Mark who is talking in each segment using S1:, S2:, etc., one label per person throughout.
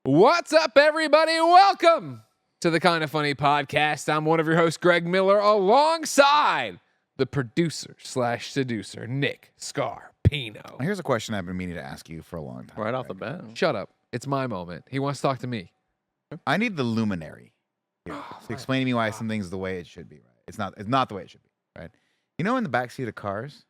S1: What's up, everybody? Welcome to the KindaFunny podcast. I'm one of your hosts, Greg Miller, alongside the producer/seducer, Nick Scarpino.
S2: Here's a question I've been meaning to ask you for a long time.
S3: Right off the bat.
S1: Shut up. It's my moment. He wants to talk to me.
S2: I need the luminary here to explain to me why something's the way it should be. Right? It's not the way it should be. Right? You know, in the backseat of cars,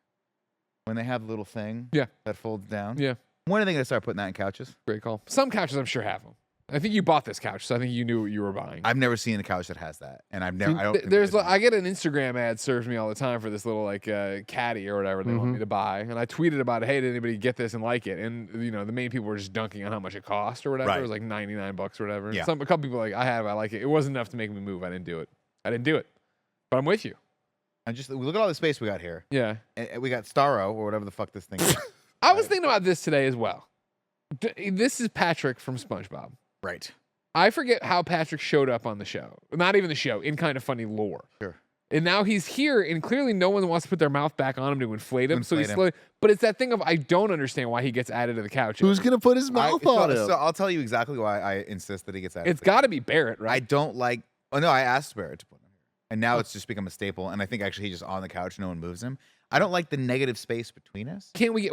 S2: when they have the little thing that folds down.
S1: Yeah.
S2: When are they going to start putting that in couches?
S1: Great call. Some couches, I'm sure, have them. I think you bought this couch, so I think you knew what you were buying.
S2: I've never seen a couch that has that, and I
S1: get an Instagram ad served me all the time for this little caddy or whatever they want me to buy, and I tweeted about it. Hey, did anybody get this and like it? And the main people were just dunking on how much it cost or whatever. Right. It was like $99 or whatever. Yeah. A couple people were like, I like it. It wasn't enough to make me move. I didn't do it. But I'm with you.
S2: And just look at all the space we got here.
S1: Yeah.
S2: And we got Starro or whatever the fuck this thing is.
S1: I was thinking about this today as well. This is Patrick from SpongeBob.
S2: Right.
S1: I forget how Patrick showed up on the show. Not even the show, in KindaFunny lore.
S2: Sure.
S1: And now he's here, and clearly no one wants to put their mouth back on him to inflate him. But it's that thing of I don't understand why he gets added to the couch.
S4: Who's going to put his mouth on him?
S2: So I'll tell you exactly why I insist that he gets added.
S1: It's got to be Barrett, right?
S2: I don't like... Oh, no, I asked Barrett to put him here. And now it's just become a staple. And I think actually he's just on the couch. No one moves him. I don't like the negative space between us.
S1: Can't we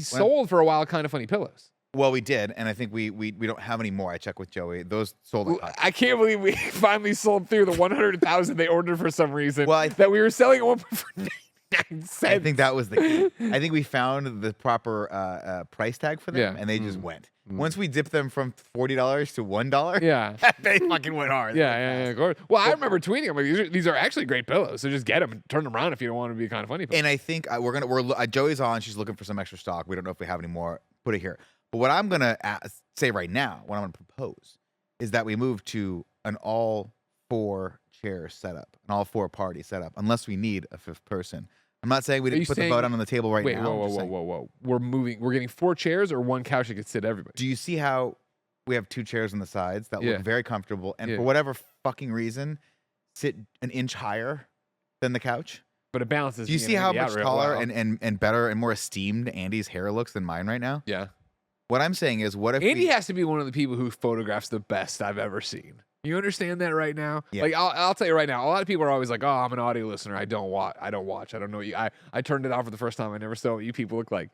S1: sold for a while KindaFunny pillows.
S2: Well, we did, and I think we don't have any more. I checked with Joey; those sold.
S1: I can't believe we finally sold through the 100,000 they ordered for some reason.
S2: Well,
S1: that we were selling at one point for 99 cents.
S2: I think that was the key. I think we found the proper price tag for them, and they just went. Once we dipped them from $40 to $1, they fucking went hard.
S1: Yeah, of course. Well, I remember tweeting, I'm like, these are actually great pillows, so just get them and turn them around if you don't want to be KindaFunny pillows.
S2: And I think Joey's on. She's looking for some extra stock. We don't know if we have any more. Put it here. But what I'm going to say right now, what I'm going to propose, is that we move to an all 4 chair setup, an all 4 party setup, unless we need a 5th person. I'm not saying we didn't put the vote on the table right now.
S1: Whoa. We're getting 4 chairs or 1 couch that could sit everybody.
S2: Do you see how we have 2 chairs on the sides that look very comfortable and for whatever fucking reason sit an inch higher than the couch?
S1: But it balances.
S2: Do you see how much taller and better and more esteemed Andy's hair looks than mine right now?
S1: Yeah.
S2: What I'm saying is, what if
S1: Andy has to be one of the people who photographs the best I've ever seen. You understand that right now? Yeah. Like I'll tell you right now, a lot of people are always like, "Oh, I'm an audio listener. I don't watch. I don't know what you." I turned it off for the first time. I never saw what you people look like.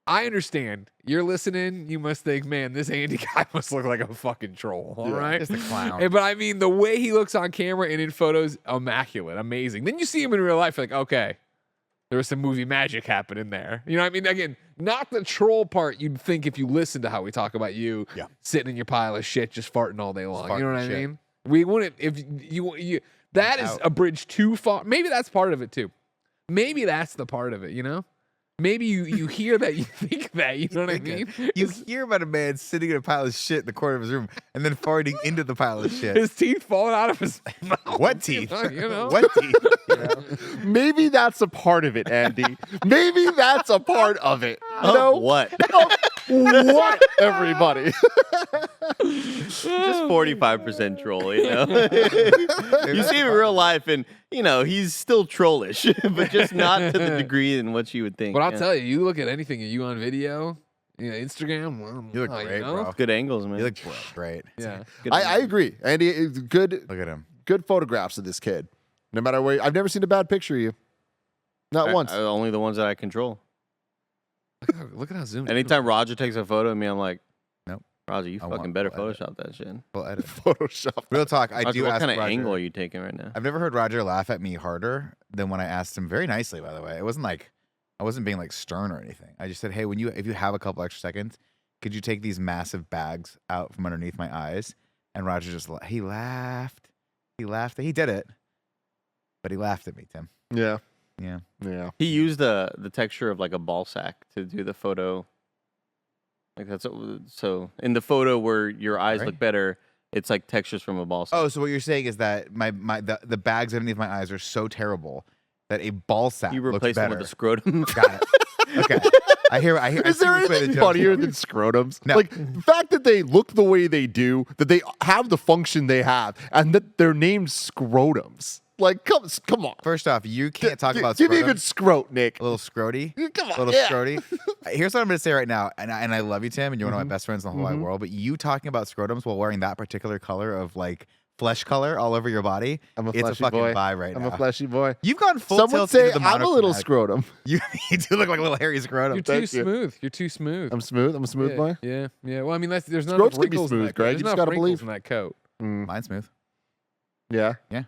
S1: I understand. You're listening. You must think, man, this Andy guy must look like a fucking troll. All right,
S2: just a clown.
S1: But I mean, the way he looks on camera and in photos, immaculate, amazing. Then you see him in real life, you're like, okay. There was some movie magic happening there. You know what I mean? Again, not the troll part you'd think if you listen to how we talk about you sitting in your pile of shit just farting all day long. You know what I mean? We wouldn't, if you that is a bridge too far. Maybe that's part of it too. Maybe that's the part of it, you know? Maybe you hear that, you think that, you know what I mean?
S2: You hear about a man sitting in a pile of shit in the corner of his room and then farting into the pile of shit.
S1: His teeth falling out of his mouth.
S2: What teeth?
S1: You know?
S2: What teeth? You know?
S4: Maybe that's a part of it, Andy. Maybe that's a part of it. You know?
S3: What?
S4: What, everybody?
S3: Just 45% troll, you know? You see him in real life, and, he's still trollish, but just not to the degree in which you would think.
S1: But I'll tell you look at anything of you on video, Instagram. Well,
S2: you look great, bro.
S3: Good angles, man.
S2: You look great.
S1: Yeah.
S4: I agree. Andy, it's good.
S2: Look at him.
S4: Good photographs of this kid. No matter where. I've never seen a bad picture of you. Not once.
S3: Only the ones that I control.
S1: Look at how zoomed.
S3: Anytime Roger takes a photo of me, I'm like,
S2: nope.
S3: Roger, you fucking better Photoshop that shit.
S2: Well, edit.
S4: Photoshop.
S2: Real talk. I
S3: Roger,
S2: do
S3: what
S2: ask
S3: kind of
S2: Roger,
S3: angle are you taking right now?
S2: I've never heard Roger laugh at me harder than when I asked him, very nicely, by the way. It wasn't like I wasn't being like stern or anything. I just said, hey, if you have a couple extra seconds, could you take these massive bags out from underneath my eyes? And Roger just he laughed. He laughed. He did it, but he laughed at me, Tim.
S4: Yeah.
S3: He used the texture of like a ball sack to do the photo. Like so in the photo where your eyes look better, it's like textures from a ball sack.
S2: Oh, so what you're saying is that the bags underneath my eyes are so terrible that a ball sack
S3: you
S2: looks
S3: replace
S2: better.
S3: them with a scrotum.
S2: Got it. Okay. I hear.
S4: Is there anything funnier than scrotums?
S2: No.
S4: Like the fact that they look the way they do, that they have the function they have, and that they're named scrotums. Like, come on.
S2: First off, you can't talk about
S4: Give me a
S2: scrotum.
S4: good scrote, Nick.
S2: A little scroty.
S4: Come on.
S2: A little
S4: Yeah.
S2: scroty. Here's what I'm going to say right now, and I love you, Tim, and you're one of my best friends in the whole wide world. But you talking about scrotums while wearing that particular color of like flesh color all over your body,
S4: I'm a
S2: it's a
S4: fleshy
S2: fucking
S4: boy.
S2: vibe right
S4: I'm
S2: now.
S4: a fleshy boy.
S2: You've gone full
S4: Some would
S2: tilt
S4: say
S2: into the
S4: I'm a little
S2: monochromatic.
S4: scrotum.
S2: You do look like a little hairy scrotum.
S1: You're too
S4: Thank you.
S1: smooth. You're too smooth.
S4: I'm smooth. I'm a smooth
S1: yeah,
S4: boy.
S1: Yeah, yeah. Well, I mean, there's not
S4: Scrotes
S1: enough
S4: can be
S1: wrinkles in
S4: smooth,
S1: that
S4: Greg.
S1: coat.
S4: You
S1: There's
S4: just
S1: enough
S4: gotta
S1: wrinkles
S4: believe.
S1: in that coat.
S2: Mine's smooth.
S4: Yeah.
S2: Yeah.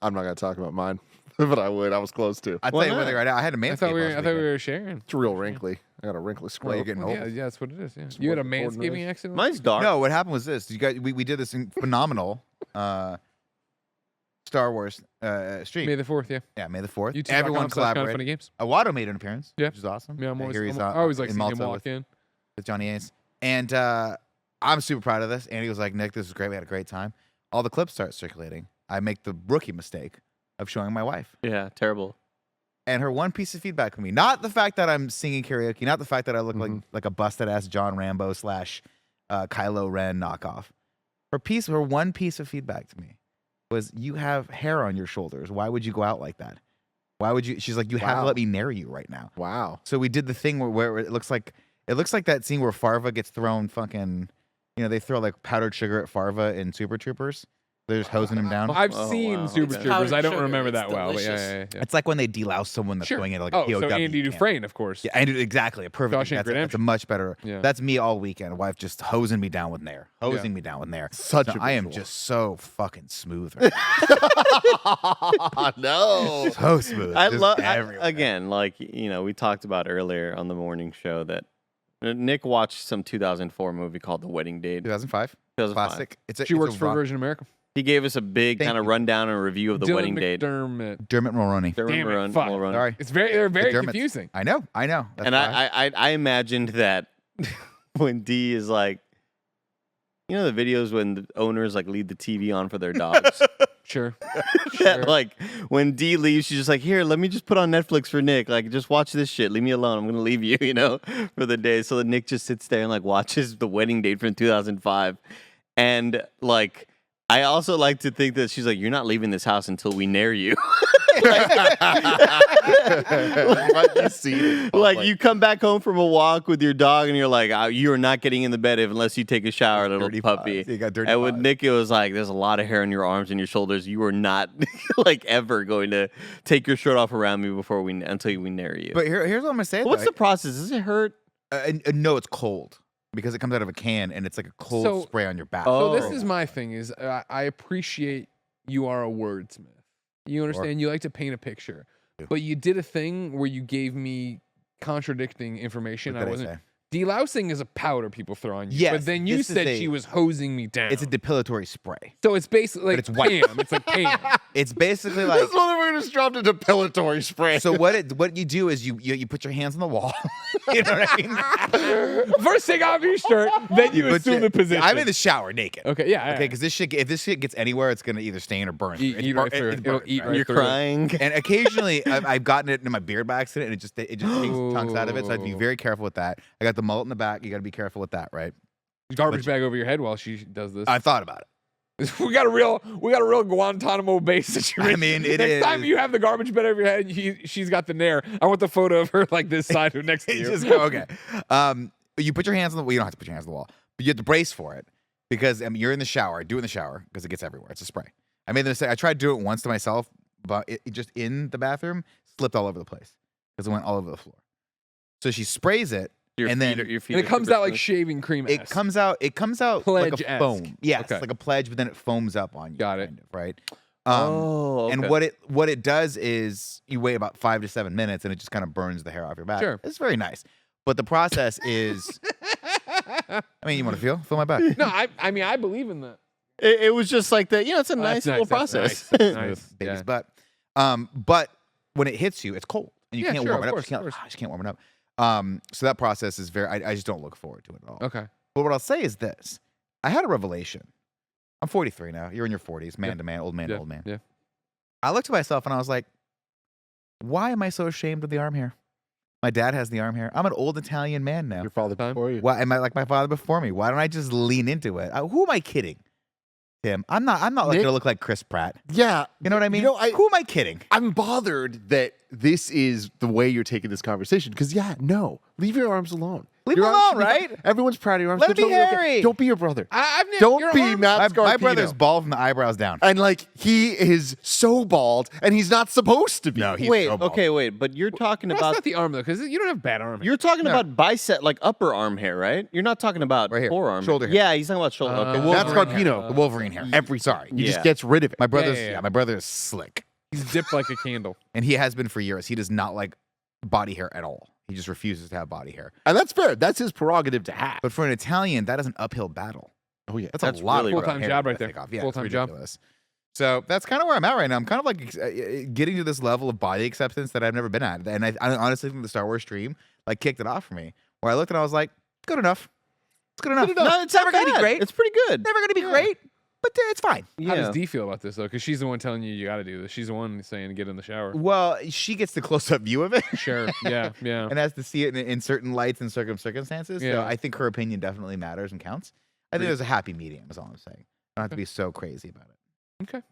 S4: I'm not gonna talk about mine, but I would. I was close to.
S2: I
S3: Why
S2: tell you one
S3: not?
S2: thing right now. I had a manscape.
S1: I thought we
S2: last
S1: were
S2: weekend.
S1: sharing.
S4: It's real wrinkly. I got a wrinkly scrotum.
S2: Well, you're getting
S1: Well,
S2: old.
S1: yeah, that's what it is. Yeah. You had a
S4: what Gordon
S1: manscaping
S4: is.
S1: accident.
S3: Mine's dark.
S2: No, what happened was this. You guys, we did this phenomenal Star Wars stream.
S1: May the 4th. Yeah.
S2: Yeah, May the 4th.
S1: YouTube.
S2: Everyone collaborated.
S1: Funny games.
S2: Awado made an appearance,
S1: Yeah.
S2: which is awesome.
S1: Yeah, I'm always.
S2: Here he's
S1: I always like
S2: in
S1: seeing him
S2: Malta
S1: walk in.
S2: with Johnny Ace. And I'm super proud of this. Andy was like, Nick, this was great. We had a great time. All the clips start circulating. I make the rookie mistake of showing my wife.
S3: Yeah, terrible.
S2: And her one piece of feedback from me, not the fact that I'm singing karaoke, not the fact that I look like a busted ass John Rambo / Kylo Ren knockoff. Her one piece of feedback to me was, you have hair on your shoulders. Why would you go out like that? Why would you? She's like, you have to
S4: Wow.
S2: let me nair you right now.
S4: Wow.
S2: So we did the thing where it looks like that scene where Farva gets thrown fucking, they throw like powdered sugar at Farva in Super Troopers. They're just hosing him down.
S1: Well, I've
S3: Oh,
S1: seen
S3: wow.
S1: Super
S3: Okay.
S1: Troopers.
S5: Powdered
S1: I don't
S5: sugar,
S1: remember
S5: it's
S1: that well. But yeah,
S5: delicious.
S1: yeah, yeah.
S2: It's like when they delouse someone that's
S1: Sure.
S2: going into like
S1: Oh,
S2: a POW
S1: so Andy
S2: camp.
S1: Dufresne, of course.
S2: Yeah, Andy, exactly. A perfect.
S1: Shawshank
S2: That's a
S1: Redemption.
S2: much better.
S1: Yeah.
S2: That's me all weekend. Wife just hosing me down with nair. Hosing me down with nair.
S4: Such
S2: So
S4: a
S2: I am
S4: visual.
S2: just so fucking smooth right now.
S4: No.
S2: So smooth.
S3: I
S2: Just
S3: love
S2: everywhere.
S3: again, like we talked about earlier on the morning show that Nick watched some 2004 movie called The Wedding Date.
S2: 2005.
S3: 2005.
S2: Classic.
S1: She works for Virgin America.
S3: He gave us a big
S2: Thank
S3: kind of
S2: you.
S3: rundown and review of The
S1: Dylan
S3: Wedding Date.
S1: McDermott.
S2: Dermot Mulroney.
S3: Dermot
S1: Damn it, fuck.
S3: Mulroney.
S2: Sorry.
S1: They're very
S2: McDermott.
S1: confusing.
S2: I know. That's
S3: And
S2: why.
S3: I imagined that when D is like, the videos when the owners like leave the TV on for their dogs.
S1: Sure.
S3: That, like when D leaves, she's just like, here, let me just put on Netflix for Nick. Like, just watch this shit. Leave me alone. I'm gonna leave you, for the day. So then Nick just sits there and like watches The Wedding Date from 2005, and like. I also like to think that she's like, you're not leaving this house until we nair you.
S4: Might be seen.
S3: Like you come back home from a walk with your dog and you're like, you are not getting in the bed unless you take a shower, little
S2: Dirty
S3: puppy.
S2: paws. You got dirty
S3: And with
S2: paws.
S3: Nick, it was like, there's a lot of hair on your arms and your shoulders. You are not like ever going to take your shirt off around me until we nair you.
S2: But here's what I'm gonna say.
S3: What's
S2: though.
S3: the process? Does it hurt?
S2: No, it's cold because it comes out of a can and it's like a cold
S1: So-
S2: spray on your back.
S3: Oh.
S1: So this is my thing: is I appreciate you are a wordsmith. You understand? You like to paint a picture,
S2: Yeah.
S1: but you did a thing where you gave me contradicting information.
S2: What
S1: I
S2: did I
S1: wasn't.
S2: say?
S1: Delousing is a powder people throw on you.
S2: Yes,
S1: but then you
S2: this is
S1: said
S2: a-
S1: she was hosing me down.
S2: It's a depilatory spray.
S1: so it's basically like
S2: it's white.
S1: Pam. It's like Pam.
S2: It's basically like.
S4: This motherfucker just dropped a depilatory spray.
S2: So what you do is you put your hands on the wall. You know what I mean?
S1: First take off your shirt, then you
S2: put
S1: assume
S2: your-
S1: the position.
S2: I'm in the shower naked.
S1: Okay, yeah.
S2: Okay, because if this shit gets anywhere, it's gonna either stain or burn.
S1: Eat-
S2: It's
S1: eat right
S2: bur-
S1: through
S2: it's
S1: it. It'll
S2: burnt,
S1: eat
S2: right?
S1: right
S3: You're
S1: through it.
S3: crying.
S2: And occasionally I've gotten it into my beard by accident, and it just takes chunks out of it. So I'd be very careful with that. I got the mullet in the back. You got to be careful with that, right?
S1: Garbage bag over your head while she does this.
S2: I thought about it.
S1: We got a real Guantanamo Bay situation.
S2: I mean, it
S1: Next
S2: is.
S1: time you have the garbage bed over your head, she's got the nair. I want the photo of her like this side or next to you.
S2: Just go, okay. You put your hands on the wall. You don't have to put your hands on the wall, but you have to brace for it because you're in the shower. Do it in the shower because it gets everywhere. It's a spray. I made the mistake. I tried to do it once to myself, but it just in the bathroom slipped all over the place because it went all over the floor. So she sprays it.
S3: Your
S2: And
S3: feet
S2: then-
S3: are- your feet
S1: And it
S3: are
S1: comes
S3: super
S1: out like
S3: smooth.
S1: shaving cream.
S2: It comes out like a
S1: Pledge-esque.
S2: foam. Yes,
S1: Okay.
S2: like a pledge, but then it foams up on you.
S1: Got it.
S2: kind of, right?
S3: Oh,
S2: And
S3: okay.
S2: what it does is you wait about 5 to 7 minutes, and it just kind of burns the hair off your back.
S1: Sure.
S2: It's very nice. But the process is, I mean, you want to feel my back.
S1: No, I mean I believe in that.
S3: It was just like that. It's a nice
S1: That's
S3: little
S1: that's
S3: process.
S1: Nice. That's nice.
S2: Baby's
S1: Yeah.
S2: butt. But when it hits you, it's cold, and you
S1: Yeah,
S2: can't
S1: sure,
S2: warm it
S1: of
S2: up.
S1: course,
S2: You
S1: of
S2: can't-
S1: course.
S2: I just can't warm it up. So that process is I just don't look forward to it at all.
S1: Okay.
S2: But what I'll say is this: I had a revelation. I'm 43 now. You're in your 40s, man to man, old man to
S1: Yeah.
S2: old man.
S1: Yeah.
S2: I looked at myself and I was like, why am I so ashamed of the arm hair? My dad has the arm hair. I'm an old Italian man now.
S4: Your father
S1: Time.
S4: before you.
S2: Why am I like my father before me? Why don't I just lean into it? Who am I kidding? Tim, I'm not
S4: Nick?
S2: gonna look like Chris Pratt.
S4: Yeah.
S2: You know what I mean?
S4: know,
S2: Who am I kidding?
S4: I'm bothered that this is the way you're taking this conversation. Because, no. Leave your arms alone.
S2: Leave
S4: Your
S2: them
S4: arms
S2: alone,
S4: should be-
S2: right?
S4: Everyone's proud of your arms.
S2: Let it
S4: They're
S2: be
S4: totally okay.
S2: hairy.
S4: Don't be your brother.
S1: I've never,
S4: Don't
S1: your
S4: be
S1: arms-
S4: Matt
S2: My
S4: Scarpino.
S2: brother's bald from the eyebrows down.
S4: And like he is so bald, and he's not supposed to be.
S2: No, he's
S3: Wait,
S2: so bald.
S3: okay, wait. But you're talking
S1: That's
S3: about
S1: not the arm though, because you don't have bad arm.
S3: you're talking
S2: No.
S3: about bicep, like upper arm hair, right? You're not talking about
S2: Right here,
S3: forearm,
S2: shoulder hair.
S3: Yeah, he's talking about shoulder. okay.
S4: Matt
S1: Wolverine
S4: Scarpino,
S1: hair.
S2: The Wolverine hair.
S4: every sorry, he just
S3: Yeah.
S4: gets rid of it.
S2: My brother's
S1: yeah.
S2: my brother is slick,
S1: He's dipped like a candle.
S2: and he has been for years. He does not like body hair at all. He just refuses to have body hair.
S4: And that's fair. That's his prerogative to have.
S2: But for an Italian, that is an uphill battle.
S4: Oh yeah,
S2: That's
S3: That's
S2: a lot
S3: really
S2: of
S3: rough.
S1: Full-time
S2: hair
S1: job
S2: to
S1: right there.
S2: take off. Yeah,
S1: Full-time
S2: it's
S1: job.
S2: ridiculous. So that's kind of where I'm at right now. I'm kind of like getting to this level of body acceptance that I've never been at. And I honestly think the Star Wars stream like kicked it off for me, where I looked and I was like, good enough. It's good enough.
S3: No, it's not
S2: never gonna be
S3: bad.
S2: great.
S3: It's pretty good.
S2: Never gonna be great, but it's fine.
S1: How does
S3: Yeah.
S1: Dee feel about this though? Because she's the one telling you got to do this. She's the one saying get in the shower.
S2: Well, she gets the close-up view of it.
S1: Sure. Yeah. Yeah.
S2: And has to see it in certain lights and circumstances. So
S1: Yeah.
S2: I think her opinion definitely matters and counts. I think there's a happy medium, is all I'm saying. I don't have to be so crazy about it.
S1: Okay.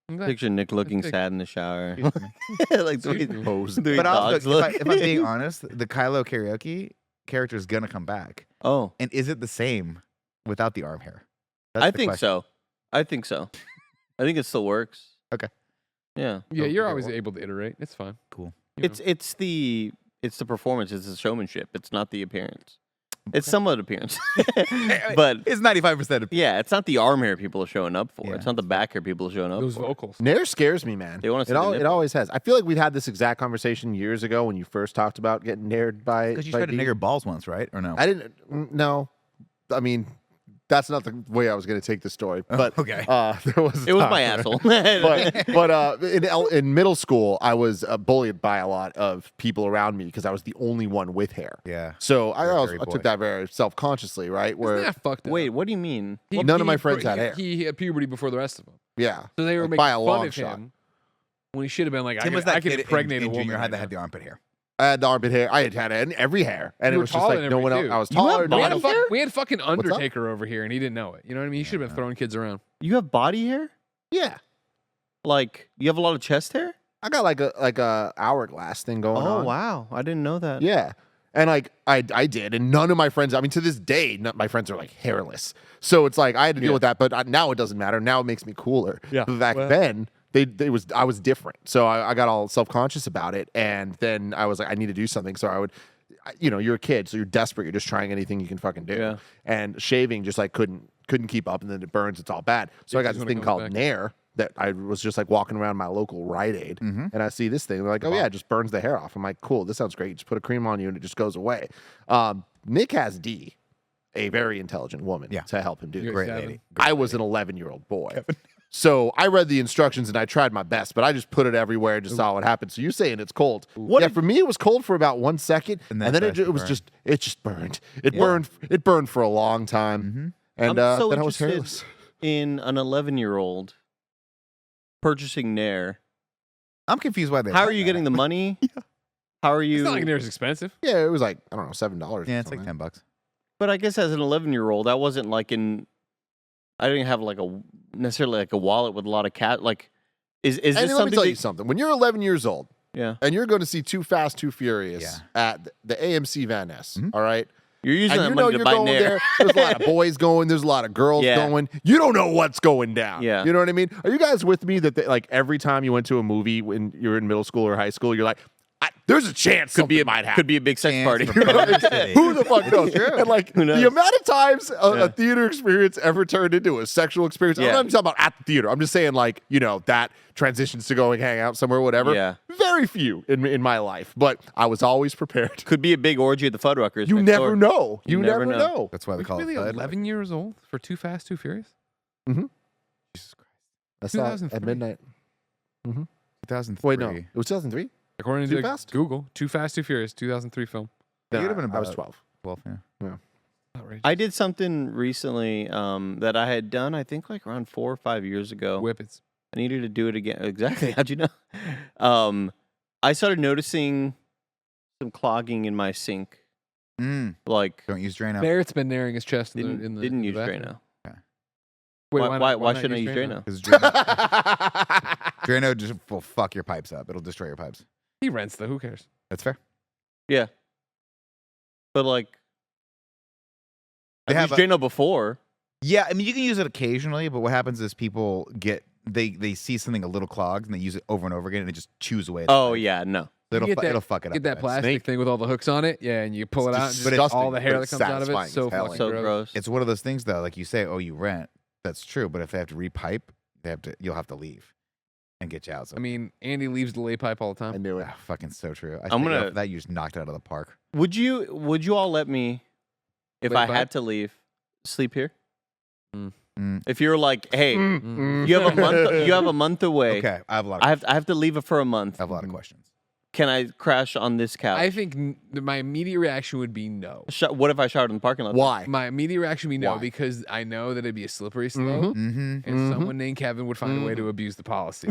S1: I'm glad.
S3: Picture Nick looking
S1: big.
S3: sad in the shower.
S2: Excuse me.
S3: Like the way,
S1: Excuse me.
S3: the way
S2: But also,
S3: dogs look.
S2: if I'm being honest, the Kylo karaoke character is gonna come back.
S3: Oh,
S2: And is it the same without the arm hair? That's
S3: I
S2: the
S3: think
S2: question.
S3: so. I think so. I think it still works.
S2: Okay.
S3: Yeah.
S1: Yeah,
S2: Oh,
S1: you're
S2: okay,
S1: always
S2: well.
S1: able to iterate. It's fine.
S2: Cool.
S1: You
S3: It's the performance. It's the showmanship. It's not the appearance. It's somewhat appearance, but
S2: It's 95% of
S3: yeah, it's not the arm hair people are showing up for.
S2: Yeah.
S3: It's not the back hair people are showing up
S1: those
S3: for.
S1: vocals.
S4: Nair scares me, man.
S3: They wanna see
S4: it,
S3: the
S4: it
S3: nipple.
S4: always has. I feel like we've had this exact conversation years ago when you first talked about getting nared by.
S2: because you
S4: by
S2: tried to
S4: D.
S2: nigger balls once, right? Or no?
S4: I didn't. No, I mean, that's not the way I was going to take the story. But
S2: okay.
S4: there was. a
S3: It was
S4: time
S3: my
S4: where-
S3: asshole.
S4: but in middle school, I was bullied by a lot of people around me because I was the only one with hair.
S2: Yeah.
S4: So I
S2: You're a
S4: also
S2: hairy boy.
S4: took that very self-consciously, right?
S1: Isn't
S4: Where
S1: that fucked up?
S3: Wait, what do you mean?
S4: None of my friends had hair.
S1: He had puberty before the rest of them.
S4: yeah,
S1: So they were
S4: Like,
S1: making
S4: by a
S1: fun
S4: long
S1: of
S4: shot.
S1: him when he should have been like,
S2: Tim was
S1: I
S2: that
S1: could
S2: kid
S1: impregnate
S2: in
S1: a woman.
S2: junior high
S1: right
S2: that had
S1: now.
S2: the armpit hair.
S4: I had the armpit hair. I had every hair, and
S1: You
S4: it
S1: were
S4: was just
S1: taller
S4: like
S1: than
S4: no one else.
S1: everybody,
S4: I was
S3: too. You have
S4: taller. no
S1: We
S4: one
S1: had,
S4: else-
S3: hair?
S1: we had fucking
S4: up?
S1: Undertaker over here, and he didn't know it. You know what I mean? He should have been throwing kids around.
S3: You have body hair?
S4: Yeah,
S3: Like you have a lot of chest hair?
S4: I got like a hourglass thing going on.
S3: Oh wow, I didn't know that.
S4: Yeah. And like I did, and none of my friends. I mean, to this day, my friends are like hairless. So it's like I had to deal with that. But now it doesn't matter. Now it makes me cooler.
S1: Yeah.
S4: But back
S1: Well-
S4: then, I was different. So I got all self conscious about it, and then I was like, I need to do something. So I would, you're a kid, so you're desperate. You're just trying anything you can fucking do.
S3: Yeah.
S4: And shaving just like couldn't keep up, and then it burns. It's all bad. So I got
S1: just
S4: this
S1: when it
S4: thing
S1: comes
S4: called
S1: back.
S4: Nair that I was just like walking around my local Rite Aid, and I see this thing. They're like, oh yeah, it just burns the hair off. I'm like, cool, this sounds great. You just put a cream on you and it just goes away. Nick has D, a very intelligent woman,
S2: Yeah.
S4: to help him do.
S1: You're
S2: Great
S1: seven.
S2: lady.
S4: I was an 11-year-old boy. So I read the instructions and I tried my best, but I just put it everywhere and just saw what happened. So you're saying it's cold. Yeah, for me it was cold for about 1 second,
S2: And
S4: and
S2: then
S4: then
S2: it
S4: it was
S2: burned.
S4: just burned. It burned for a long time. And
S3: I'm so
S4: then I was
S3: interested
S4: hairless.
S3: in an 11-year-old purchasing Nair.
S2: I'm confused why they.
S3: How
S2: like
S3: are you
S2: that.
S3: getting the money? How are you?
S1: It's not like Nair's expensive.
S4: Yeah, it was like, I don't know, $7.
S2: Yeah, it's like $10.
S3: But I guess as an 11-year-old, I wasn't like I didn't have like necessarily like a wallet with a lot of cat. Like, is
S4: And
S3: this
S4: let me
S3: something?
S4: tell you
S3: that-
S4: something. When you're 11 years old
S3: yeah,
S4: and you're going to see Too Fast, Too Furious
S2: Yeah.
S4: at the AMC Van Ness, all right?
S3: you're using
S4: And
S3: that
S4: you know
S3: money to
S4: you're
S3: buy
S4: going
S3: Nair.
S4: there. There's a lot of boys going. There's a lot of girls
S3: Yeah.
S4: going. You don't know what's going down.
S3: Yeah.
S4: You know what I mean? Are you guys with me that like every time you went to a movie when you were in middle school or high school, you're like, there's a chance something might happen.
S3: Could be a big sex
S2: Chance
S3: party.
S2: for publicity.
S4: Who the fuck knows? And like
S3: Who knows?
S4: the amount of times
S3: Yeah.
S4: a theater experience ever turned into a sexual experience. I'm
S3: Yeah.
S4: not even talking about at the theater. I'm just saying like, that transitions to going hang out somewhere, whatever.
S3: Yeah.
S4: Very few in my life, but I was always prepared.
S3: Could be a big orgy at the Fuddruckers.
S4: You
S3: next
S4: never
S3: door.
S4: know. You
S3: never
S4: never
S3: know.
S4: know.
S2: That's why they
S1: We're
S2: call
S1: really
S2: it Thud.
S1: 11 years old for Too Fast, Too Furious.
S2: Jesus Christ.
S4: That's not at
S1: 2003.
S4: midnight.
S2: 2003.
S4: Wait, no. It was 2003?
S1: According
S4: Too
S1: to
S4: Fast?
S1: Google, Too Fast, Too Furious, 2003 film.
S2: You would have been
S4: I was
S2: about
S4: 12.
S2: 12, yeah.
S1: Outrageous.
S3: I did something recently that I had done, I think like around 4 or 5 years ago.
S1: Whippets.
S3: I needed to do it again. Exactly. How'd you know? I started noticing some clogging in my sink. Like,
S2: Don't use Drano.
S1: Barrett's been naring his chest in
S3: didn't
S1: the
S3: use
S1: bathroom.
S3: Drano.
S1: Wait,
S3: Why
S1: not
S3: shouldn't I use Drano?
S2: Because Drano just will fuck your pipes up. It'll destroy your pipes.
S1: He rents though. Who cares?
S2: That's fair.
S3: Yeah. But like,
S2: They
S3: I've
S2: have
S3: used Drano before.
S2: Yeah, I mean you can use it occasionally, but what happens is people they see something a little clogged and they use it over and over again and they just chews away.
S3: Oh yeah, no.
S2: It'll,
S1: You get that-
S2: it'll fuck it up.
S1: Get that
S2: guys.
S1: plastic
S4: Snake.
S1: thing with all the hooks on it. Yeah, and you pull it out. And just
S4: disgusting,
S1: all the hair
S4: but
S1: that comes out of it.
S4: satisfying
S1: So
S4: as hell.
S1: fucking
S3: So
S1: gross.
S3: gross.
S2: It's one of those things though, like you say, oh, you rent. That's true, but if they have to repipe, you'll have to leave and get you out. So,
S1: I mean, Andy leaves the lay pipe all the
S4: I
S1: time.
S4: knew it.
S2: fucking so true.
S3: I'm gonna-
S2: that you just knocked it out of the park.
S3: Would you all let me, if
S1: Wait,
S3: I
S1: what?
S3: had to leave, sleep here?
S2: Mm.
S3: If you're like, hey,
S1: Mm.
S3: you have a month. You have a month away.
S2: Okay, I have a lot. Of,
S3: I have to leave it for a month.
S2: I have a lot of questions.
S3: Can I crash on this couch?
S1: I think my immediate reaction would be no.
S3: What if I showered in the parking lot?
S4: Why?
S1: My immediate reaction would be no
S4: Why?
S1: because I know that it'd be a slippery slope,
S2: Mm-hmm.
S1: and someone named Kevin would find a way to abuse the policy.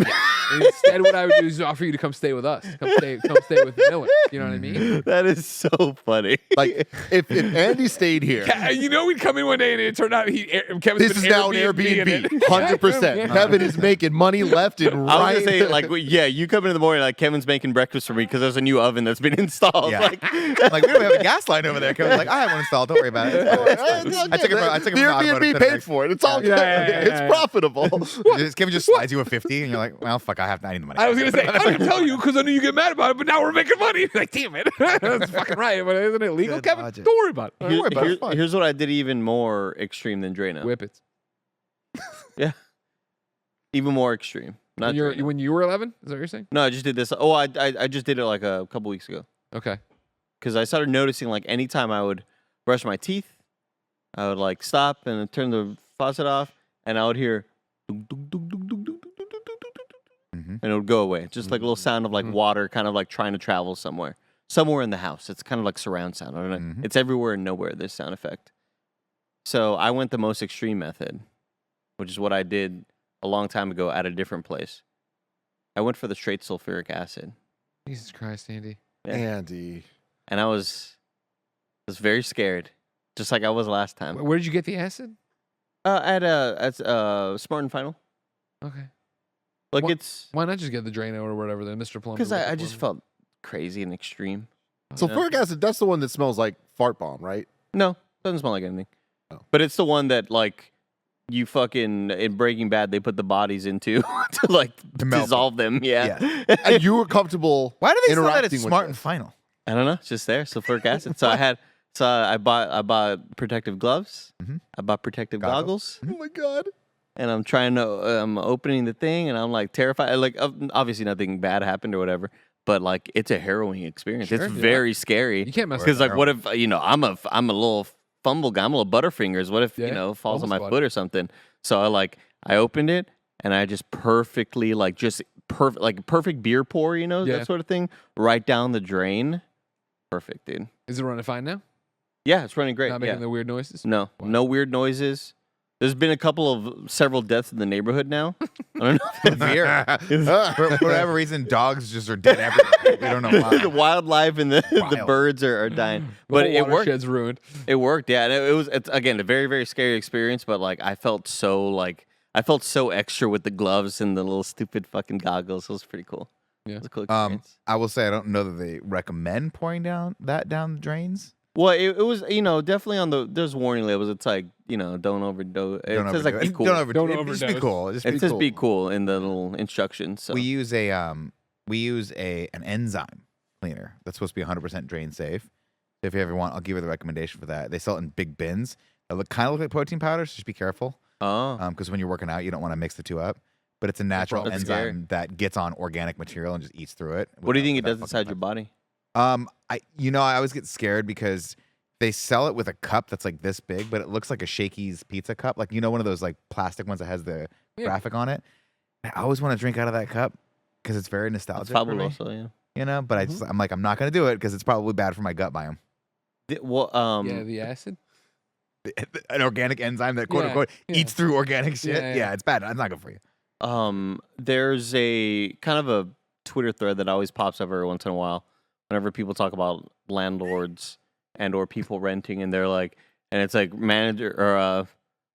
S1: Instead, what I would do is offer you to come stay with us. Come stay with Miller. You know what I mean?
S3: That is so funny.
S4: Like if Andy stayed here,
S1: You know, we'd come in one day and it turned out Kevin's
S4: this is
S1: been
S4: now an
S1: Airbnb-ing it.
S4: Airbnb. 100%.
S1: Yeah.
S4: Kevin is making money left and
S3: I was
S4: right.
S3: gonna say, like, yeah, you come in the morning, like Kevin's making breakfast for me because there's a new oven that's been installed.
S2: Yeah.
S3: Like,
S2: Like we don't have a gas line over there. Kevin's like, I have one installed. Don't worry about it. It's fine. I took it from
S4: the
S2: an automotive
S4: Airbnb
S2: center
S4: paid
S2: next-
S4: for it. It's all good.
S1: yeah,
S4: It's
S1: yeah.
S4: profitable.
S2: Kevin just slides you a 50, and you're like, well, fuck, I need the money.
S1: I was gonna say I didn't tell you because I knew you get mad about it, but now we're making money. Like, damn it, that's fucking right. But isn't it legal,
S2: Good
S1: Kevin?
S2: logic.
S1: Don't worry about it.
S4: Don't worry about it. It's fine.
S3: here's what I did even more extreme than Drano.
S1: Whip it.
S3: Yeah, even more extreme. Not Drano.
S1: When you were 11, is that what you're saying?
S3: No, I just did this. Oh, I just did it like a couple weeks ago
S1: Okay.
S3: because I started noticing like anytime I would brush my teeth, I would like stop and turn the faucet off, and I would hear, dunk, dunk, dunk, dunk, dunk, dunk, dunk, dunk, dunk, dunk, dunk, dunk,
S2: Mhm.
S3: and it would go away. Just like a little sound of like water, kind of like trying to travel somewhere in the house. It's kind of like surround sound. I don't know.
S2: Mhm.
S3: It's everywhere and nowhere. This sound effect. So I went the most extreme method, which is what I did a long time ago at a different place. I went for the straight sulfuric acid.
S1: Jesus Christ, Andy.
S3: Yeah.
S4: Andy.
S3: And I was very scared, just like I was last time.
S1: Where did you get the acid?
S3: At Smart and Final.
S1: Okay.
S3: Like
S1: What-
S3: it's
S1: Why not just get the Drano or whatever, the Mr. Plumber?
S3: because I just felt crazy and extreme.
S4: Sulfuric acid, that's the one that smells like fart bomb, right?
S3: No, doesn't smell like anything.
S4: Oh.
S3: But it's the one that like you fucking in Breaking Bad they put the bodies into to like
S2: To melt
S3: dissolve them. Yeah.
S4: And you were comfortable
S2: Why do they sell that at
S4: interacting with
S2: Smart and
S4: this.
S2: Final?
S3: I don't know. It's just there. Sulfuric acid. So I bought protective gloves.
S2: Mhm.
S3: I bought protective
S2: Goggles.
S3: goggles.
S4: Oh my God.
S3: And I'm trying to, I'm opening the thing, and I'm like terrified. Like, obviously nothing bad happened or whatever, but like it's a harrowing experience.
S1: Sure,
S3: It's
S1: yeah.
S3: very scary
S1: You can't mess
S3: because
S1: with
S3: like, what if I'm a little fumble guy, I'm a little butterfingers. What if
S1: Yeah,
S3: falls on
S1: almost
S3: my
S1: butter.
S3: foot or something? So I opened it, and I just perfectly perfect beer pour,
S1: Yeah.
S3: that sort of thing, right down the drain. Perfect, dude.
S1: Is it running fine now?
S3: Yeah, it's running great.
S1: Not
S3: Yeah.
S1: making the weird noises?
S3: No,
S1: Wow.
S3: no weird noises. There's been several deaths in the neighborhood now. I don't know. If
S2: Weird. For whatever reason, dogs just are dead everywhere. We don't know
S3: the
S2: why.
S3: wildlife and the
S2: Wild.
S3: birds are dying.
S1: The
S3: But
S1: whole
S3: it worked.
S1: watershed's ruined.
S3: It worked, yeah. And it's again a very, very scary experience, but like I felt so extra with the gloves and the little stupid fucking goggles. It was pretty cool.
S1: Yeah.
S3: It was a cool experience.
S2: I will say I don't know that they recommend pouring down the drains.
S3: Well, it was, definitely there's warning labels. It's like, don't overdose. It
S2: Don't
S3: says
S2: overdo
S3: like be
S2: it.
S3: cool.
S2: Don't
S1: Don't
S2: overdo it. Just be
S1: overdose.
S2: cool. Just
S3: It
S2: be
S3: says
S2: cool.
S3: be cool in the little instructions. So.
S2: We use an enzyme cleaner that's supposed to be 100% drain safe. If you ever want, I'll give you the recommendation for that. They sell it in big bins. They kind of look like protein powder, so just be careful.
S3: Oh.
S2: Because when you're working out, you don't want to mix the two up. But it's a natural
S3: That's
S2: enzyme
S3: scary.
S2: that gets on organic material and just eats through it.
S3: What do you think it
S2: without
S3: does
S2: fucking
S3: inside your body?
S2: I always get scared because they sell it with a cup that's like this big, but it looks like a Shakey's pizza cup. Like, one of those like plastic ones that has the
S1: Yeah.
S2: graphic on it. I always want to drink out of that cup because it's very nostalgic
S3: It's
S2: for me.
S3: fabuloso, yeah.
S2: But I'm like, I'm not going to do it because it's probably bad for my gut biome.
S1: Yeah, the acid.
S2: An organic enzyme that quote
S1: Yeah,
S2: unquote
S1: yeah.
S2: eats through organic shit.
S1: Yeah, yeah.
S2: It's bad. It's not good for you.
S3: There's a kind of a Twitter thread that always pops up every once in a while whenever people talk about landlords and or people renting, and they're like, and it's like manager or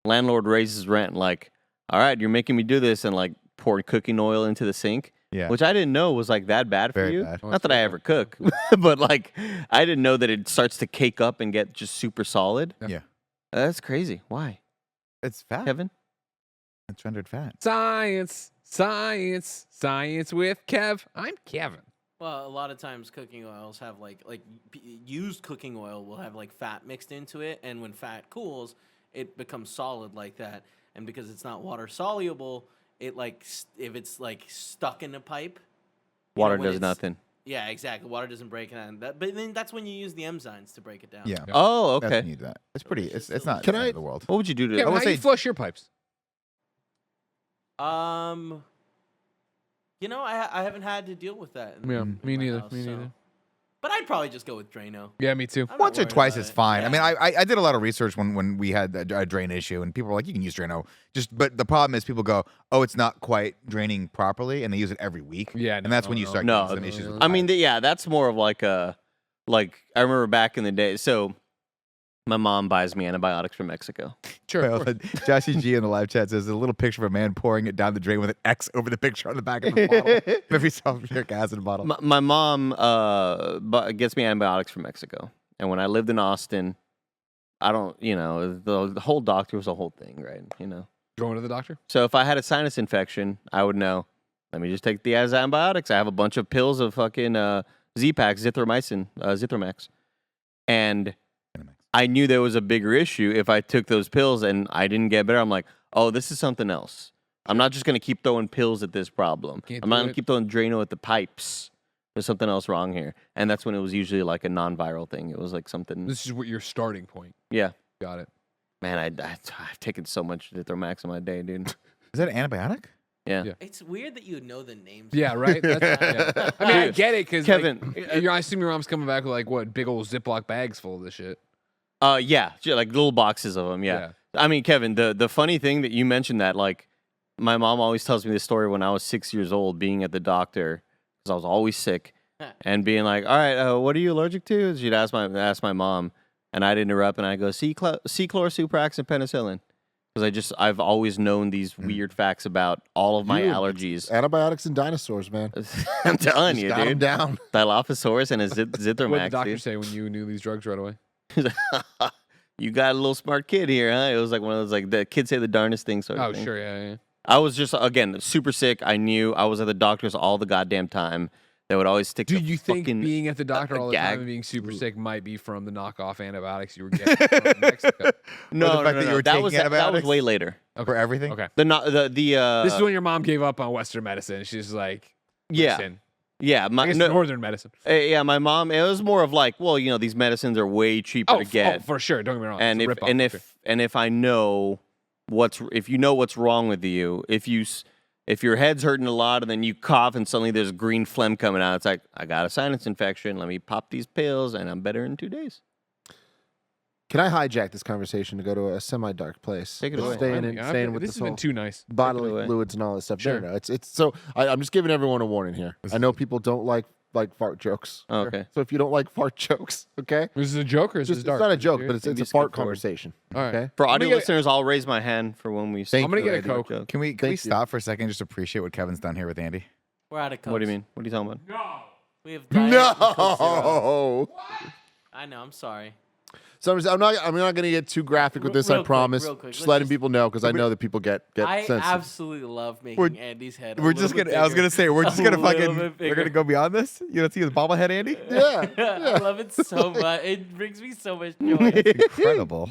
S3: landlord raises rent, like, all right, you're making me do this, and like pour cooking oil into the sink.
S2: Yeah.
S3: Which I didn't know was like that bad for
S2: Very
S3: you.
S2: bad.
S3: Not that I ever cook, but like I didn't know that it starts to cake up and get just super solid.
S2: Yeah.
S3: That's crazy. Why,
S2: It's fat.
S3: Kevin?
S2: It's rendered fat.
S1: Science with Kev. I'm Kevin.
S5: Well, a lot of times cooking oils have used cooking oil will have like fat mixed into it, and when fat cools, it becomes solid like that. And because it's not water soluble, it if it's like stuck in a pipe,
S3: Water
S5: when
S3: does
S5: it's-
S3: nothing.
S5: Yeah, exactly. Water doesn't break it down. But then that's when you use the enzymes to break it down.
S2: Yeah.
S3: Oh,
S2: That's
S3: okay.
S2: when you do that. It's pretty. It's not.
S4: Can
S2: the end
S4: I-
S2: of the world?
S3: What would you do to
S1: Kevin,
S3: that?
S2: would
S1: how do you
S2: say-
S1: flush your pipes?
S5: I haven't had to deal with that.
S1: Yeah,
S5: in
S1: me
S5: my
S1: neither.
S5: house,
S1: Me
S5: so-
S1: neither.
S5: But I'd probably just go with Drano.
S1: Yeah, me too.
S5: I'm not
S2: Once or
S5: worried
S2: twice
S5: about
S2: is
S5: it.
S2: fine.
S5: Yeah.
S2: I mean, I did a lot of research when we had a drain issue, and people were like, "You can use Drano." But the problem is, people go, "Oh, it's not quite draining properly," and they use it every week.
S1: Yeah,
S2: and that's when you start
S3: no.
S2: getting some issues. With
S3: I mean, yeah, that's more of like I remember back in the day. So my mom buys me antibiotics from Mexico.
S1: Sure.
S2: well, Joshy G in the live chat says a little picture of a man pouring it down the drain with an X over the picture on the back of the bottle. Every sulfuric acid bottle.
S3: My mom gets me antibiotics from Mexico, and when I lived in Austin, I don't, the whole doctor was a whole thing, right?
S1: Going to the doctor?
S3: So if I had a sinus infection, I would know. Let me just take the antibiotics. I have a bunch of pills of fucking Z-Pak, Zithromax, and I knew there was a bigger issue if I took those pills and I didn't get better. I'm like, oh, this is something else. I'm not just going to keep throwing pills at this problem.
S1: Can't
S3: I'm
S1: do
S3: not going
S1: it.
S3: to keep throwing Drano at the pipes. There's something else wrong here. And that's when it was usually like a non-viral thing. It was like something.
S1: This is what your starting point.
S3: Yeah.
S1: Got it.
S3: Man, I've taken so much Zithromax in my day, dude.
S2: Is that an antibiotic?
S3: Yeah.
S1: Yeah.
S5: It's weird that you would know the names.
S1: Yeah, right? Yeah. I mean, I get it because
S3: Kevin.
S1: I assume your mom's coming back with what, big old Ziploc bags full of this shit.
S3: Yeah, like little boxes of them. Yeah. I mean, Kevin, the funny thing that you mentioned that, like, my mom always tells me this story when I was 6 years old, being at the doctor because I was always sick, and being like, "All right, what are you allergic to?" She'd ask my mom, and I'd interrupt and I go, "C-chlorosuprax and penicillin," because I've always known these weird facts about all of my
S4: Dude,
S3: allergies.
S4: Antibiotics and dinosaurs, man.
S3: I'm telling
S4: Just
S3: you,
S4: got 'em
S3: dude.
S4: down.
S3: Dilophosaurus and a
S1: What did the
S3: Zithromax,
S1: doctor
S3: dude.
S1: say when you knew these drugs right away?
S3: You got a little smart kid here, huh? It was like one of those, like, the kids say the darnest thing sort of
S1: Oh,
S3: thing.
S1: sure, yeah.
S3: I was just, again, super sick. I knew I was at the doctor's all the goddamn time. They would always stick
S1: Do
S3: the
S1: you think
S3: fucking
S1: being at the doctor all the
S3: gag.
S1: time and being super sick might be from the knockoff antibiotics you were getting from Mexico?
S3: No,
S2: the fact that you were
S3: that
S2: taking
S3: was that was
S2: antibiotics?
S3: way later.
S2: For everything?
S1: Okay.
S3: This
S1: This is when your mom gave up on Western medicine. She's like,
S3: yeah,
S1: listen,
S3: yeah,
S1: I guess Northern medicine.
S3: yeah. My mom, it was more of like, well, these medicines are way cheaper to get,
S1: for sure. Don't get me wrong.
S3: and
S1: It's a
S3: if
S1: ripoff,
S3: and
S1: for
S3: if
S1: sure.
S3: and if I know if you know what's wrong with you, if your head's hurting a lot and then you cough and suddenly there's green phlegm coming out, it's like, I got a sinus infection. Let me pop these pills and I'm better in 2 days.
S4: Can I hijack this conversation to go to a semi-dark place?
S3: Take it
S4: Just
S3: away.
S4: Staying with
S1: this
S4: this
S1: has been
S4: whole
S1: too nice.
S4: bodily
S3: away.
S4: fluids and all this stuff.
S1: Sure.
S4: No, it's so I'm just giving everyone a warning here. I know people don't like fart jokes.
S3: Oh, okay.
S4: So if you don't like fart jokes, okay,
S1: Is this a joke or is
S4: just,
S1: this
S4: it's
S1: dark?
S4: not a joke, but
S1: Serious?
S4: it's a
S3: skip
S4: fart
S3: forward.
S4: conversation.
S1: All right.
S4: Okay.
S3: For
S1: I'm
S3: audio
S1: gonna get-
S3: listeners, I'll raise my hand for when we
S4: Thank
S1: I'm gonna
S4: you,
S1: get a
S4: Eddie.
S1: Coke.
S3: joke.
S2: Can we
S4: Thank you.
S2: stop for a second and just appreciate what Kevin's done here with Andy?
S5: We're out of Coke.
S3: What do you mean? What are you talking about?
S5: We have Diet and Coke Zero.
S4: No.
S5: I know. I'm sorry.
S4: So I'm not going to get too graphic with this.
S5: Real
S4: I
S5: quick,
S4: promise.
S5: real quick.
S4: Just
S5: Let's
S4: letting
S5: just-
S4: people know because I know that people get
S5: I
S4: sensitive.
S5: absolutely love making
S2: We're-
S5: Andy's head. a
S2: We're just
S5: little
S2: gonna.
S5: bit
S2: I was
S5: bigger.
S2: gonna say we're just gonna
S5: A little
S2: fucking.
S5: bit
S2: We're gonna
S5: bigger.
S2: go beyond this. You don't see his bobblehead, Andy?
S4: Yeah.
S5: I love it so much. It brings me so much joy.
S2: Incredible.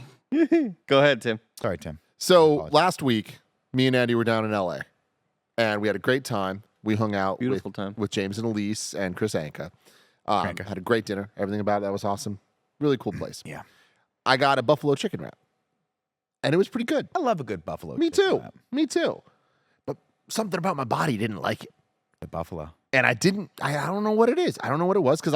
S3: Go ahead, Tim.
S2: Sorry, Tim.
S4: So
S2: Apologies.
S4: last week, me and Andy were down in LA, and we had a great time. We hung out
S3: Beautiful time.
S4: with James and Elise and Chris Anka.
S2: Anka.
S4: Had a great dinner. Everything about it that was awesome. Really cool place.
S2: Yeah.
S4: I got a buffalo chicken wrap, and it was pretty good.
S2: I love a good buffalo.
S4: Me
S2: chicken
S4: too.
S2: wrap.
S4: Me too. But something about my body didn't like it,
S2: The buffalo.
S4: and I didn't. I don't know what it is. I don't know what it was because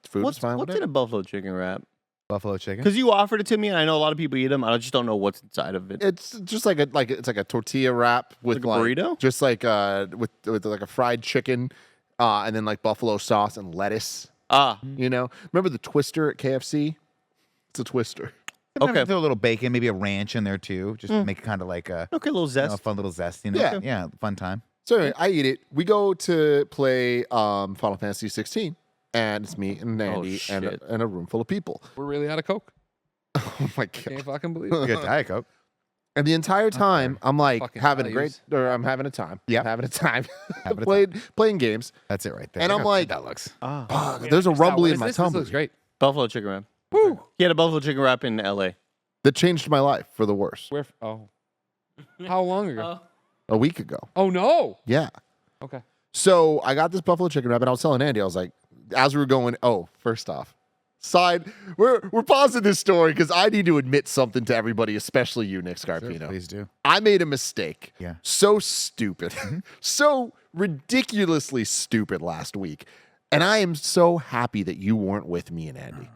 S4: food was
S3: What's
S4: fine.
S3: in
S4: whatever.
S3: a buffalo chicken wrap?
S2: Buffalo chicken.
S3: Because you offered it to me, and I know a lot of people eat them. I just don't know what's inside of it.
S4: It's just like a tortilla wrap with
S3: Like a burrito?
S4: just like with like a fried chicken, and then like buffalo sauce and lettuce.
S3: Ah,
S4: You know, remember the Twister at KFC? It's a Twister.
S2: Sometimes
S3: Okay.
S2: throw a little bacon, maybe a ranch in there too, just to make it kind of like a,
S3: Okay, a little
S2: you know, a
S3: zest.
S2: fun little zest. You know?
S4: Yeah.
S2: Yeah, fun time.
S4: So anyway, I eat it. We go to play Final Fantasy 16, and it's me and Andy and
S3: shit.
S4: a room full of people.
S1: We're really out of Coke.
S4: Oh my god!
S1: Can't fucking believe
S2: We
S1: it.
S2: got Diet Coke.
S4: And the entire time, I'm like
S1: Fucking
S4: having a great,
S1: values.
S4: or I'm having a time.
S2: Yep.
S4: having a time.
S2: Having a
S4: playing games,
S2: That's it right there.
S4: and I'm
S2: Look how
S4: like,
S2: good that looks.
S3: Ah.
S4: "Fuck, there's a
S1: Wow,
S4: rumbly
S1: what
S4: in
S1: is
S4: my
S1: this?
S4: tummy
S1: This looks great.
S3: Buffalo chicken wrap.
S1: Woo.
S3: He had a buffalo chicken wrap in L.A.
S4: that changed my life for the worse.
S1: Where? Oh. How long ago?
S4: A week ago.
S1: Oh no.
S4: Yeah.
S1: Okay.
S4: So I got this buffalo chicken wrap, and I was telling Andy, I was like, as we were going, first off, we're pausing this story because I need to admit something to everybody, especially you, Nick
S2: Sure,
S4: Scarpino.
S2: please do.
S4: I made a mistake.
S2: Yeah.
S4: So stupid. So ridiculously stupid last week. And I am so happy that you weren't with me and Andy.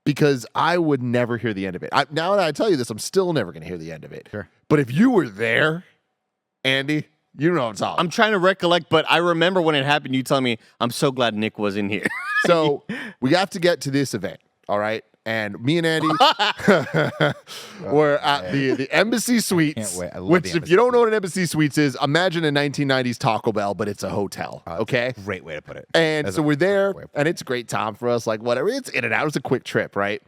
S4: Because I would never hear the end of it. Now that I tell you this, I'm still never going to hear the end of it.
S2: Sure.
S4: But if you were there, Andy, you know what I'm talking.
S3: I'm trying to recollect, but I remember when it happened, you telling me, I'm so glad Nick was in here.
S4: So we have to get to this event, all right? And me and Andy were at the Embassy Suites,
S2: Can't wait. I love
S4: which,
S2: the
S4: if
S2: Embassy
S4: you don't know what an Embassy Suites is, imagine a 1990s Taco Bell, but it's a hotel, okay?
S2: Great way to put it.
S4: And
S2: That's
S4: so
S2: a
S4: we're there,
S2: way to put
S4: and it's a great time for us, like whatever. It's in and out. It's a quick trip, right?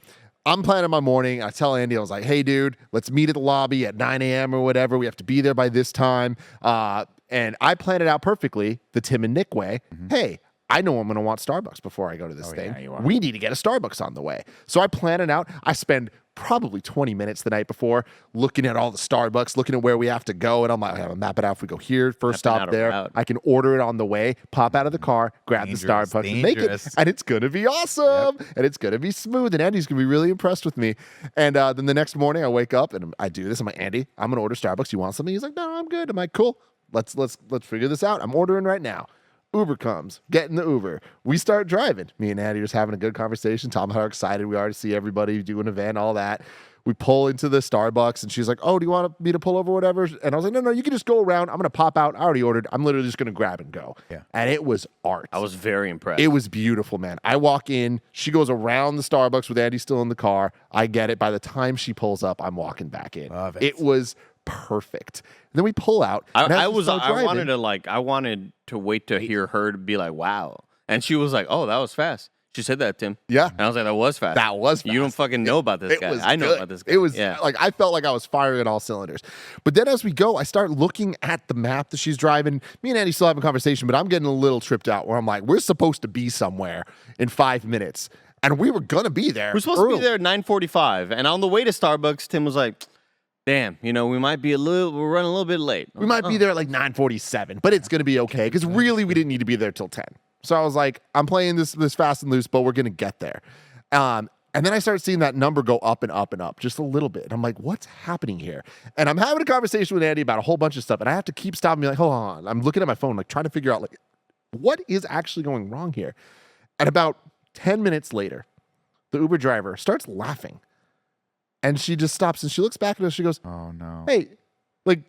S4: I'm planning my morning. I tell Andy, I was like, hey, dude, let's meet at the lobby at 9 a.m. or whatever. We have to be there by this time. And I planned it out perfectly, the Tim and Nick way. Hey, I know I'm going to want Starbucks before I go to this thing.
S2: yeah, you are.
S4: We need to get a Starbucks on the way. So I plan it out. I spend probably 20 minutes the night before looking at all the Starbucks, looking at where we have to go. And I'm like, I'm going to map it out. If we go here, first
S3: Mapping
S4: stop
S3: out a
S4: there.
S3: route.
S4: I can order it on the way, pop out of the car, grab
S2: Dangerous,
S4: the Starbucks, and make it.
S2: dangerous.
S4: And it's going to be awesome. And it's going to be smooth. And Andy's going to be really impressed with me. And then the next morning I wake up and I do this. I'm like, Andy, I'm going to order Starbucks. You want something? He's like, no, I'm good. I'm like, cool. Let's figure this out. I'm ordering right now. Uber comes, get in the Uber. We start driving. Me and Andy just having a good conversation, talking about how excited we are to see everybody, do an event, all that. We pull into the Starbucks and she's like, oh, do you want me to pull over, whatever? And I was like, no, you can just go around. I'm going to pop out. I already ordered. I'm literally just going to grab and go.
S2: Yeah.
S4: And it was art.
S3: I was very impressed.
S4: It was beautiful, man. I walk in. She goes around the Starbucks with Andy still in the car. I get it. By the time she pulls up, I'm walking back in.
S2: Love it.
S4: It was perfect. And then we pull out. and as
S3: I
S4: we start driving-
S3: wanted to wait to hear her to be like, wow. And she was like, oh, that was fast. She said that, Tim.
S4: Yeah.
S3: And I was like, that was fast.
S4: That was
S3: You don't
S4: fast.
S3: fucking know about this
S4: It
S3: guy.
S4: was
S3: I know
S4: good.
S3: about this guy.
S4: It was
S3: yeah.
S4: like I felt like I was firing on all cylinders. But then as we go, I start looking at the map that she's driving. Me and Andy still having a conversation, but I'm getting a little tripped out where I'm like, we're supposed to be somewhere in 5 minutes. And we were gonna be there.
S3: We're supposed to be there at 9:45. And on the way to Starbucks, Tim was like, damn, we might be we're running a little bit late.
S4: We might be there at like 9:47, but it's gonna be okay because really we didn't need to be there till 10. So I was like, I'm playing this fast and loose, but we're gonna get there. And then I start seeing that number go up and up and up just a little bit. And I'm like, what's happening here? And I'm having a conversation with Andy about a whole bunch of stuff, and I have to keep stopping me like, hold on. I'm looking at my phone, like trying to figure out like what is actually going wrong here. And about 10 minutes later, the Uber driver starts laughing. And she just stops and she looks back at us. She goes,
S2: Oh no.
S4: hey, like,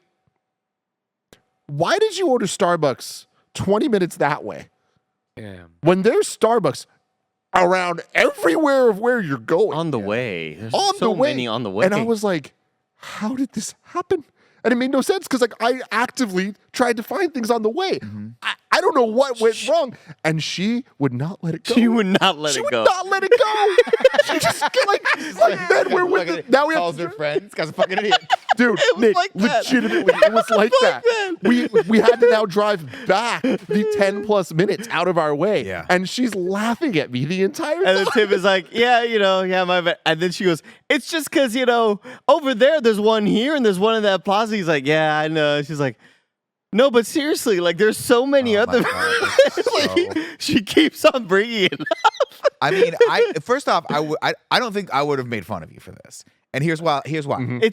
S4: why did you order Starbucks 20 minutes that way
S1: Damn.
S4: when there's Starbucks around everywhere of where you're going?
S3: On the way. There's
S4: On
S3: so
S4: the way.
S3: many on the way.
S4: And I was like, how did this happen? And it made no sense because like I actively tried to find things on the way. I don't know what went wrong. And she would not let it go.
S3: She would not let
S4: She
S3: it
S4: would
S3: go.
S4: not let it go. She just like then we're with the, now we have
S2: calls
S4: to
S2: her friends. This guy's a fucking idiot.
S4: Dude,
S3: was
S4: Nick,
S3: like that.
S4: legitimately, it was like that. We had to now drive back the 10 plus minutes out of our way.
S2: Yeah.
S4: And she's laughing at me the entire
S3: And
S4: time.
S3: then Tim is like, yeah, my bad. And then she goes, it's just because, over there, there's one here and there's one in that plaza. He's like, yeah, I know. She's like, no, but seriously, like, there's so many
S2: Oh,
S3: other.
S2: my God, that's so-
S3: She keeps on bringing it up.
S2: I mean, first off, I don't think I would have made fun of you for this. And here's why.
S3: It's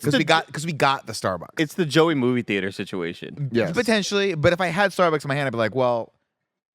S2: Because
S3: the-
S2: we got the Starbucks.
S3: It's the Joey movie theater situation.
S4: Yes.
S2: Potentially, but if I had Starbucks in my hand, I'd be like, well,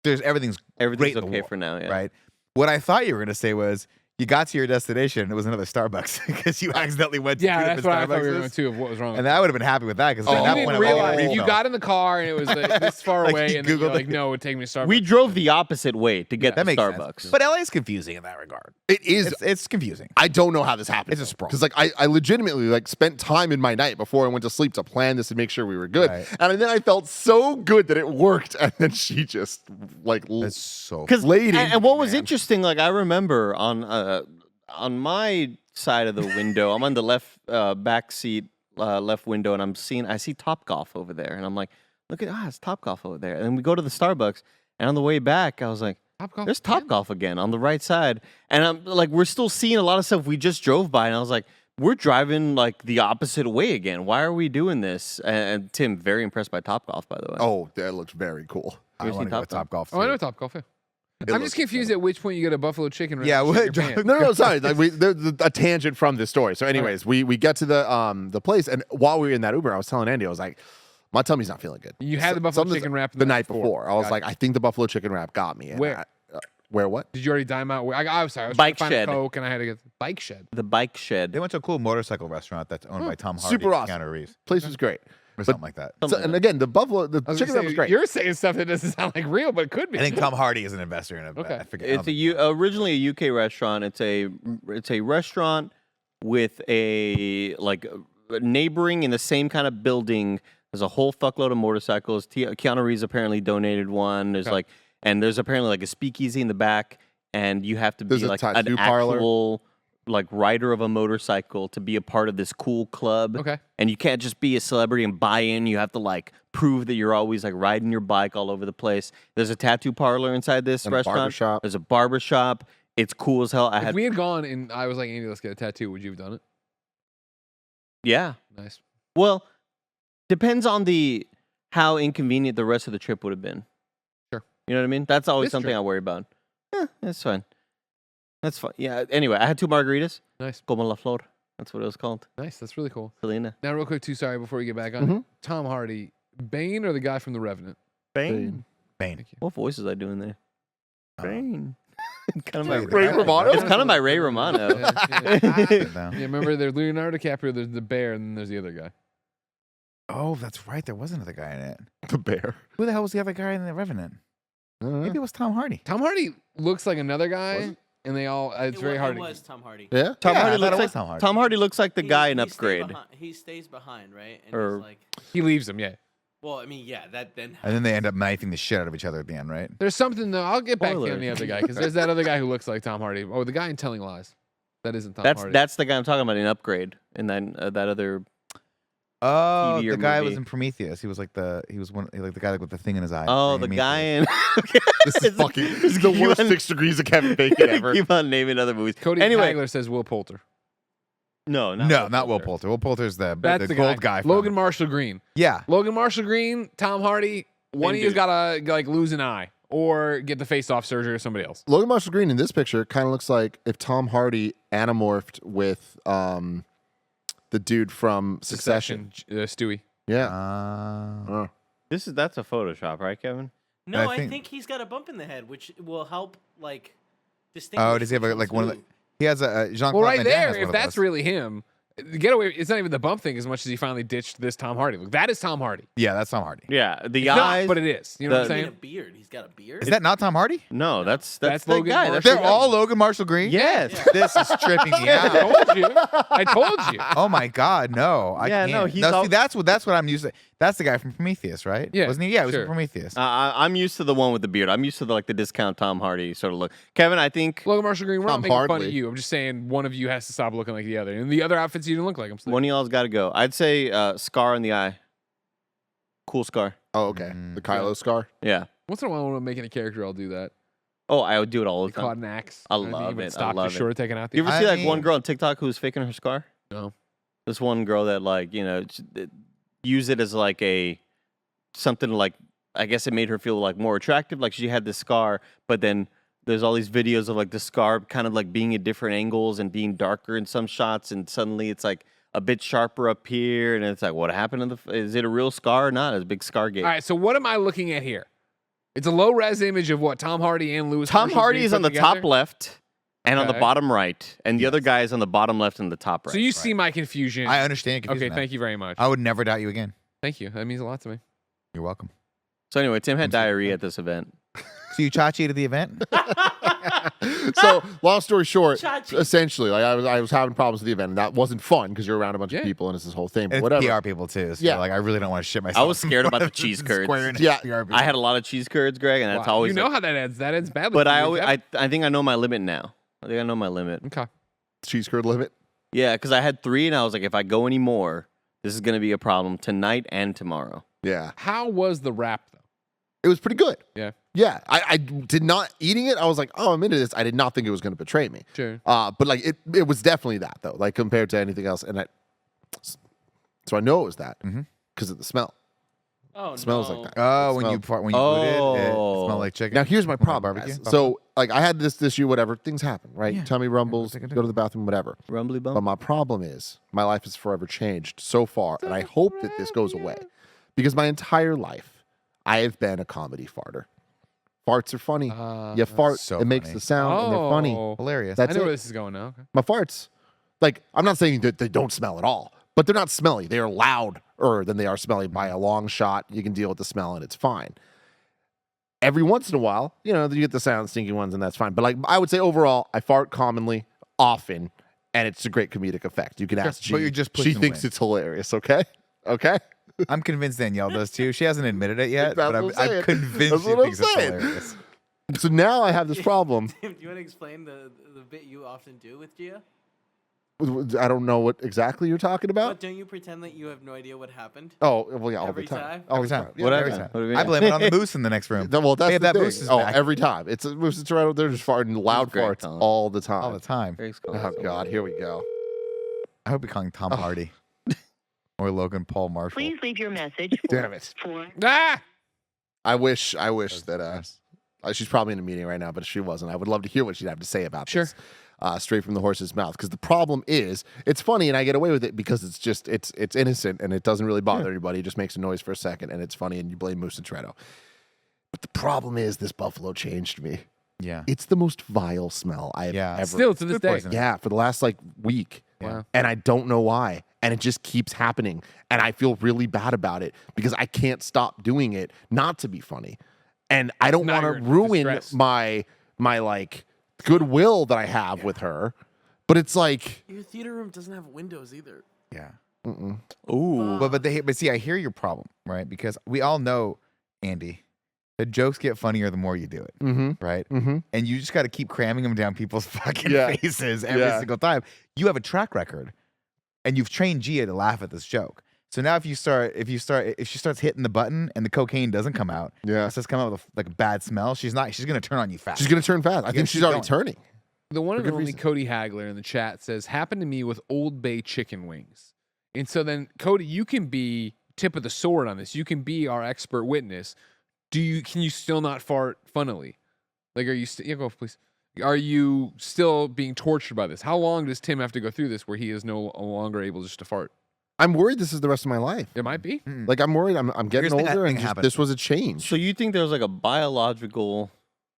S2: everything's great
S3: Everything's
S2: in the
S3: okay
S2: world,
S3: for now, yeah.
S2: right? What I thought you were gonna say was, you got to your destination and it was another Starbucks because you accidentally went to two
S1: Yeah, that's
S2: different
S1: what I thought we were going
S2: Starbucks.
S1: to of what was wrong.
S2: And I would have been happy with that because
S1: So
S2: at
S1: you
S2: that
S1: didn't
S2: point I was getting a
S1: realize you
S2: refill.
S1: got in the car and it was this far
S2: Like,
S1: away,
S2: you
S1: and then you're
S2: Googled
S1: like,
S2: it.
S1: no, it would take me to Starbucks.
S3: We drove the opposite way to get
S2: That
S3: to
S2: makes
S3: Starbucks.
S2: sense. But LA is confusing in that regard.
S4: It is.
S2: It's confusing.
S4: I don't know how this happened.
S2: It's a sprawl.
S4: Because like I legitimately like spent time in my night before I went to sleep to plan this and make sure we were good.
S2: Right.
S4: And then I felt so good that it worked. And then she just like
S2: That's so.
S3: Because
S4: lady,
S3: and what was
S4: man.
S3: interesting, like I remember on my side of the window, I'm on the left back seat, left window, and I see Topgolf over there, and I'm like, look at it's Topgolf over there. And then we go to the Starbucks, and on the way back, I was like,
S1: Topgolf
S3: there's
S1: again?
S3: Topgolf again on the right side, and I'm like, we're still seeing a lot of stuff we just drove by, and I was like, we're driving like the opposite way again. Why are we doing this? And Tim, very impressed by Topgolf, by the way.
S4: Oh, that looks very cool.
S2: I
S3: You've
S2: want
S3: seen
S2: to go with
S3: Topgolf?
S2: Topgolf.
S1: Oh, I know
S2: too.
S1: Topgolf. Yeah.
S4: It
S1: I'm
S4: looks
S1: just confused at which point you get a buffalo chicken wrap.
S2: Yeah,
S1: and shit
S2: what-
S1: in your pants.
S4: No, sorry. Like a tangent from this story. So, anyways, we get to the place, and while we were in that Uber, I was telling Andy, I was like, my tummy's not feeling good.
S1: You had the buffalo
S4: Something's-
S1: chicken wrap
S4: the night before. I was
S1: Got
S4: like, I think the buffalo chicken wrap got me. And
S1: Where?
S4: Where what?
S1: Did you already dime out? I was sorry. I was
S3: Bike
S1: trying to find
S3: shed.
S1: a Coke, and I had to get bike shed.
S3: The bike shed.
S2: They went to a cool motorcycle restaurant that's owned by Tom Hardy.
S4: Super
S2: and
S4: awesome.
S2: Keanu Reeves,
S4: Place was great.
S2: or something like that.
S3: Something
S4: So, and
S3: like
S4: again, the
S1: I was
S4: chicken
S1: gonna
S4: wrap
S1: say,
S4: was great.
S1: You're saying stuff that doesn't sound like real, but it could be.
S2: I think Tom Hardy is an investor in it.
S1: Okay.
S2: I forget.
S3: It's originally a UK restaurant. It's a restaurant with a neighboring in the same kind of building. There's a whole fuckload of motorcycles. Keanu Reeves apparently donated one. There's
S1: Okay.
S3: and there's apparently like a speakeasy in the back, and you have to be
S4: There's a
S3: like
S4: tattoo
S3: an
S4: parlor.
S3: actual like rider of a motorcycle to be a part of this cool club.
S1: Okay.
S3: And you can't just be a celebrity and buy in. You have to like prove that you're always like riding your bike all over the place. There's a tattoo parlor inside this
S4: And a
S3: restaurant.
S4: barbershop.
S3: There's a barber shop. It's cool as hell.
S1: If we had gone and I was like, Andy, let's get a tattoo, would you have done it?
S3: Yeah.
S1: Nice.
S3: Well, depends on how inconvenient the rest of the trip would have been.
S1: Sure.
S3: You know what I mean? That's always
S1: It's
S3: something
S1: true.
S3: I worry about. Yeah, that's fine. That's fine. Yeah. Anyway, I had 2 margaritas.
S1: Nice.
S3: Como la flor. That's what it was called.
S1: Nice. That's really cool.
S3: Selena.
S1: Now, real quick, too, sorry, before we get back on.
S4: Mhm.
S1: Tom Hardy, Bane or the guy from The Revenant?
S2: Bane.
S1: Thank you.
S3: What voice was I doing there?
S2: Oh.
S3: Bane. kind of
S2: Ray
S3: my
S4: Romano?
S3: It's kind of my Ray Romano.
S1: Yeah, remember, there's Leonardo DiCaprio, there's the bear, and then there's the other guy.
S2: Oh, that's right. There was another guy in it.
S4: The bear.
S2: Who the hell was the other guy in The Revenant? Maybe it was Tom Hardy.
S1: Tom Hardy looks like another
S4: Was
S1: guy,
S4: it?
S1: and they all, it's very hard
S5: It
S1: to
S5: was Tom Hardy.
S4: Yeah.
S3: Tom
S2: Yeah,
S3: Hardy
S2: I thought
S3: looks
S2: it
S3: like
S2: was Tom Hardy.
S3: Tom Hardy looks like the guy in
S5: He stayed
S3: Upgrade.
S5: He stays behind, right? And
S3: Or-
S5: he's like,
S1: He leaves him, yeah.
S5: well, I mean, yeah, that then.
S2: And then they end up knifing the shit out of each other at the end, right?
S1: There's something, though. I'll get back to you
S3: Spoiler.
S1: on the other guy, because there's that other guy who looks like Tom Hardy. Oh, the guy in Telling Lies. That isn't Tom Hardy.
S3: That's the guy I'm talking about in Upgrade. And then that other.
S2: Oh,
S3: TV or
S2: the guy was
S3: movie.
S2: in Prometheus. He was like the guy with the thing in his eye.
S3: Oh,
S2: in
S3: the
S2: Prometheus.
S3: guy in.
S4: This is fucking this is the
S3: Keep
S4: worst
S3: on-
S4: 6 degrees of Kevin Bacon ever.
S3: Keep on naming other movies.
S1: Cody
S3: Anyway,
S1: Hagler says Will Poulter.
S3: no,
S2: No, not Will Poulter. Will Poulter's the
S1: That's the
S2: gold guy. from
S1: Logan
S2: it.
S1: Marshall Green.
S2: Yeah.
S1: Logan Marshall Green, Tom Hardy. One
S3: Same
S1: of you's
S3: dude.
S1: gotta like lose an eye or get the face-off surgery or somebody else.
S4: Logan Marshall Green in this picture kind of looks like if Tom Hardy anamorphed with the dude from Succession.
S1: Stewie.
S4: Yeah.
S2: Uh,
S3: That's a Photoshop, right, Kevin?
S5: No,
S2: I
S5: I
S2: think-
S5: think he's got a bump in the head, which will help like distinguish.
S2: oh, does he have
S5: which
S2: like
S5: one's
S2: one of the?
S5: who.
S2: He has a Jean-Claude
S1: Well, right
S2: Van Damme
S1: there,
S2: has one
S1: if
S2: of
S1: that's
S2: those.
S1: really him, the getaway, it's not even the bump thing as much as he finally ditched this Tom Hardy look. That is Tom Hardy.
S2: Yeah, that's Tom Hardy.
S3: Yeah, the
S1: It's
S3: eyes.
S1: not, but it is. You know what
S3: the-
S1: I'm
S5: I mean, a
S1: saying?
S5: beard. He's got a beard.
S2: Is that not Tom Hardy?
S3: No, that's
S1: That's
S3: the
S1: Logan
S3: guy.
S1: Marshall.
S3: That's
S2: They're
S3: the
S2: all Logan Marshall Green.
S3: Yes.
S2: This is tripping me
S1: I
S2: out.
S1: told you. I told you.
S2: Oh my God, no! I
S3: Yeah,
S2: can't.
S3: no, he's
S2: see,
S3: all-
S2: that's what I'm used to. That's the guy from Prometheus, right?
S1: Yeah,
S2: wasn't he? Yeah, he was
S1: sure.
S2: in Prometheus.
S3: I'm used to the one with the beard. I'm used to the discount Tom Hardy sort of look. Kevin, I think
S1: Logan Marshall Green, we're not
S4: Tom
S1: making fun
S4: Hardy.
S1: of you. I'm just saying one of you has to stop looking like the other. And the other outfits you didn't look like him.
S3: one of y'all's got to go. I'd say scar in the eye. Cool scar.
S4: Oh, okay. The Kylo scar.
S3: Yeah.
S1: Once in a while, when I'm making a character, I'll do that.
S3: Oh, I would do it all the
S1: You caught
S3: time.
S1: an axe.
S3: I
S1: and then
S3: love
S1: you would
S3: it. I
S1: Stop
S3: love
S1: you
S3: it.
S1: short of taking out the
S3: You ever
S2: I
S3: see that one
S2: mean-
S3: girl on TikTok who was faking her scar?
S1: No.
S3: This one girl that use it as like something like, I guess it made her feel like more attractive. Like she had this scar, but then there's all these videos of like the scar kind of like being at different angles and being darker in some shots, and suddenly it's like a bit sharper up here, and it's like, what happened to is it a real scar or not? It's a big scar gate.
S1: All right, so what am I looking at here? It's a low res image of what Tom Hardy and Lewis.
S3: Tom
S1: Marshall
S3: Hardy
S1: Green
S3: is
S1: put
S3: on the
S1: together?
S3: top left. and on the
S1: Okay.
S3: bottom right, and the other guy is on the bottom left and the top right.
S1: So you see my confusion.
S2: I understand.
S1: Okay, thank you very much.
S2: I would never doubt you again.
S1: Thank you. That means a lot to me.
S2: You're welcome.
S3: So anyway, Tim had diarrhea at this event.
S2: So you chachi at the event?
S4: So long story short,
S5: Chachi.
S4: essentially, like I was having problems with the event, and that wasn't fun because you're around a bunch
S1: Yeah.
S4: of people and it's this whole thing. But
S2: And
S4: whatever.
S2: it's PR people too. So
S4: Yeah.
S2: like I really don't want to shit myself.
S3: I was scared about the cheese curds.
S4: Yeah.
S3: I had a lot of cheese curds, Greg, and that's
S1: Wow.
S3: always.
S1: You know
S3: like-
S1: how that ends. That ends badly.
S3: but
S1: for
S3: I
S1: you,
S3: always,
S1: Jeff.
S3: I think I know my limit now. I think I know my limit.
S1: Okay.
S4: cheese curd limit.
S3: Yeah, because I had 3, and I was like, if I go any more, this is going to be a problem tonight and tomorrow.
S4: Yeah.
S1: How was the wrap though?
S4: It was pretty good.
S1: Yeah.
S4: Yeah. I did not eating it. I was like, oh, I'm into this. I did not think it was going to betray me.
S1: Sure.
S4: But like it was definitely that though, like compared to anything else. And so I know it was that because of the smell.
S5: Oh,
S4: It smells
S5: no.
S4: like that.
S2: Oh,
S4: It
S2: when you
S4: smelled-
S2: boot it
S3: Oh.
S2: smelled like chicken.
S4: Now here's my
S2: When I
S4: problem.
S2: barbecue?
S4: guys. So like I had this issue, whatever things happen, right?
S2: Yeah.
S4: Tummy rumbles,
S2: take a
S4: go to the bathroom, whatever.
S3: Rumbly
S4: But
S3: bump.
S4: my problem is my life has forever changed so far, and I hope that this goes away because my entire life I have been a comedy farter. Farts are funny. You fart,
S2: so
S4: it makes
S2: funny.
S4: the sound, and they're funny.
S1: Oh.
S2: Hilarious.
S4: That's
S1: I know
S4: it.
S1: where this is going now. Okay.
S4: My farts, like I'm not saying that they don't smell at all, but they're not smelly. They are louder than they are smelly by a long shot. You can deal with the smell and it's fine. Every once in a while, you get the sound stinky ones and that's fine. But like I would say overall, I fart commonly, often, and it's a great comedic effect. You can ask G.
S2: But you're just
S4: she
S2: pushing
S4: thinks
S2: away.
S4: it's hilarious. Okay.
S2: I'm convinced Danielle does too. She hasn't admitted it yet,
S4: That's
S2: but
S4: what I'm saying.
S2: I'm convinced
S4: That's
S2: she
S4: what I'm
S2: thinks it's
S4: saying.
S2: hilarious.
S4: So now I have this problem.
S5: Tim, do you want to explain the bit you often do with Gia?
S4: I don't know what exactly you're talking
S5: But
S4: about.
S5: don't you pretend that you have no idea what happened?
S4: Oh, well, yeah, all
S5: Every
S4: the time.
S5: time?
S4: All
S2: Every
S4: the
S2: time.
S4: time. Yeah,
S3: What
S4: every
S3: happened?
S4: time.
S3: What do you
S2: I
S3: mean?
S2: blame it on the moose in the next room.
S4: Well, that's
S2: Hey,
S4: the
S2: that
S4: thing.
S2: moose is
S4: Oh,
S2: back.
S4: every time. It's Moose and Toronto. They're just farting loud
S3: great,
S4: farts
S3: Tom.
S4: all the time.
S2: All the time.
S3: Greg's cool.
S4: Oh God, here we go.
S2: I hope you're calling Tom Hardy or Logan Paul Marshall.
S6: Please leave your message
S4: Damn it.
S6: for
S1: Ah.
S4: I wish that she's probably in a meeting right now, but if she wasn't, I would love to hear what she'd have to say about
S1: Sure.
S4: this. Straight from the horse's mouth. Because the problem is, it's funny and I get away with it because it's just it's innocent and it doesn't really bother anybody. It just makes a noise for a second and it's funny and you blame Moose and Toretto. But the problem is, this buffalo changed me.
S2: Yeah.
S4: It's the most vile smell I have
S2: Yeah.
S4: ever.
S1: Still to this
S2: Food
S1: day.
S2: poisoning.
S4: Yeah, for the last week.
S1: Wow.
S4: And I don't know why. And it just keeps happening. And I feel really bad about it because I can't stop doing it not to be funny. And I don't
S1: Now
S4: want
S1: you're
S4: to
S1: in
S4: ruin
S1: distress.
S4: my like goodwill that I have with her. But it's like,
S5: Your theater room doesn't have windows either.
S2: Yeah.
S3: Ooh.
S2: But see, I hear your problem, right? Because we all know, Andy, the jokes get funnier the more you do it, right? And you just got to keep cramming them down people's fucking
S4: Yeah.
S2: faces every
S4: Yeah.
S2: single time. You have a track record, and you've trained Gia to laugh at this joke. So now if she starts hitting the button and the cocaine doesn't come out,
S4: Yeah.
S2: it starts coming out with a bad smell. She's gonna turn on you fast.
S4: she's going to turn fast. I
S2: gotta
S4: think she's
S2: keep
S4: already
S2: going.
S4: turning.
S1: The one and
S4: good
S1: only
S4: reason.
S1: Cody Hagler in the chat says, happened to me with Old Bay chicken wings. And so then, Cody, you can be tip of the sword on this. You can be our expert witness. Can you still not fart funnily? Like, are you yeah, go please. Are you still being tortured by this? How long does Tim have to go through this where he is no longer able just to fart?
S4: I'm worried this is the rest of my life.
S1: It might be.
S4: Like, I'm worried I'm getting
S2: Here's the thing I
S4: older
S2: think
S4: and just,
S2: happened.
S4: this was a change.
S3: So you think there was like a biological?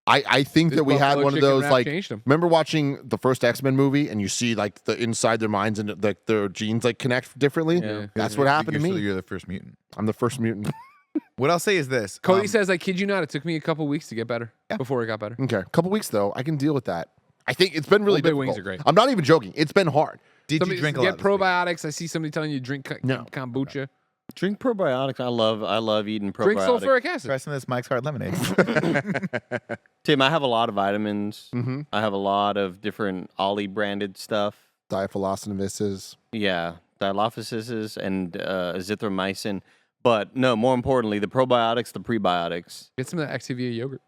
S4: I think
S1: This
S4: that we had
S1: buffalo
S4: one of
S1: chicken
S4: those,
S1: wrap
S4: like,
S1: changed 'em.
S4: remember watching the first X-Men movie and you see like the inside their minds and like their genes like connect differently?
S1: Yeah.
S4: That's what happened to me.
S2: You're the first mutant.
S4: I'm the first mutant.
S2: What I'll say is this:
S1: Cody says, I kid you not, it took me a couple weeks to get better before it got better.
S4: Okay, a couple weeks though, I can deal with that. I think it's been really
S1: Old Bay
S4: difficult.
S1: wings are great.
S4: I'm not even joking. It's been hard.
S2: did
S1: Somebody
S2: you drink a
S1: get
S2: lot? this week?
S1: probiotics. I see somebody telling you to drink
S4: No.
S1: kombucha.
S3: Drink probiotics. I love eating probiotics.
S1: Drink sulfuric acid.
S2: Try some of this Mike's Hard Lemonade.
S3: Tim, I have a lot of vitamins.
S4: Mm-hmm.
S3: I have a lot of different Ollie branded stuff.
S4: Diphilosinovises.
S3: Yeah, dilophosis and azithromycin. But no, more importantly, the probiotics, the prebiotics.
S1: Get some of that Activia yogurt.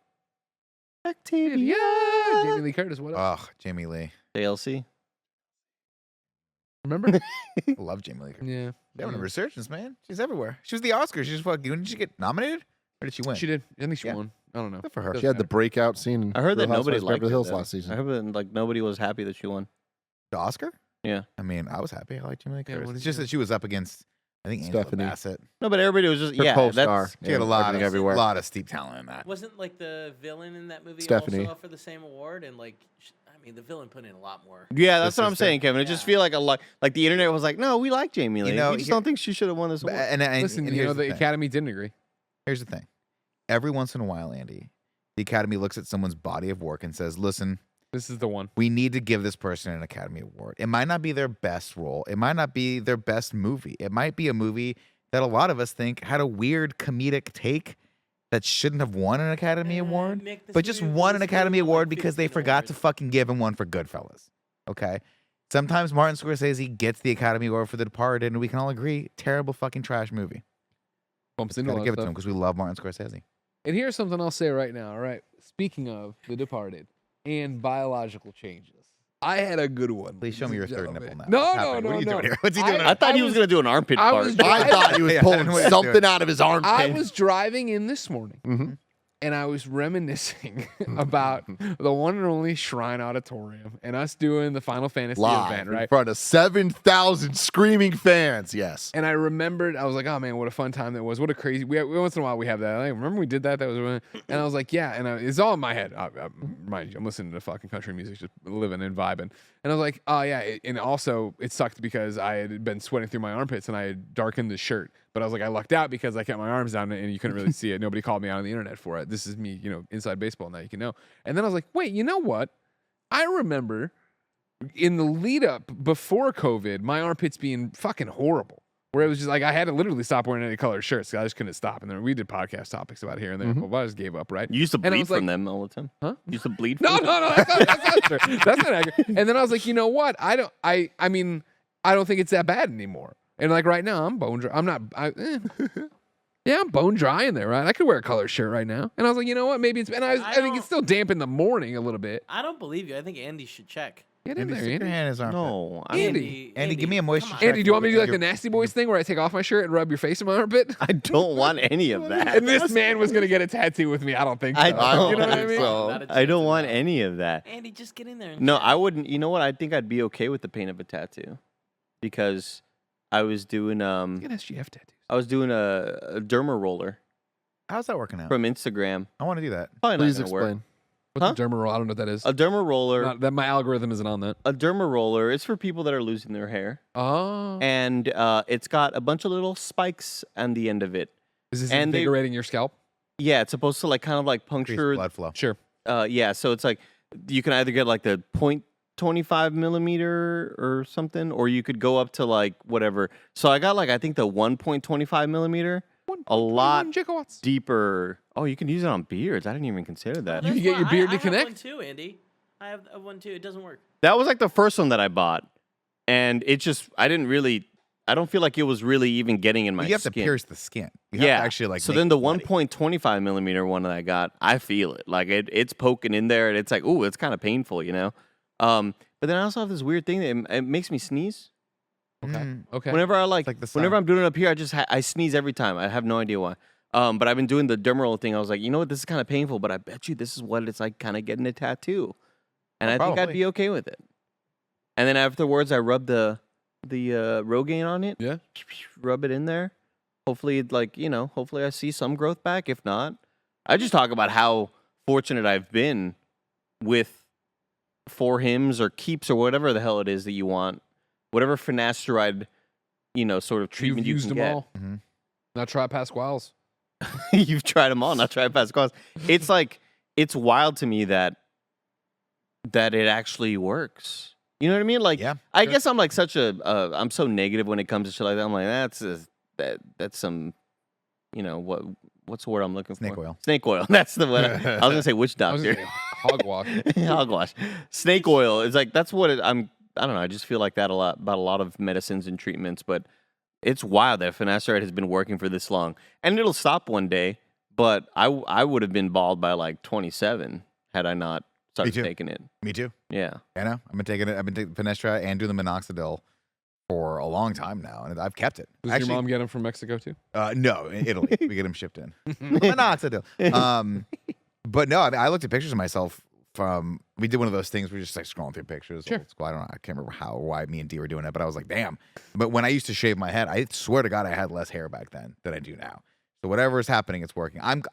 S3: Activia.
S1: Jamie Lee Curtis, what up?
S2: Ugh, Jamie Lee.
S3: JLC.
S1: Remember?
S2: I love Jamie Lee.
S1: Yeah.
S2: They're one of her resurgence, man. She's everywhere. She was the Oscars. She just fucking. Did she get nominated or did she win?
S1: She did. I think she
S2: Yeah.
S1: won. I don't know.
S2: Good for her.
S1: Doesn't
S4: She had the
S1: matter.
S4: breakout scene. In
S3: I heard that
S4: Real
S3: nobody
S4: Housewives of
S3: liked
S4: Beverly
S3: it,
S4: Hills
S3: though.
S4: last season.
S3: I heard that like nobody was happy that she won.
S2: The Oscar?
S3: Yeah.
S2: I mean, I was happy. I like Jamie Lee
S1: Yeah,
S2: Curtis.
S1: what
S2: It's
S1: did
S2: just
S1: you
S2: that she was up against, I think, Angela
S4: Stephanie.
S2: Bassett.
S3: No, but everybody was just
S4: Her co-star.
S3: That's
S2: She had a lot
S4: Everything
S2: of
S4: everywhere.
S2: lot of steep talent in that.
S5: Wasn't like the villain in that movie
S4: Stephanie.
S5: also up for the same award? And like, I mean, the villain put in a lot more.
S3: Yeah, that's
S2: The
S3: what I'm
S2: sister.
S3: saying, Kevin. It just feel like a lot. Like the internet was like, no, we like Jamie Lee.
S2: know,
S3: We just
S2: here-
S3: don't think she should have won this award.
S2: And
S1: Listen,
S2: and
S1: you know,
S2: here's
S1: the
S2: thing.
S1: Academy didn't agree.
S2: Here's the thing. Every once in a while, Andy, the Academy looks at someone's body of work and says, listen,
S1: This is the one.
S2: we need to give this person an Academy Award. It might not be their best role. It might not be their best movie. It might be a movie that a lot of us think had a weird comedic take that shouldn't have won an Academy Award,
S5: Nick, this
S2: but just
S5: movie
S2: won
S5: was
S2: an Academy
S5: given, like,
S2: Award because they
S5: 15
S2: forgot to
S5: awards.
S2: fucking give him one for Goodfellas. Okay? Sometimes Martin Scorsese gets the Academy Award for The Departed, and we can all agree, terrible fucking trash movie.
S1: Bumps into a
S2: Gotta
S1: lot
S2: give
S1: of
S2: it to him
S1: stuff.
S2: because we love Martin Scorsese.
S1: And here's something I'll say right now. All right. Speaking of The Departed and biological changes, I had a good one.
S2: Please show me your
S1: ladies
S2: third
S1: and
S2: nipple now.
S1: gentlemen.
S2: What's
S1: No,
S2: happening?
S1: no,
S2: What are you
S1: no,
S2: doing
S1: no.
S2: here? What's he doing?
S3: I thought he was
S1: was-
S3: gonna do an armpit
S1: I
S3: part.
S1: was
S4: I thought he was
S2: Yeah,
S4: pulling
S2: what he's
S4: something
S2: doing.
S4: out of his armpit.
S1: I was driving in this morning
S4: Mhm.
S1: and I was reminiscing about the one and only Shrine Auditorium and us doing the Final Fantasy
S4: live
S1: event,
S4: in
S1: right?
S4: front of 7,000 screaming fans. Yes.
S1: And I remembered, I was like, oh man, what a fun time that was. What a crazy, once in a while we have that. Like, remember we did that? That was, and I was like, yeah. And it's all in my head. Mind you, I'm listening to fucking country music, just living and vibing. And I was like, oh yeah. And also it sucked because I had been sweating through my armpits and I had darkened the shirt. But I was like, I lucked out because I kept my arms down and you couldn't really see it. Nobody called me out on the internet for it. This is me, inside baseball now, you can know. And then I was like, wait, you know what? I remember in the lead up before COVID, my armpits being fucking horrible. Where it was just like I had to literally stop wearing any colored shirts. I just couldn't stop. And then we did podcast topics about here and there. But I just gave up, right?
S3: You used to
S1: And I
S3: bleed
S1: was
S3: from
S1: like-
S3: them all the time.
S1: Huh?
S3: You used to bleed.
S1: No,
S3: From
S1: no, no, that's not true. That's not accurate. And then I was like, you know what? I don't think it's that bad anymore. And like right now, I'm bone dry. Yeah, I'm bone dry in there, right? I could wear a colored shirt right now. And I was like, you know what? Maybe it's. And I think it's still damp in the morning a little bit.
S5: I don't believe you. I think Andy should check.
S1: Get in
S2: Andy,
S1: there,
S2: stick your
S1: Andy.
S2: hand in his armpit.
S3: No,
S1: Andy.
S2: Andy, give me a moisture
S5: come on.
S2: check.
S1: Andy, do you want me to do like the
S2: Your-
S1: Nasty Boys thing where I take off my shirt and rub your face in my armpit?
S3: I don't want any of that.
S1: And this man was gonna get a tattoo with me. I don't think so.
S3: I
S4: don't
S1: You know what I
S4: think
S1: mean?
S4: so.
S5: Not a
S3: I
S5: chance
S3: don't
S5: in
S3: want
S5: hell.
S3: any of that.
S5: Andy, just get in there. And
S3: No,
S5: check.
S3: I wouldn't. You know what? I think I'd be okay with the pain of a tattoo, because I was doing
S1: Get SGF tattoos.
S3: a derma roller
S2: How's that working out?
S3: from Instagram.
S2: I want to do that.
S3: Probably
S4: Please
S3: not gonna work.
S4: explain.
S1: What's
S3: Huh?
S1: a derma roll? I don't know what that is.
S3: A derma roller.
S1: That my algorithm isn't on that.
S3: A derma roller. It's for people that are losing their hair,
S1: Oh,
S3: and it's got a bunch of little spikes on the end of it.
S1: is this
S3: and they-
S1: invigorating your scalp?
S3: Yeah, it's supposed to kind of
S2: Increase
S3: puncture.
S2: blood flow.
S1: Sure.
S3: Yeah, so it's like you can either get like the 0.25 millimeter or something, or you could go up to like whatever. So I got I think the 1.25 millimeter, a lot
S1: 1.21 gigawatts.
S3: deeper. Oh, you can use it on beards. I didn't even consider that.
S1: You can
S5: That's
S1: get
S5: why
S1: your beard
S5: I
S1: to
S5: have
S1: connect?
S5: one too, Andy. I have one too. It doesn't work.
S3: That was like the first one that I bought, and it just I don't feel like it was really even getting in my
S2: You have to
S3: skin.
S2: pierce the skin. You have
S3: Yeah,
S2: to actually
S3: so
S2: make
S3: then the
S2: it bloody.
S3: 1.25 millimeter one that I got, I feel it. Like it's poking in there, and it's like, ooh, it's kind of painful, But then I also have this weird thing that it makes me sneeze.
S1: Okay. Okay.
S3: Whenever I
S2: like the
S3: whenever
S2: sun.
S3: I'm doing it up here, I sneeze every time. I have no idea why. But I've been doing the derma roll thing. I was like, you know what, this is kind of painful, but I bet you this is what it's like, kind of getting a tattoo, and I think I'd
S2: probably.
S3: be okay with it. And then afterwards, I rub the Rogaine on it.
S1: Yeah.
S3: Rub it in there. Hopefully, hopefully I see some growth back. If not, I just talk about how fortunate I've been with for hims or keeps or whatever the hell it is that you want, whatever finasteride, sort of treatment
S1: You've
S3: you
S1: used
S3: can
S1: them
S3: get.
S1: all.
S2: Mhm.
S1: Now try Pasquale's.
S3: You've tried them all, not tried Pascal's. It's it's wild to me that it actually works. You know what I mean? Like,
S2: Yeah,
S3: I
S2: sure.
S3: guess I'm such I'm so negative when it comes to shit like that. I'm like, that's some, what's the word I'm looking
S2: Snake
S3: for?
S2: oil.
S3: Snake oil. That's the one. I was gonna say witch
S1: I was
S3: doctor.
S1: gonna say hogwash.
S3: Hogwash. Snake oil is that's what I don't know. I just feel like that a lot about a lot of medicines and treatments, but it's wild that finasteride has been working for this long, and it'll stop one day. But I would have been bald by 27 had I not started
S2: too.
S3: taking it.
S2: Me too.
S3: Yeah.
S2: I know. I've been taking finasteride and doing the minoxidil for a long time now, and I've kept it.
S1: Does your mom get them from Mexico too?
S2: No, in Italy. We get them shipped in. Minoxidil. But no, I mean, I looked at pictures of myself from. We did one of those things. We were just scrolling through pictures.
S1: Sure.
S2: Old school. I don't know. I can't remember how or why me and Dee were doing it, but I was like, damn. But when I used to shave my head, I swear to God, I had less hair back then than I do now. So whatever is happening, it's working. I'm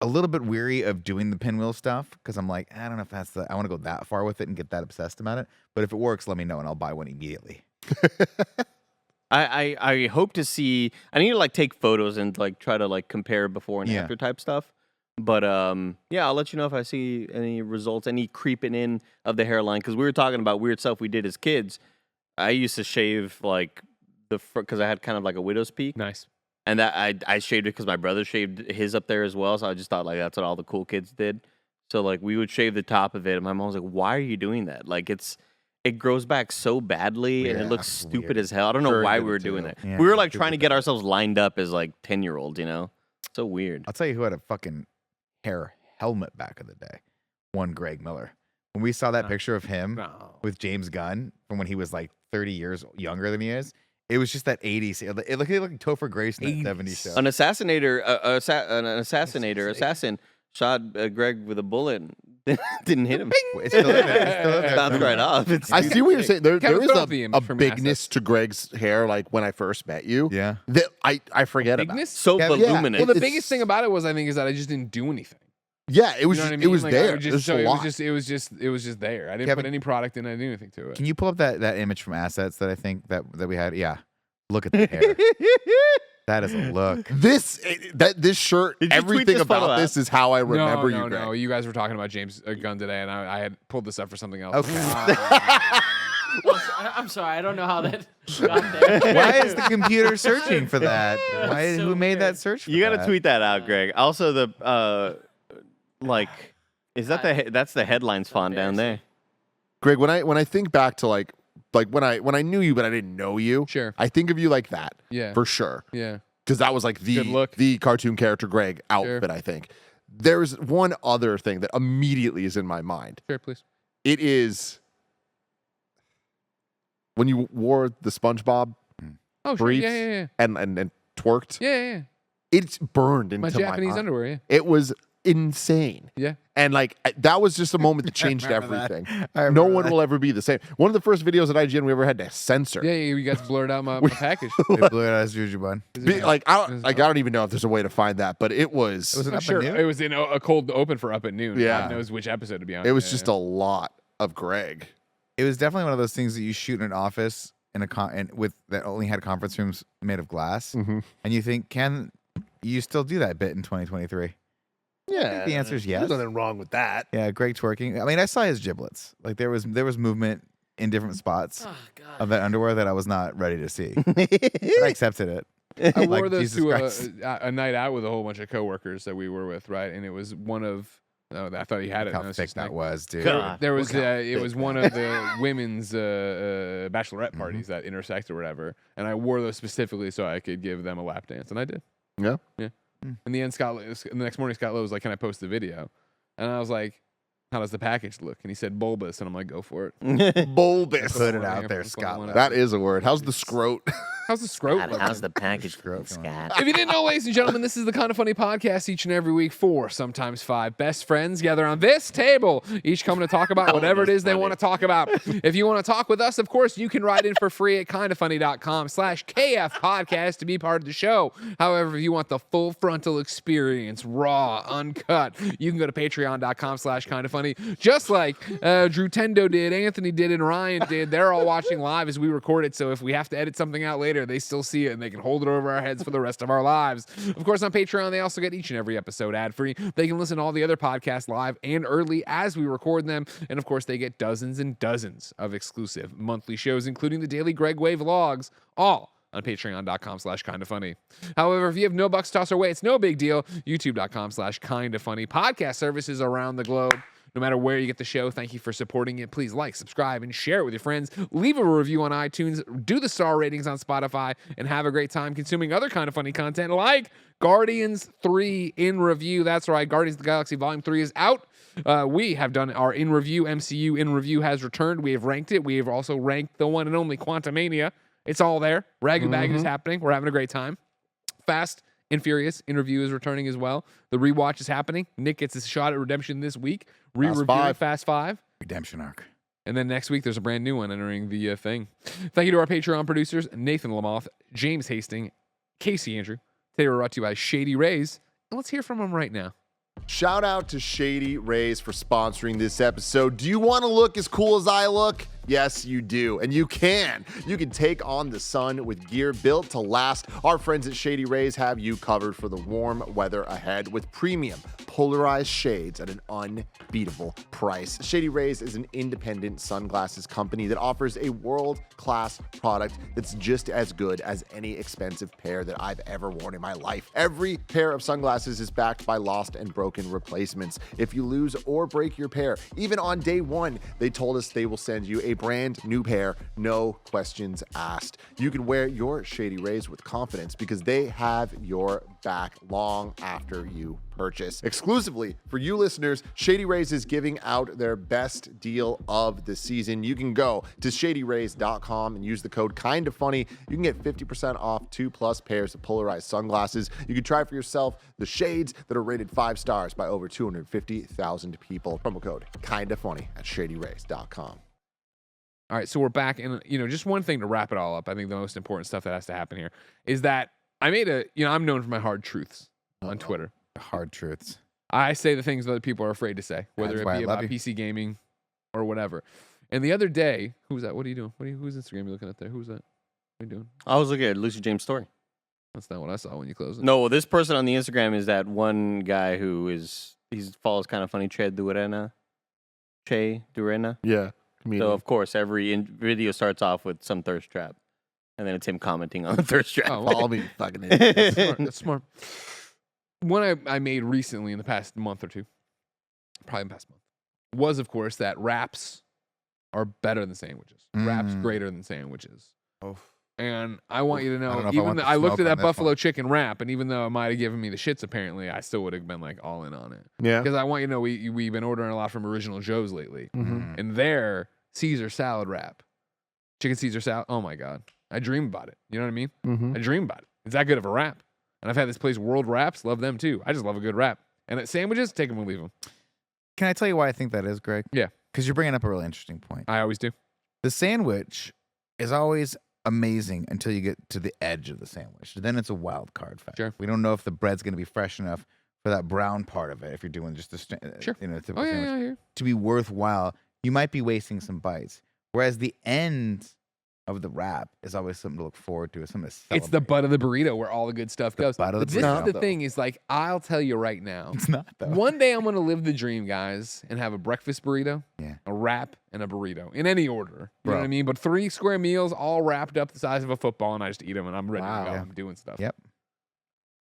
S2: a little bit weary of doing the pinwheel stuff because I'm like, I don't know if I want to go that far with it and get that obsessed about it. But if it works, let me know and I'll buy one immediately.
S3: I hope to see. I need to like take photos and like try to like compare before and after type stuff. But yeah, I'll let you know if I see any results, any creeping in of the hairline. Because we were talking about weird stuff we did as kids. I used to shave like because I had kind of like a widow's peak.
S1: Nice.
S3: And that I shaved it because my brother shaved his up there as well. So I just thought like that's what all the cool kids did. So like we would shave the top of it. And my mom was like, "Why are you doing that? Like it grows back so badly and it looks stupid
S2: weird.
S3: as hell." I don't know
S2: Sure
S3: why
S2: did
S3: we were
S2: it
S3: doing
S2: too.
S3: that.
S2: Yeah,
S3: We were like
S2: stupid
S3: trying to get
S2: thing.
S3: ourselves lined up as like 10-year-olds, you know? So weird.
S2: I'll tell you who had a fucking hair helmet back in the day. One Greg Miller. When we saw that picture of him
S1: No.
S2: with James Gunn from when he was like 30 years younger than he is, it was just that 80s. It looked like Topher Grace in that 70s show.
S3: An assassin shot Greg with a bullet. And didn't hit him.
S2: It's still in there. It's still in there.
S3: Bounced right off. It's
S4: I see what you're saying. There
S1: Kevin
S4: is
S1: Throw the
S4: a
S1: image from
S4: bigness to Greg's hair, like when I first met you.
S2: Yeah.
S4: That I forget about.
S1: Bigness?
S3: so
S2: Yeah,
S3: voluminous.
S1: Well, the
S4: It's-
S1: biggest thing about it was I think is that I just didn't do anything.
S4: Yeah, it was
S1: You know what
S4: just,
S1: I mean?
S4: it was
S1: Like,
S4: there.
S1: I would just,
S4: There's
S1: so
S4: a
S1: it
S4: lot.
S1: was just there. I didn't
S2: Kevin-
S1: put any product in. I didn't do anything to it.
S2: Can you pull up that image from Assets that I think that we had? Yeah. Look at the hair. That is a look.
S4: This shirt,
S3: Did you tweet
S4: everything
S3: this photo
S4: about
S3: out?
S4: this is how I remember
S1: no,
S4: you, Greg.
S1: no. You guys were talking about James Gunn today, and I had pulled this up for something else.
S2: Okay.
S5: Well, I'm sorry, I don't know how that got there.
S2: Why is the computer searching for that?
S5: That's so
S2: Who made
S5: weird.
S2: that search? For
S3: You got to
S2: that?
S3: tweet that out, Greg. Also, is that that's the headlines font down there?
S4: Greg, when I think back to like when I knew you but I didn't know you,
S1: Sure.
S4: I think of you like that.
S1: Yeah.
S4: For sure.
S1: Yeah.
S4: Because that was like
S1: Good look.
S4: the cartoon character Greg outfit, I think. There's one other thing that immediately is in my mind.
S1: Sure, please.
S4: It is when you wore the SpongeBob
S1: Oh, sure.
S4: briefs
S1: Yeah.
S4: and twerked.
S1: Yeah.
S4: It's burned into
S1: My Japanese
S4: mind.
S1: underwear. Yeah.
S4: It was insane.
S1: Yeah.
S4: And like that was just a moment that changed
S2: remember that.
S4: everything.
S2: I
S4: No
S2: remember
S4: one
S2: that.
S4: will ever be the same. One of the first videos at IGN we ever had to censor.
S1: Yeah. You guys blurred out my package.
S2: They blew it out as usual, bud.
S4: Like I don't even know if there's a way to find that, but it was
S2: It was an
S1: I'm
S2: up
S1: sure
S2: and new?
S1: it was in a cold open for Up at Noon.
S4: Yeah.
S1: God knows which episode to be honest.
S4: it was just a lot of Greg.
S2: It was definitely one of those things that you shoot in an office in a that only had conference rooms made of glass,
S4: Mm-hmm.
S2: and you think, can you still do that bit in 2023?
S4: Yeah.
S2: The answer is yes.
S4: There's nothing wrong with that.
S2: Yeah, Greg twerking. I mean, I saw his giblets. Like there was movement in different spots
S5: Oh, God.
S2: of that underwear that I was not ready to see. But I accepted it.
S1: I
S2: Like
S1: wore those
S2: Jesus
S1: to
S2: Christ.
S1: a night out with a whole bunch of coworkers that we were with, right? And it was one of. Oh, I thought he had it.
S2: How
S1: No, it's
S2: thick
S1: just
S2: that
S1: like-
S2: was, dude.
S3: God.
S1: There was
S2: Look how
S1: it was
S2: thick
S1: one
S2: that
S1: of the women's bachelorette parties that intersect or whatever, and I wore those specifically so I could give them a lap dance, and I did.
S4: Yeah.
S1: In the end, the next morning, Scott Lowe was like, "Can I post the video?" And I was like, "How does the package look?" And he said, "Bulbous," and I'm like, "Go for it."
S4: Bulbous.
S2: Put it
S1: Yeah,
S2: out there,
S1: that's what I
S2: Scott.
S1: wanted.
S4: That is a word. How's the scrote?
S1: How's the scrote? look?
S3: How's the package,
S2: Screw up,
S3: Scott?
S1: If you didn't know, ladies and gentlemen, this is the Kind of Funny podcast each and every week. 4, sometimes 5 best friends gather on this table, each coming to talk about whatever it is they want to talk about. If you want to talk with us, of course, you can write in for free at kindafunny.com/KF podcast to be part of the show. However, if you want the full frontal experience, raw, uncut, you can go to patreon.com/kindafunny. Just like Drew Tendo did, Anthony did, and Ryan did. They're all watching live as we record it. So if we have to edit something out later, they still see it and they can hold it over our heads for the rest of our lives. Of course, on Patreon, they also get each and every episode ad-free. They can listen to all the other podcasts live and early as we record them. And of course, they get dozens and dozens of exclusive monthly shows, including the daily Greg Way vlogs, all on patreon.com/kindafunny. However, if you have no bucks to toss our way, it's no big deal. youtube.com/kindafunny. Podcast services around the globe. No matter where you get the show, thank you for supporting it. Please like, subscribe, and share it with your friends. Leave a review on iTunes. Do the star ratings on Spotify. And have a great time consuming other Kind of Funny content like Guardians 3 in review. That's right. Guardians of the Galaxy Volume 3 is out. We have done our in review. MCU in review has returned. We have ranked it. We have also ranked the one and only Quantumania. It's all there. Rag and Bag is happening. We're having a great time. Fast and Furious in review is returning as well. The rewatch is happening. Nick gets a shot at Redemption this week. Re-reviewing
S4: Five.
S1: Fast 5.
S2: Redemption arc.
S1: And then next week, there's a brand new one entering the thing. Thank you to our Patreon producers, Nathan Lamoth, James Hastings, Casey Andrew. Today we're brought to you by Shady Rays. And let's hear from them right now.
S4: Shout out to Shady Rays for sponsoring this episode. Do you want to look as cool as I look? Yes, you do. And you can. You can take on the sun with gear built to last. Our friends at Shady Rays have you covered for the warm weather ahead with premium polarized shades at an unbeatable price. Shady Rays is an independent sunglasses company that offers a world-class product that's just as good as any expensive pair that I've ever worn in my life. Every pair of sunglasses is backed by lost and broken replacements. If you lose or break your pair, even on day one, they told us they will send you a brand new pair, no questions asked. You can wear your Shady Rays with confidence because they have your back long after you purchase. Exclusively for you listeners, Shady Rays is giving out their best deal of the season. You can go to shadyrays.com and use the code KindaFunny. You can get 50% off 2+ pairs of polarized sunglasses. You can try for yourself the shades that are rated 5 stars by over 250,000 people. Promo code KindaFunny at shadyrays.com.
S1: All right, so we're back, and just one thing to wrap it all up. I think the most important stuff that has to happen here is that I made I'm known for my hard truths on Twitter.
S2: Hard truths.
S1: I say the things that other people are afraid to say, whether
S2: That's
S1: it
S2: why
S1: be
S2: I love
S1: about
S2: you.
S1: PC gaming or whatever. And the other day, who's that? What are you doing? Whose Instagram are you looking at there? Who's that? What are you doing?
S3: I was looking at Lucy James' story.
S1: That's not what I saw when you closed it.
S3: No, this person on the Instagram is that one guy he follows kind of funny Che Durena.
S4: Yeah.
S3: So of course every video starts off with some thirst trap, and then it's him commenting on the thirst trap.
S1: Oh, well,
S4: Follow me, fucking
S1: that's
S4: idiot.
S1: smart. That's smart. One I made recently in the past month or two, probably in the past month, was of course that wraps are better than sandwiches. Wraps greater than sandwiches.
S2: Oh.
S1: And I want you to
S2: I don't
S1: know,
S2: know if I
S1: even
S2: want
S1: though
S2: the
S1: I looked
S2: smoke
S1: at
S2: on
S1: that
S2: this
S1: buffalo
S2: one.
S1: chicken wrap, and even though it might have given me the shits, apparently, I still would have been like all in on it.
S4: Yeah.
S1: Because I want you to know, we've been ordering a lot from Original Joe's lately,
S4: Mm-hmm.
S1: and their Caesar salad wrap, chicken Caesar salad. Oh my god, I dream about it. You know what I mean?
S4: Mm-hmm.
S1: I dream about it. It's that good of a wrap. And I've had this place, World Wraps, love them too. I just love a good wrap. And at sandwiches, take them or leave them.
S2: Can I tell you why I think that is, Greg?
S1: Yeah.
S2: Because you're bringing up a really interesting point.
S1: I always do.
S2: The sandwich is always amazing until you get to the edge of the sandwich. Then it's a wild card factor.
S1: Sure.
S2: We don't know if the bread's going to be fresh enough for that brown part of it. If you're doing just the
S1: Sure.
S2: typical
S1: Oh yeah,
S2: sandwich
S1: yeah, yeah.
S2: to be worthwhile, you might be wasting some bites. Whereas the end of the wrap is always something to look forward to. It's something to celebrate.
S1: It's the butt of the burrito where all the good stuff goes.
S2: butt of the
S1: But this
S2: burrito.
S1: is the thing is like, I'll tell you right now.
S2: It's not though.
S1: One day I'm going to live the dream, guys, and have a breakfast burrito,
S2: Yeah.
S1: a wrap, and a burrito in any order. You know
S2: Bro.
S1: what I mean? But 3 square meals all wrapped up the size of a football, and I just eat them, and I'm ready
S4: Wow.
S1: to go.
S2: Yeah.
S1: I'm doing stuff.
S2: Yep.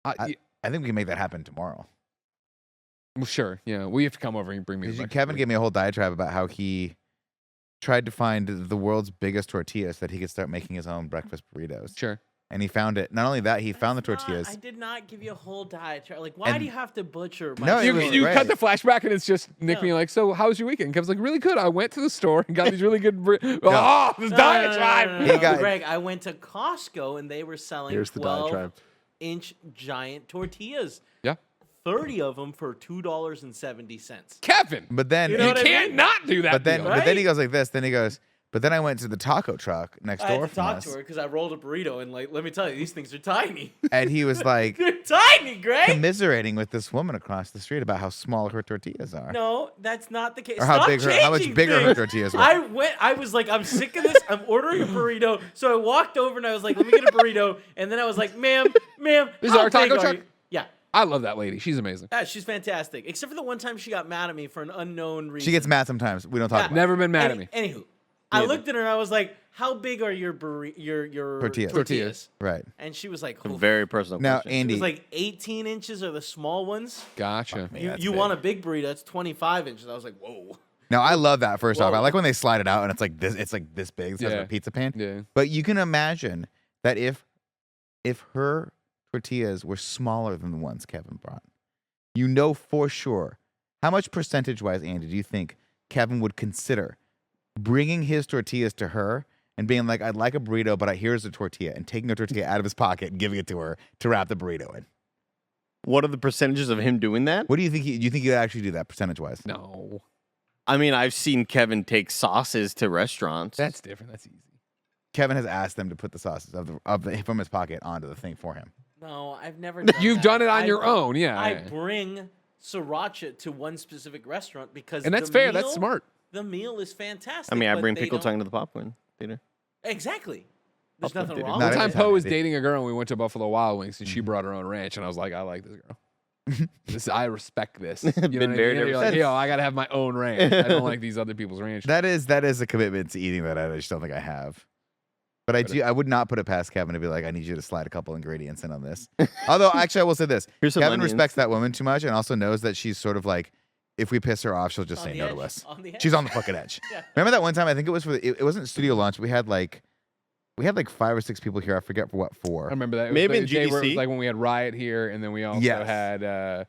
S1: Uh,
S2: I-
S1: y-
S2: I think we can make that happen tomorrow.
S1: well, sure. Yeah. We have to come over and bring me the breakfast
S2: Kevin
S1: burrito.
S2: gave me a whole diatribe about how he tried to find the world's biggest tortillas so that he could start making his own breakfast burritos.
S1: Sure.
S2: And he found it. Not only that, he found the
S5: That's not-
S2: tortillas.
S5: I did not give you a whole diatribe. Like, why
S2: And-
S5: do you have to butcher my
S2: No, it
S1: You,
S2: was
S1: you
S2: great.
S1: cut the flashback and it's just Nick
S5: No.
S1: being like, "So, how was your weekend?" Kevin's like, "Really good. I went to the store and got these really good." Oh, this diatribe.
S2: He got-
S5: Greg, I went to Costco and they were selling
S4: Here's the diatribe.
S5: 12-inch giant tortillas.
S1: Yeah.
S5: 30 of them for $2.70.
S1: Kevin,
S2: But then,
S5: You know
S1: you
S5: what I
S1: can't
S5: mean?
S1: not do that.
S2: but then,
S1: deal.
S2: but then he
S5: Right?
S2: goes like this. Then he goes, but then I went to the taco truck next
S5: I
S2: door
S5: had to
S2: from
S5: talk
S2: us,
S5: to her because I rolled a burrito and like, let me tell you, these things are tiny.
S2: and he was like
S5: They're tiny, Greg.
S2: commiserating with this woman across the street about how small her tortillas are.
S5: No, that's not the case.
S2: Or how
S5: Stop
S2: big how much
S5: changing
S2: bigger her
S5: things.
S2: tortillas were.
S5: I was like, I'm sick of this. I'm ordering a burrito. So I walked over and I was like, let me get a burrito. And then I was like, ma'am,
S1: This is
S5: how
S1: our taco
S5: big are
S1: truck?
S5: you?" Yeah.
S1: I love that lady. She's amazing.
S5: Yeah, she's fantastic. Except for the one time she got mad at me for an unknown reason.
S2: She gets mad sometimes. We don't talk
S5: Yeah.
S2: about it.
S1: Never been mad at me.
S5: Anywho, I looked at her and I was like, how big are your
S2: Tortillas.
S5: tortillas?
S2: Right.
S5: And she was like,
S3: A
S5: "Oof."
S3: very personal
S2: Now,
S3: question.
S5: She
S2: Andy,
S5: was like 18 inches are the small ones.
S1: Gotcha.
S2: me.
S5: You,
S2: that's
S5: you
S2: big.
S5: want a big burrito, that's 25 inches. I was like, whoa.
S2: now I love that. First off, I
S5: Whoa.
S2: like when they slide it out and it's like this. It's like this big, the size of
S1: Yeah.
S2: a pizza pan.
S1: Yeah.
S2: But you can imagine that if her tortillas were smaller than the ones Kevin brought, you know for sure how much percentage-wise, Andy, do you think Kevin would consider bringing his tortillas to her and being like, "I'd like a burrito, but here's a tortilla," and taking a tortilla out of his pocket and giving it to her to wrap the burrito in?
S3: What are the percentages of him doing that?
S2: What do you think? Do you think he'd actually do that percentage-wise?
S1: No,
S3: I mean, I've seen Kevin take sauces to restaurants.
S1: that's different. That's easy.
S2: Kevin has asked them to put the sauces from his pocket onto the thing for him.
S5: No, I've never done
S1: You've
S5: that.
S1: done it on
S5: I-
S1: your own. Yeah.
S5: I
S1: yeah.
S5: bring sriracha to one specific restaurant because
S1: And that's
S5: the
S1: fair.
S5: meal-
S1: That's smart.
S5: The meal is fantastic.
S3: I mean, I
S5: but
S3: bring
S5: they
S3: pickle
S5: don't-
S3: tongue to the popcorn theater.
S5: Exactly. There's
S3: Popcorn
S5: nothing
S3: theater.
S5: wrong
S2: Not
S1: One
S5: with
S1: time
S2: every
S5: it.
S2: time
S1: Poe was
S2: they do.
S1: dating a girl and we went to Buffalo Wild Wings and she brought her own ranch and I was like, I like this girl. I respect this. You know
S3: Been
S1: what I mean?
S3: married
S1: You're
S3: ever
S1: like,
S3: since.
S1: yo, I gotta have my own ranch. I don't like these other people's ranch.
S2: That is a commitment to eating that I just don't think I have. But I would not put it past Kevin to be like, I need you to slide a couple ingredients in on this. Although, actually, I will say this:
S3: Here's some
S2: Kevin
S3: onions.
S2: respects that woman too much, and also knows that she's sort of like, if we piss her off, she'll just
S5: On
S2: say
S5: the
S2: no
S5: edge,
S2: to us.
S5: on the edge.
S2: She's on the fucking edge.
S5: Yeah.
S2: Remember that one time? I think it was it wasn't studio lunch. We had like 5 or 6 people here. I forget for what for.
S1: I remember that. It was
S3: Maybe
S1: the
S3: in
S1: day where it was
S3: GDC?
S1: like when we had Riot here and then we also
S2: Yes.
S1: had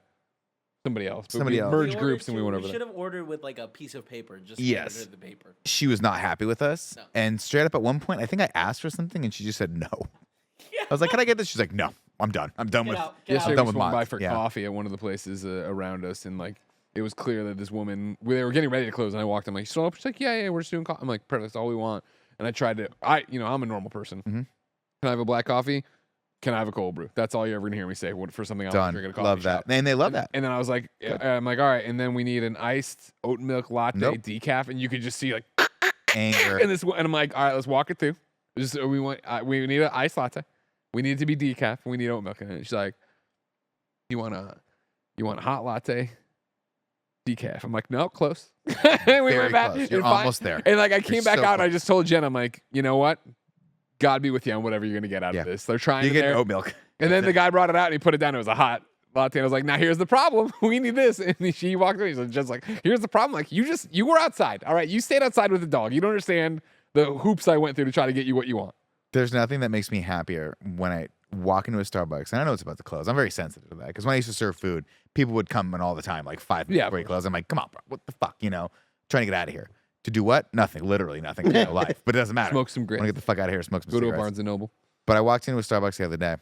S1: somebody else. But
S2: Somebody
S1: we
S2: else.
S1: merged
S5: We
S1: groups and we
S5: ordered
S1: went over
S5: We
S1: there.
S5: should have ordered with like a piece of paper. Just
S2: Yes.
S5: ordered the paper.
S2: She was not happy with us,
S5: No.
S2: and straight up at one point, I think I asked her something, and she just said no. I was like, "Can I get this?" She's like, "No, I'm done. I'm done
S5: Get
S2: with."
S5: out, get
S1: Yesterday
S5: out.
S2: done
S1: we
S2: with
S1: swung by
S2: mine.
S1: for
S2: Yeah.
S1: coffee at one of the places around us, and like it was clear that this woman, they were getting ready to close, and I walked. I'm like, "So she's like, yeah, we're just doing coffee." I'm like, "Perfect, that's all we want." And I tried to, I'm a normal person.
S2: Mhm.
S1: Can I have a black coffee? Can I have a cold brew? That's all you're ever gonna hear me say for something else.
S2: Done.
S1: Drink at a coffee
S2: Love that,
S1: shop.
S2: and they love that.
S1: And then I was like, I'm like, all right. And then we need an iced oat milk latte
S2: Nope.
S1: decaf, and you could just see like,
S2: Anger.
S1: and I'm like, all right, let's walk it through. Just we need an iced latte. We need it to be decaf. We need oat milk in it. She's like, you want a hot latte? Decaf. I'm like, no, close. And we
S2: Very
S1: went back.
S2: close. You're
S1: and fine.
S2: almost there.
S1: And like I came back
S2: so
S1: out and I
S2: close.
S1: just told Jen, I'm like, you know what? God be with you on whatever you're gonna get out
S2: Yeah.
S1: of this. They're trying
S2: You
S1: to
S2: get
S1: there.
S2: oat milk.
S1: And then the guy brought it out and he put it down. It was a hot latte. And I was like, now here's the problem. We need this. And she walked away. She's just like, here's the problem. Like, you were outside. All right. You stayed outside with the dog. You don't understand the hoops I went through to try to get you what you want.
S2: There's nothing that makes me happier when I walk into a Starbucks, and I know it's about to close. I'm very sensitive to that because when I used to serve food, people would come in all the time, like 5 minutes
S1: Yeah, of
S2: before you
S1: course.
S2: close. I'm like, come on, bro, what the fuck, trying to get out of here. To do what? Nothing, literally nothing in real life, but it doesn't matter.
S1: Smoke some
S2: I want
S1: grits.
S2: to get the fuck out of here, smoke some
S1: Go to a
S2: cigarettes.
S1: Barnes and Noble.
S2: But I walked into a Starbucks the other day,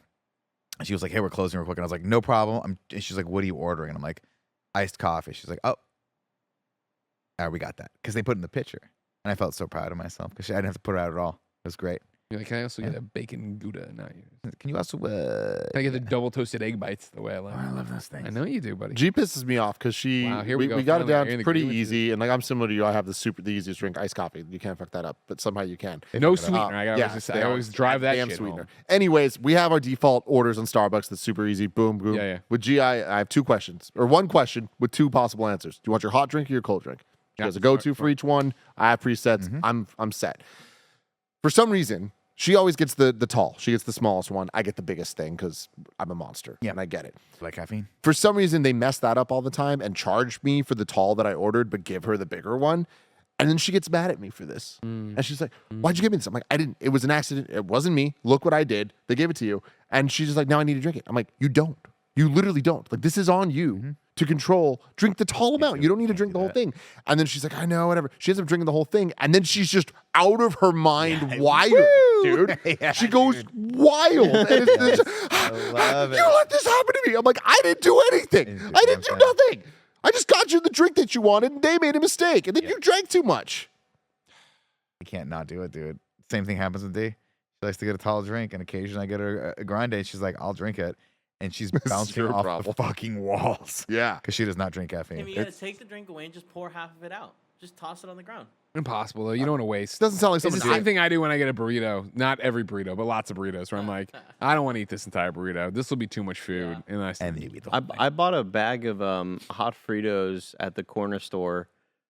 S2: and she was like, hey, we're closing real quick. And I was like, no problem. And she's like, what are you ordering? And I'm like, iced coffee. She's like, oh, we got that. Because they put it in the picture. And I felt so proud of myself because I didn't have to put it out at all. It was great.
S1: You're like, can I also get a bacon Gouda? Not yours.
S2: Can you also,
S1: Can I get the double toasted egg bites the way I like?
S2: Oh, I love those things.
S1: I know you do, buddy.
S4: G pisses me off because
S1: Wow, here we go.
S4: we got it
S1: Finally,
S4: down
S1: you're in
S4: pretty
S1: agreement.
S4: easy, and like I'm similar to you. I have the easiest drink, iced coffee. You can't fuck that up, but somehow you can.
S1: No
S2: fuck it up.
S1: sweetener. I always drive that
S4: damn
S1: shit
S4: sweetener.
S1: home.
S4: Anyways, we have our default orders on Starbucks that's super easy. Boom, boom.
S1: Yeah, yeah.
S4: With GI, I have 2 questions or 1 question with 2 possible answers. Do you want your hot drink or your cold drink?
S1: Yeah,
S4: There's a go-to
S1: smart,
S4: for each one. I have presets. I'm set. For some reason, she always gets the tall. She gets the smallest one. I get the biggest thing because I'm a monster.
S2: Yeah.
S4: And I get it.
S2: Like caffeine?
S4: For some reason, they mess that up all the time and charge me for the tall that I ordered, but give her the bigger one. And then she gets mad at me for this. And she's like, why'd you give me this? I'm like, I didn't. It was an accident. It wasn't me. Look what I did. They gave it to you. And she's just like, now I need to drink it. I'm like, you don't. You literally don't. Like, this is on you to control. Drink the tall amount. You don't need to drink the whole thing. And then she's like, I know, whatever. She ends up drinking the whole thing. And then she's just out of her mind wired, dude.
S2: Yeah,
S4: she goes wild. And it's
S2: love
S4: you
S2: it.
S4: let this happen to me. I'm like, I didn't do anything. I didn't do nothing. I just got you the drink that you wanted, and they made a mistake. And then you drank too much.
S2: You can't not do it, dude. Same thing happens with D. She likes to get a tall drink, and occasionally I get her a grande, and she's like, I'll drink it. And she's bouncing
S4: your
S2: off
S4: problem.
S2: the fucking walls.
S4: Yeah.
S2: Because she does not drink
S5: If
S2: caffeine.
S5: you gotta take the drink away and just pour half of it out. Just toss it on the ground.
S1: Impossible though. You don't want to waste.
S4: Doesn't sound like
S1: It's the
S4: something.
S1: same thing I do when I get a burrito. Not every burrito, but lots of burritos. Where I'm like, I don't want to eat this entire burrito. This will be too much food.
S5: Yeah.
S1: And I still
S2: And
S1: eat
S2: you eat the
S3: I,
S2: whole thing.
S3: I bought a bag of hot Fritos at the corner store,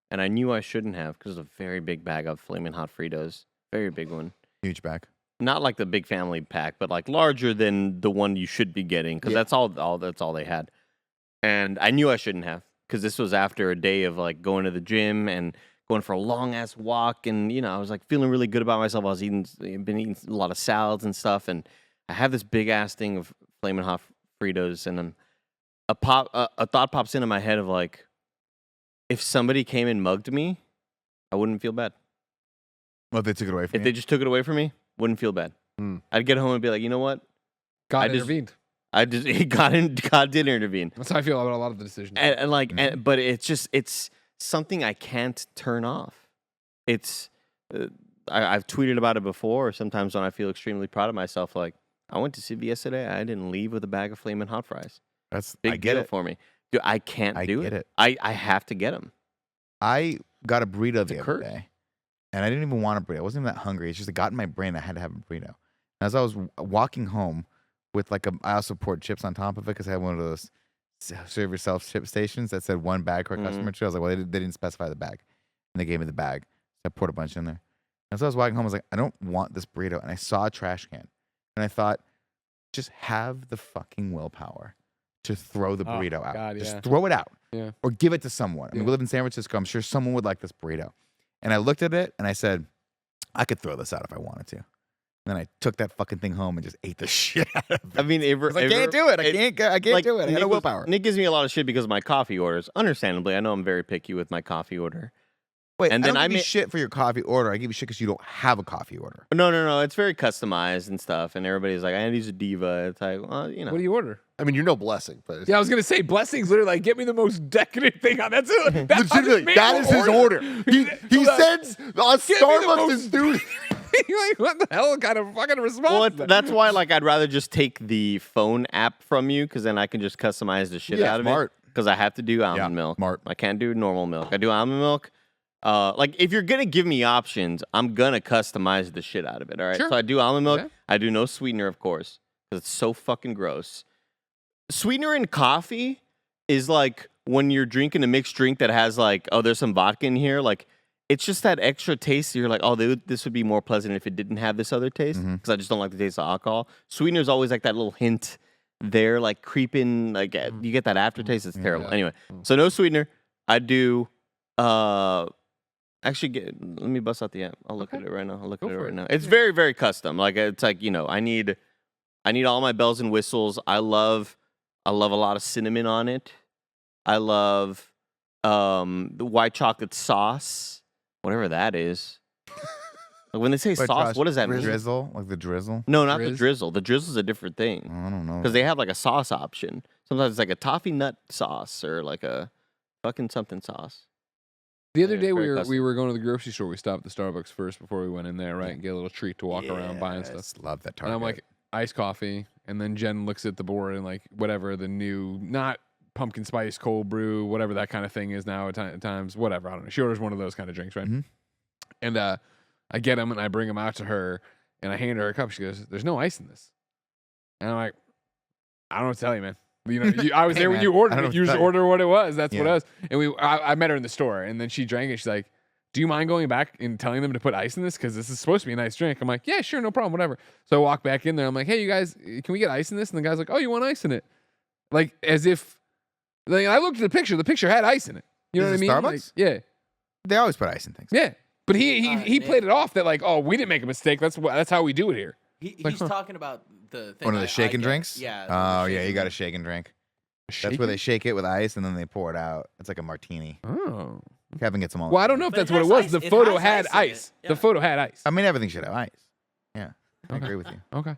S3: and I knew I shouldn't have because it was a very big bag of flaming hot Fritos, very big one.
S2: Huge back.
S3: Not like the big family pack, but like larger than the one you should be getting because that's all they had. And I knew I shouldn't have because this was after a day of like going to the gym and going for a long ass walk, and I was like feeling really good about myself. I was been eating a lot of salads and stuff, and I have this big ass thing of flaming hot Fritos, and a thought pops into my head of like, if somebody came and mugged me, I wouldn't feel bad.
S2: Well, they took it away from
S3: If
S2: you.
S3: they just took it away from me, wouldn't feel bad. I'd get home and be like, you know what?
S1: God
S3: I just-
S1: intervened.
S3: God did intervene.
S1: That's how I feel about a lot of the decisions.
S3: And like, but it's something I can't turn off. It's I've tweeted about it before. Sometimes when I feel extremely proud of myself, like I went to CVS today, I didn't leave with a bag of flaming hot fries.
S2: That's
S3: Big
S2: I get
S3: deal
S2: it.
S3: for me Dude, I can't
S2: I
S3: do
S2: get
S3: it.
S2: it.
S3: I have to get them.
S2: I got a burrito the other
S1: curse.
S2: day, and I didn't even want a burrito. I wasn't even that hungry. It's just it got in my brain. I had to have a burrito. As I was walking home with I also poured chips on top of it because I had one of those serve yourself chip stations that said one bag per customer. I was like, well, they didn't specify the bag, and they gave me the bag. So I poured a bunch in there. And so I was walking home. I was like, I don't want this burrito, and I saw a trash can, and I thought, just have the fucking willpower to throw the burrito out.
S1: God,
S2: Just
S1: yeah.
S2: throw it out.
S1: Yeah.
S2: Or give it to someone. I mean, we live in San Francisco. I'm sure someone would like this burrito. And I looked at it and I said, I could throw this out if I wanted to. And then I took that fucking thing home and just ate the shit out of it.
S3: I mean,
S2: I can't do it. I can't do it. I got no willpower.
S3: Nick gives me a lot of shit because of my coffee orders. Understandably, I know I'm very picky with my coffee order.
S2: Wait,
S3: and
S2: I
S3: then
S2: don't
S3: I
S2: give you
S3: ma-
S2: shit for your coffee order. I give you shit because you don't have a coffee order.
S3: No. It's very customized and stuff. And everybody's like, I use a diva. It's like, well, you know.
S1: What do you order?
S4: I mean, you're no blessing, but
S1: Yeah, I was gonna say blessing's literally like, get me the most decadent thing on. That's it. That's how this
S4: legitimately,
S1: man
S4: that
S1: will
S4: is his order. He
S1: Hold on.
S4: sends on
S1: Give me the
S4: Starbucks
S1: most-
S4: and dude.
S1: Like, what the hell kind of fucking response?
S3: Well,
S1: is that?
S3: that's why, like, I'd rather just take the phone app from you because then I can just customize the shit
S4: Yeah,
S3: out of
S2: smart.
S3: it. Because I have to do almond milk.
S2: smart.
S3: I can't do normal milk. I do almond milk. Like, if you're gonna give me options, I'm gonna customize the shit out of it. All right.
S1: Sure.
S3: So I do almond milk.
S1: Yeah.
S3: I do no sweetener, of course, because it's so fucking gross. Sweetener in coffee is like when you're drinking a mixed drink that has like, oh, there's some vodka in here. Like, it's just that extra taste. You're like, oh, this would be more pleasant if it didn't have this other taste. Because I just don't like the taste of alcohol. Sweetener is always like that little hint there, like creeping. Like you get that aftertaste. It's terrible.
S1: Yeah.
S3: Anyway, so no sweetener. I do. Actually, let me bust out the app. I'll look at it right now. I'll look at it
S1: for
S3: right
S1: it.
S3: now. It's very, very custom. Like it's like, you know, I need all my bells and whistles. I love a lot of cinnamon on it. I love the white chocolate sauce, whatever that is. Like when they say
S2: But
S3: sauce,
S2: Josh,
S3: what does that mean?
S2: Drizzle? Like the drizzle?
S3: No, not the
S1: Drizz?
S3: drizzle. The drizzle is a different thing
S2: I don't know.
S3: because they have like a sauce option. Sometimes it's like a toffee nut sauce or like a fucking something sauce.
S1: The other
S3: Yeah,
S1: day
S3: very
S1: we were going to the grocery store. We stopped at the Starbucks first before we went in there, right? And get a little treat to walk around buying stuff.
S2: Yes, love that
S1: And
S2: Target.
S1: I'm like, iced coffee. And then Jen looks at the board and like, whatever the new, not pumpkin spice cold brew, whatever that kind of thing is now at times, whatever. I don't know. She orders one of those kind of drinks, right?
S2: Mhm.
S1: And I get them and I bring them out to her and I hand her a cup. She goes, there's no ice in this. And I'm like, I don't know what to tell you, man. You know, I was
S2: Hey,
S1: there when
S2: man,
S1: you
S2: I
S1: ordered
S2: don't know
S1: it.
S2: what
S1: You
S2: to
S1: just
S2: tell you.
S1: order what it was. That's what it
S2: Yeah.
S1: was. And I met her in the store and then she drank it. She's like, do you mind going back and telling them to put ice in this? Because this is supposed to be a nice drink. I'm like, yeah, sure, no problem, whatever. So I walk back in there. I'm like, hey, you guys, can we get ice in this? And the guy's like, oh, you want ice in it? Like, as if, like, I looked at the picture. The picture had ice in it. You know what I
S2: Is it
S1: mean? Like,
S2: Starbucks?
S1: yeah,
S2: They always put ice in things.
S1: yeah. But he
S5: Nick.
S1: played it off that like, oh, we didn't make a mistake. That's how we do it here.
S5: He's talking about the thing.
S2: One of
S5: I
S2: the shaken
S5: get.
S2: drinks?
S5: Yeah.
S2: Oh,
S5: the
S2: yeah, you
S5: shaken
S2: got a
S5: drink.
S2: shake and drink. That's where they shake it with ice and then they pour it out. It's like a martini.
S1: Oh.
S2: Kevin gets them all.
S1: Well, I don't know if
S5: But
S1: that's
S5: it
S1: what it
S5: has
S1: was.
S5: ice.
S1: The
S5: It
S1: photo
S5: has
S1: had
S5: ice in it.
S1: ice.
S5: Yeah.
S1: The photo had ice.
S2: I mean, everything should have ice. Yeah, I
S1: Okay.
S2: agree with you.
S1: Okay.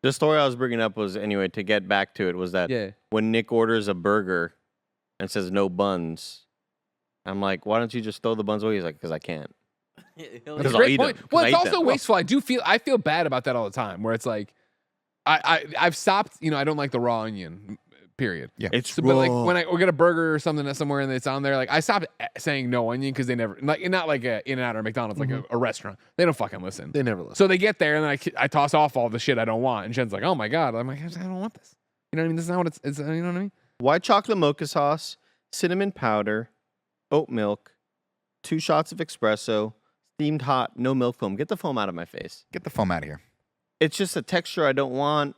S3: The story I was bringing up was, anyway, to get back to it, was that
S1: Yeah.
S3: when Nick orders a burger and says no buns, I'm like, why don't you just throw the buns away? He's like, because I can't.
S5: He'll
S1: That's
S3: Because
S1: a
S3: I'll
S1: great
S3: eat
S1: point.
S3: them, 'cause
S1: Well,
S3: I
S1: it's
S3: eat
S1: also
S3: them.
S1: wasteful. I feel bad about that all the time. Where it's like, I've stopped. You know, I don't like the raw onion. Period.
S2: Yeah.
S3: It's
S1: So, but like
S3: raw.
S1: when I get a burger or something somewhere and it's on there, like I stopped saying no onion because they never like not like a In-N-Out or McDonald's, like a restaurant. They don't fucking listen.
S4: They never listen.
S1: So they get there and then I toss off all the shit I don't want, and Jen's like, "Oh my god!" I'm like, "I don't want this." You know what I mean? This is not what it's you know what I mean?
S3: White chocolate mocha sauce, cinnamon powder, oat milk, 2 shots of espresso, steamed hot, no milk foam. Get the foam out of my face.
S2: Get the foam out of here.
S3: It's just a texture I don't want.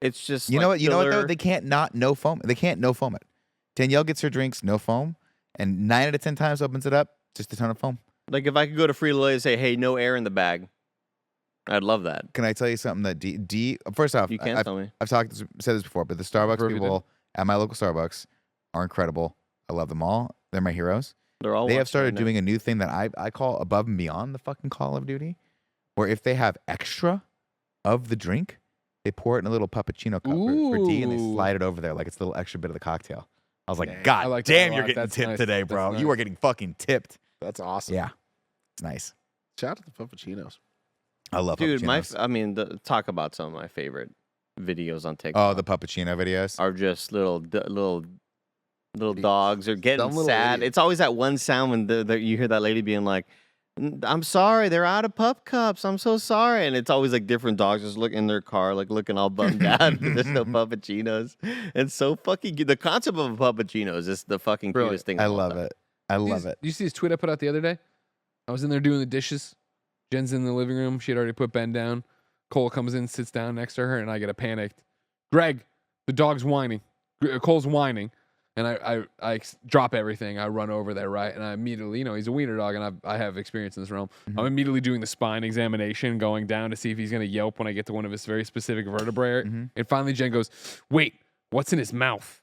S3: It's just
S2: You
S3: like
S2: know what? You know what though?
S3: filler.
S2: They can't not no foam. They can't no foam it. Danielle gets her drinks no foam, and 9 out of 10 times opens it up just a ton of foam.
S3: Like if I could go to Frito-Lay and say, "Hey, no air in the bag," I'd love that.
S2: Can I tell you something that D first off,
S3: You can
S2: I've,
S3: tell me.
S2: I've said this before, but the Starbucks
S1: Prove you
S2: people at my local Starbucks are incredible. I love them all. They're my heroes.
S3: They're all.
S2: They have
S3: watching
S2: started
S3: right now.
S2: doing a new thing that I call above and beyond the fucking Call of Duty, where if they have extra of the drink, they pour it in a little puppuccino cup for D, and they
S1: Ooh.
S2: slide it over there like it's a little extra bit of the cocktail. I was like,
S1: Dang,
S2: God
S1: I like that
S2: damn,
S1: a
S2: you're
S1: lot.
S2: getting
S1: That's
S2: tipped
S1: nice.
S2: today,
S1: That's
S2: bro.
S1: nice.
S2: You are getting fucking tipped.
S4: That's awesome.
S2: Yeah, it's nice.
S4: Shout out to the Puppuccinos.
S2: I love
S3: Dude,
S2: puppuccinos.
S3: talk about some of my favorite videos on TikTok.
S2: Oh, the puppuccino videos.
S3: are just little little dogs are getting
S4: Dumb little
S3: sad.
S4: idiot.
S3: It's always that one sound when you hear that lady being like, I'm sorry, they're out of pup cups. I'm so sorry. And it's always like different dogs just looking in their car, like looking all bummed out because there's no puppuccinos. It's so fucking the concept of a puppuccino is just the fucking
S1: Brilliant.
S3: cutest thing.
S2: I
S3: of all
S2: love
S3: time.
S2: it. I love it.
S1: You see this tweet I put out the other day? I was in there doing the dishes. Jen's in the living room. She had already put Ben down. Cole comes in, sits down next to her, and I get a panicked. Greg, the dog's whining. Cole's whining. And I drop everything. I run over there, right? And I immediately, he's a wiener dog, and I have experience in this realm. I'm immediately doing the spine examination, going down to see if he's going to yelp when I get to one of his very specific vertebrae. And finally, Jen goes, wait, what's in his mouth?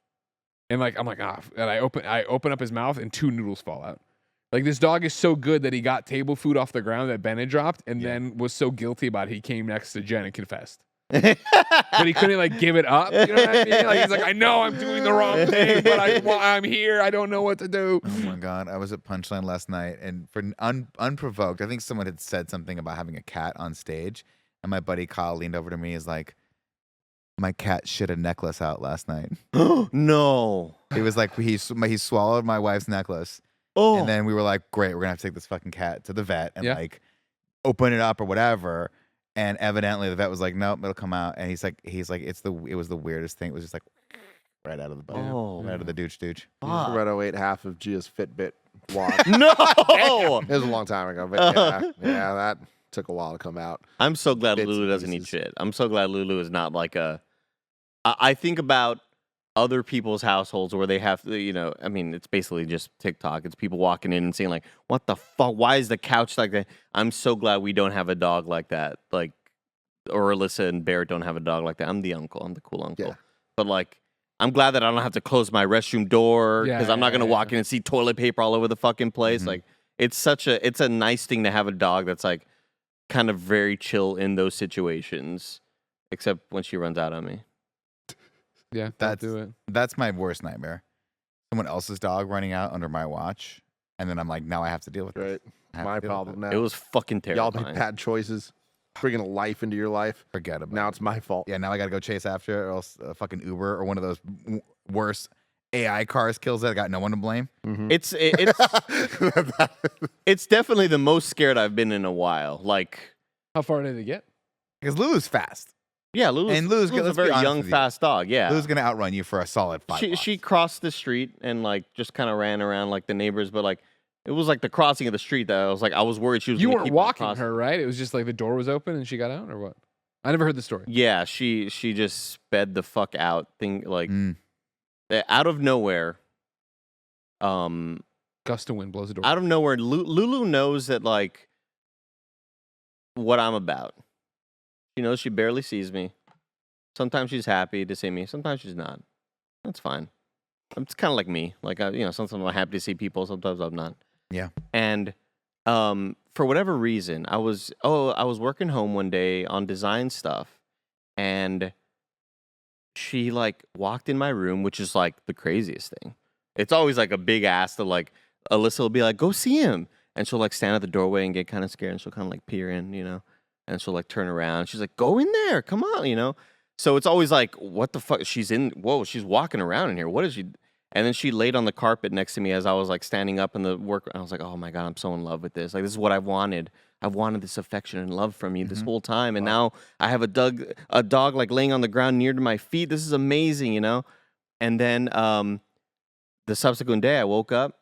S1: And I'm like, and I open up his mouth, and 2 noodles fall out. Like, this dog is so good that he got table food off the ground that Ben had dropped, and then was so guilty about it, he came next to Jen and confessed. But he couldn't give it up. You know what I mean? He's like, I know I'm doing the wrong thing, but I'm here. I don't know what to do.
S2: Oh my god! I was at Punchline last night, and for unprovoked, I think someone had said something about having a cat on stage, and my buddy Kyle leaned over to me. He's like, "My cat shit a necklace out last night."
S3: No.
S2: He was like, he swallowed my wife's necklace,
S3: Oh.
S2: and then we were like, "Great, we're gonna have to take this fucking cat to the vet and
S1: Yeah.
S2: open it up or whatever." And evidently the vet was like, "Nope, it'll come out." And he's like, it was the weirdest thing. It was just like right out of the bone,
S3: Oh.
S2: right out of the douche.
S3: Fuck.
S4: Renault ate half of Gia's Fitbit watch.
S3: No.
S4: It was a long time ago, but yeah, that took a while to come out.
S3: I'm so glad
S4: Bits
S3: Lulu
S4: and
S3: doesn't eat
S4: pieces.
S3: shit. I'm so glad Lulu is not like a. I think about other people's households where they have to, I mean, it's basically just TikTok. It's people walking in and saying like, "What the fuck? Why is the couch like that?" I'm so glad we don't have a dog like that. Like, or Alyssa and Barrett don't have a dog like that. I'm the uncle. I'm the cool uncle.
S4: Yeah.
S3: But like, I'm glad that I don't have to close my restroom door because
S1: Yeah,
S3: I'm not gonna
S1: yeah,
S3: walk in and see toilet paper all over the fucking place.
S2: Mhm.
S3: Like, it's a nice thing to have a dog that's like kind of very chill in those situations, except when she runs out on me.
S1: Yeah,
S2: That's-
S1: do it.
S2: That's my worst nightmare. Someone else's dog running out under my watch, and then I'm like, now I have to deal with this.
S4: Right,
S2: I have
S4: my
S2: to deal with
S4: problem now.
S3: It was fucking
S4: Y'all
S3: terrifying.
S4: made bad choices, bringing a life into your life.
S2: it. Forget about
S4: Now
S2: it.
S4: it's my fault.
S2: Yeah, now I gotta go chase after it, or else fucking Uber or one of those worse AI cars kills it. I got no one to blame.
S4: Mhm.
S3: It's definitely the most scared I've been in a while. Like,
S1: How far did it get?
S2: Because Lulu's fast.
S3: yeah, Lulu's
S2: Lulu's
S3: a
S2: let's be
S3: very
S2: honest
S3: young,
S2: with you.
S3: fast dog. Yeah,
S2: Lulu's gonna outrun you for a solid 5
S3: she
S2: blocks.
S3: crossed the street and like just kind of ran around like the neighbors, but like it was like the crossing of the street that I was worried she was.
S1: You
S3: gonna
S1: weren't
S3: keep
S1: walking
S3: across.
S1: her, right? It was just like the door was open and she got out, or what? I never heard the story.
S3: Yeah, she just sped the fuck out. Like out of nowhere.
S1: Gust of wind blows the door.
S3: Out of nowhere, Lulu knows that like what I'm about. She knows she barely sees me. Sometimes she's happy to see me. Sometimes she's not. That's fine. It's kind of like me. Like sometimes I'm happy to see people. Sometimes I'm not.
S2: Yeah.
S3: And for whatever reason, I was working home one day on design stuff, and she like walked in my room, which is like the craziest thing. It's always like a big ass to like Alyssa will be like, "Go see him," and she'll like stand at the doorway and get kind of scared, and she'll kind of like peer in, and she'll like turn around. She's like, "Go in there, come on," So it's always like, "What the fuck?" She's walking around in here. What is she? And then she laid on the carpet next to me as I was like standing up in the work. I was like, "Oh my god, I'm so in love with this. Like, this is what I've wanted. I've wanted this affection and love from you this whole time, and now I have a dog like laying on the ground near to my feet. This is amazing, And then the subsequent day, I woke up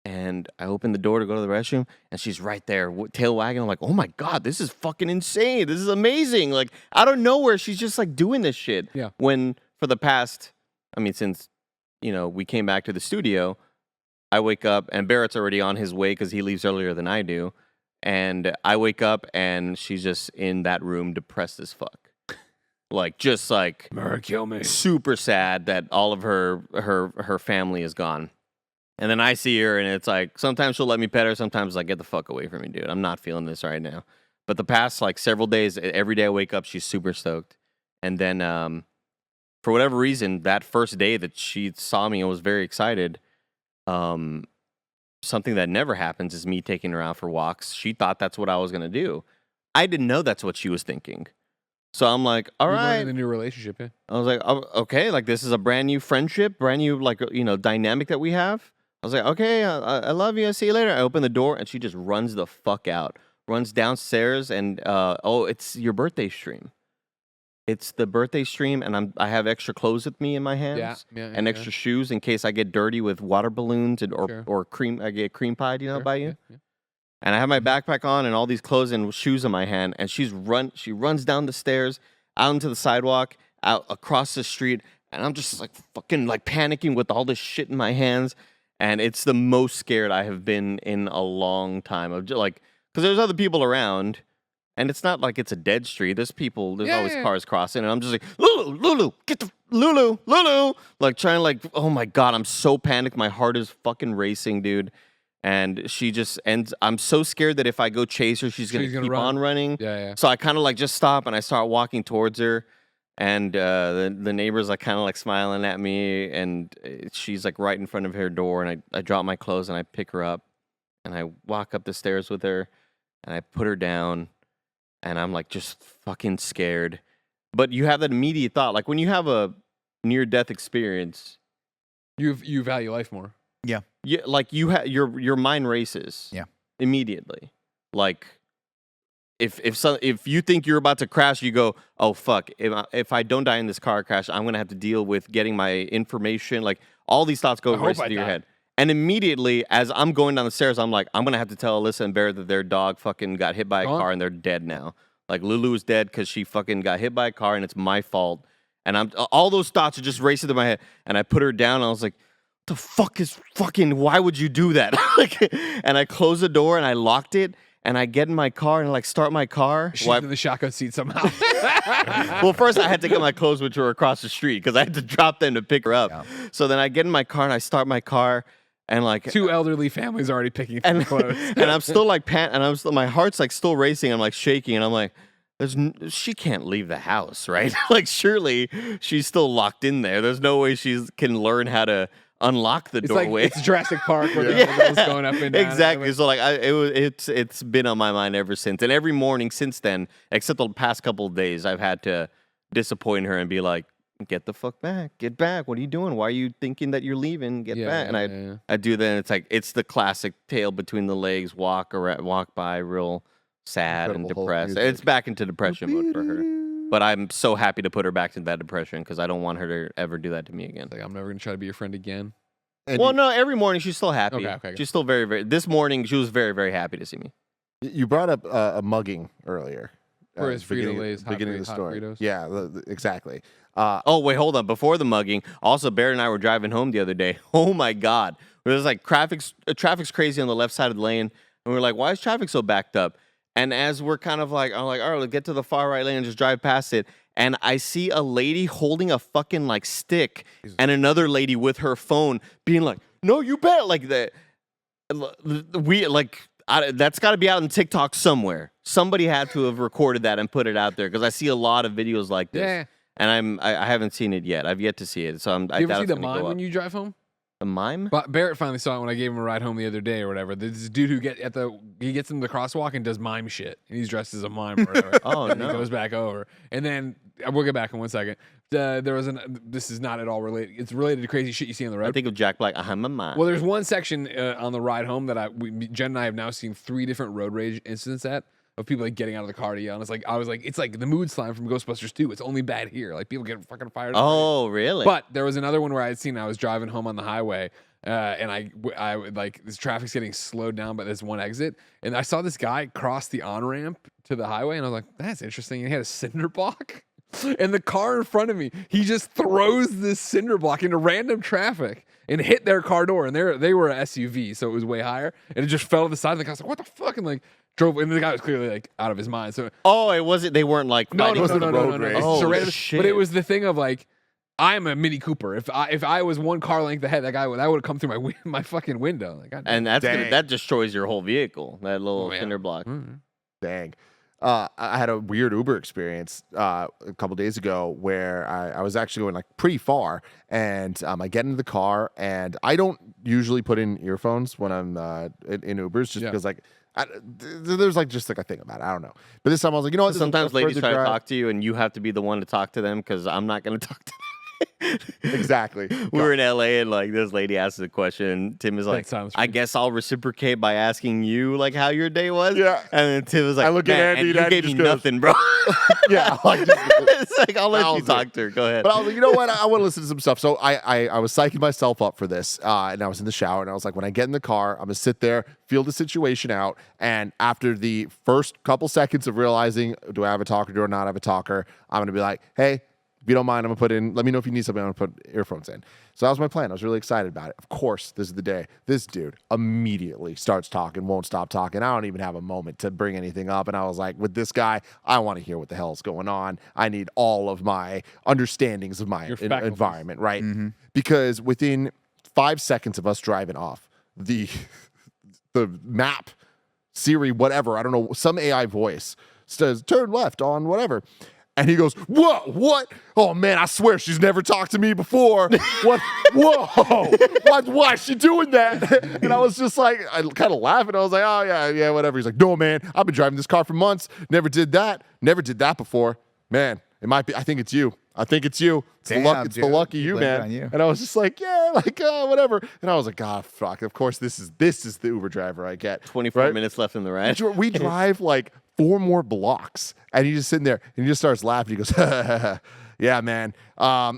S3: and I opened the door to go to the restroom, and she's right there, tail wagging. I'm like, "Oh my god, this is fucking insane. This is amazing!" Like out of nowhere, she's just like doing this shit.
S1: Yeah.
S3: When for the past, since we came back to the studio, I wake up and Barrett's already on his way because he leaves earlier than I do, and I wake up and she's just in that room, depressed as fuck. Like, just like
S1: Murder, kill me.
S3: super sad that all of her family is gone. And then I see her, and it's like sometimes she'll let me pet her, sometimes it's like, "Get the fuck away from me, dude. I'm not feeling this right now." But the past like several days, every day I wake up, she's super stoked. And then for whatever reason, that first day that she saw me and was very excited, something that never happens is me taking her out for walks. She thought that's what I was gonna do. I didn't know that's what she was thinking. So I'm like, all
S1: You're learning
S3: right.
S1: the new relationship. Yeah.
S3: I was like, oh, okay, like this is a brand new friendship, brand new like dynamic that we have. I was like, okay, I love you. I'll see you later. I open the door and she just runs the fuck out, runs downstairs, and oh, it's your birthday stream. It's the birthday stream, and I have extra clothes with me in my hands, and extra shoes in case I get dirty with water balloons and or cream. I get cream pied, by you. Yeah. And I have my backpack on and all these clothes and shoes in my hand, and she runs down the stairs, out into the sidewalk, out across the street, and I'm just like fucking like panicking with all this shit in my hands, and it's the most scared I have been in a long time. Of just like, because there's other people around, and it's not like it's a dead street. There's always cars crossing, and I'm just like, Lulu, get the Lulu, like trying to like, oh my god, I'm so panicked, my heart is fucking racing, dude. And she just ends. I'm so scared that if I go chase her, she's gonna keep on running.
S1: Yeah.
S3: So I kind of like just stop and I start walking towards her, and the neighbors like kind of like smiling at me, and she's like right in front of her door, and I drop my clothes and I pick her up, and I walk up the stairs with her, and I put her down, and I'm like just fucking scared. But you have that immediate thought, like when you have a near-death experience,
S1: you value life more.
S2: Yeah.
S3: Yeah, like your mind races.
S2: Yeah.
S3: Immediately. Like if you think you're about to crash, you go, "Oh fuck, if I don't die in this car crash, I'm going to have to deal with getting my information." Like all these thoughts go racing through your head. And immediately as I'm going down the stairs, I'm like, I'm going to have to tell Alyssa and Bear that their dog fucking got hit by a car and they're dead now. Like Lulu is dead cuz she fucking got hit by a car and it's my fault. And all those thoughts are just racing through my head, and I put her down and I was like, the fuck is fucking, why would you do that? And I closed the door and I locked it, and I get in my car and like start my car.
S1: She's in the shotgun seat somehow.
S3: Well, first I had to get my clothes, which were across the street, because I had to drop them to pick her up. Yeah. So then I get in my car and I start my car, and like
S1: two elderly families already picking through clothes.
S3: And I'm still like my heart's like still racing. I'm like shaking, and I'm like, she can't leave the house, right? Like surely she's still locked in there. There's no way she can learn how to unlock the doorway.
S1: It's Jurassic Park where the girl's going up and down.
S3: Exactly. So like it's been on my mind ever since, and every morning since then, except the past couple of days, I've had to disappoint her and be like, "Get the fuck back! Get back! What are you doing? Why are you thinking that you're leaving? Get back!" And I do that. And it's like it's the classic tail between the legs, walk by, real sad and depressed. It's back into depression mode for her. But I'm so happy to put her back into that depression because I don't want her to ever do that to me again.
S1: Like, I'm never going to try to be your friend again.
S3: Well, no, every morning she's still happy.
S1: Okay.
S3: She's still very, very... This morning, she was very, very happy to see me.
S4: You brought up a mugging earlier.
S1: For his Frito-Lay's
S4: beginning of the story.
S1: Fritos.
S4: Yeah, exactly.
S3: Oh, wait, hold on. Before the mugging, also, Bear and I were driving home the other day. Oh, my God. There's like traffic's crazy on the left side of the lane. And we're like, why is traffic so backed up? And as we're kind of like, I'm like, all right, let's get to the far right lane and just drive past it. And I see a lady holding a fucking like stick, and another lady with her phone being like, no, you bet. Like that. That's got to be out on TikTok somewhere. Somebody had to have recorded that and put it out there, because I see a lot of videos like this.
S1: Yeah.
S3: And I haven't seen it yet. I've yet to see it. So
S1: you ever see the mime when you drive home?
S3: The mime?
S1: But Barrett finally saw it when I gave him a ride home the other day or whatever. There's this dude who gets into the crosswalk and does mime shit, and he's dressed as a mime or whatever.
S3: Oh
S1: and
S3: no!
S1: He goes back over, and then we'll get back in 1 second. There was this is not at all related. It's related to crazy shit you see on the road.
S3: I think of Jack Black. I'm a mime.
S1: Well, there's one section on the ride home that Jen and I have now seen 3 different road rage incidents at. Of people like getting out of the car to yell. And it's like the mood slime from Ghostbusters 2. It's only bad here. Like people get fucking fired.
S3: Oh, really?
S1: But there was another one where I was driving home on the highway, and I like this traffic's getting slowed down by this one exit, and I saw this guy cross the on ramp to the highway, and I was like, that's interesting. And he had a cinder block, and the car in front of me, he just throws this cinder block into random traffic and hit their car door, and they were an SUV, so it was way higher, and it just fell to the side. And the guy was like, what the fuck? And like drove, and the guy was clearly like out of his mind. So
S3: it wasn't. They weren't like
S1: no.
S3: It's
S1: Oh,
S3: shit.
S1: But it was the thing of like, I'm a Mini Cooper. If I was one car length ahead, that would have come through my fucking window. Like,
S3: and that destroys your whole vehicle. That little cinder block.
S1: Mm-hmm.
S4: Dang. I had a weird Uber experience a couple days ago where I was actually going like pretty far, and I get into the car, and I don't usually put in earphones when I'm in Ubers, just because like There's like just like a thing about it. I don't know. But this time I was like, you know what? This is
S3: Sometimes
S4: a
S3: ladies
S4: further
S3: try to
S4: drive.
S3: talk to you, and you have to be the one to talk to them because I'm not going to talk to them.
S4: Exactly.
S3: We were in LA, and like this lady asked a question. Tim is like,
S1: sounds
S3: I guess I'll reciprocate by asking you like how your day was.
S4: Yeah.
S3: And then Tim was like,
S4: I look at
S3: "Man,
S4: Andy,
S3: and
S4: and Andy
S3: you gave me
S4: just goes,
S3: nothing, bro."
S4: Yeah. Like, just,
S3: It's like, I'll let you
S4: Wowzer.
S3: talk to her. Go ahead.
S4: But I was like, you know what? I want to listen to some stuff. So I was psyching myself up for this, and I was in the shower, and I was like, when I get in the car, I'm gonna sit there, feel the situation out, and after the first couple seconds of realizing, do I have a talker, do I not have a talker, I'm gonna be like, hey, if you don't mind, I'm gonna put in. Let me know if you need something. I'm gonna put earphones in. So that was my plan. I was really excited about it. Of course, this is the day. This dude immediately starts talking, won't stop talking. I don't even have a moment to bring anything up. And I was like, with this guy, I want to hear what the hell is going on. I need all of my understandings of my
S1: faculties.
S4: environment, right? Because within 5 seconds of us driving off, the map, Siri, whatever, I don't know, some AI voice says turn left on whatever. And he goes, whoa, what? Oh, man, I swear she's never talked to me before. What? Whoa. Why is she doing that? And I was just like, I kind of laughing. I was like, oh, yeah, whatever. He's like, no, man, I've been driving this car for months. Never did that before. Man, it might be. I think it's you. It's
S2: Damn,
S4: the
S2: dude.
S4: lucky
S2: He
S4: you,
S2: blamed it
S4: man.
S2: on you.
S4: And I was just like, yeah, like, whatever. And I was like, God, fuck. Of course, this is the Uber driver I get.
S3: 24
S4: right?
S3: minutes left in the ride.
S4: We drive like 4 more blocks, and he's just sitting there, and he just starts laughing. He goes, yeah, man.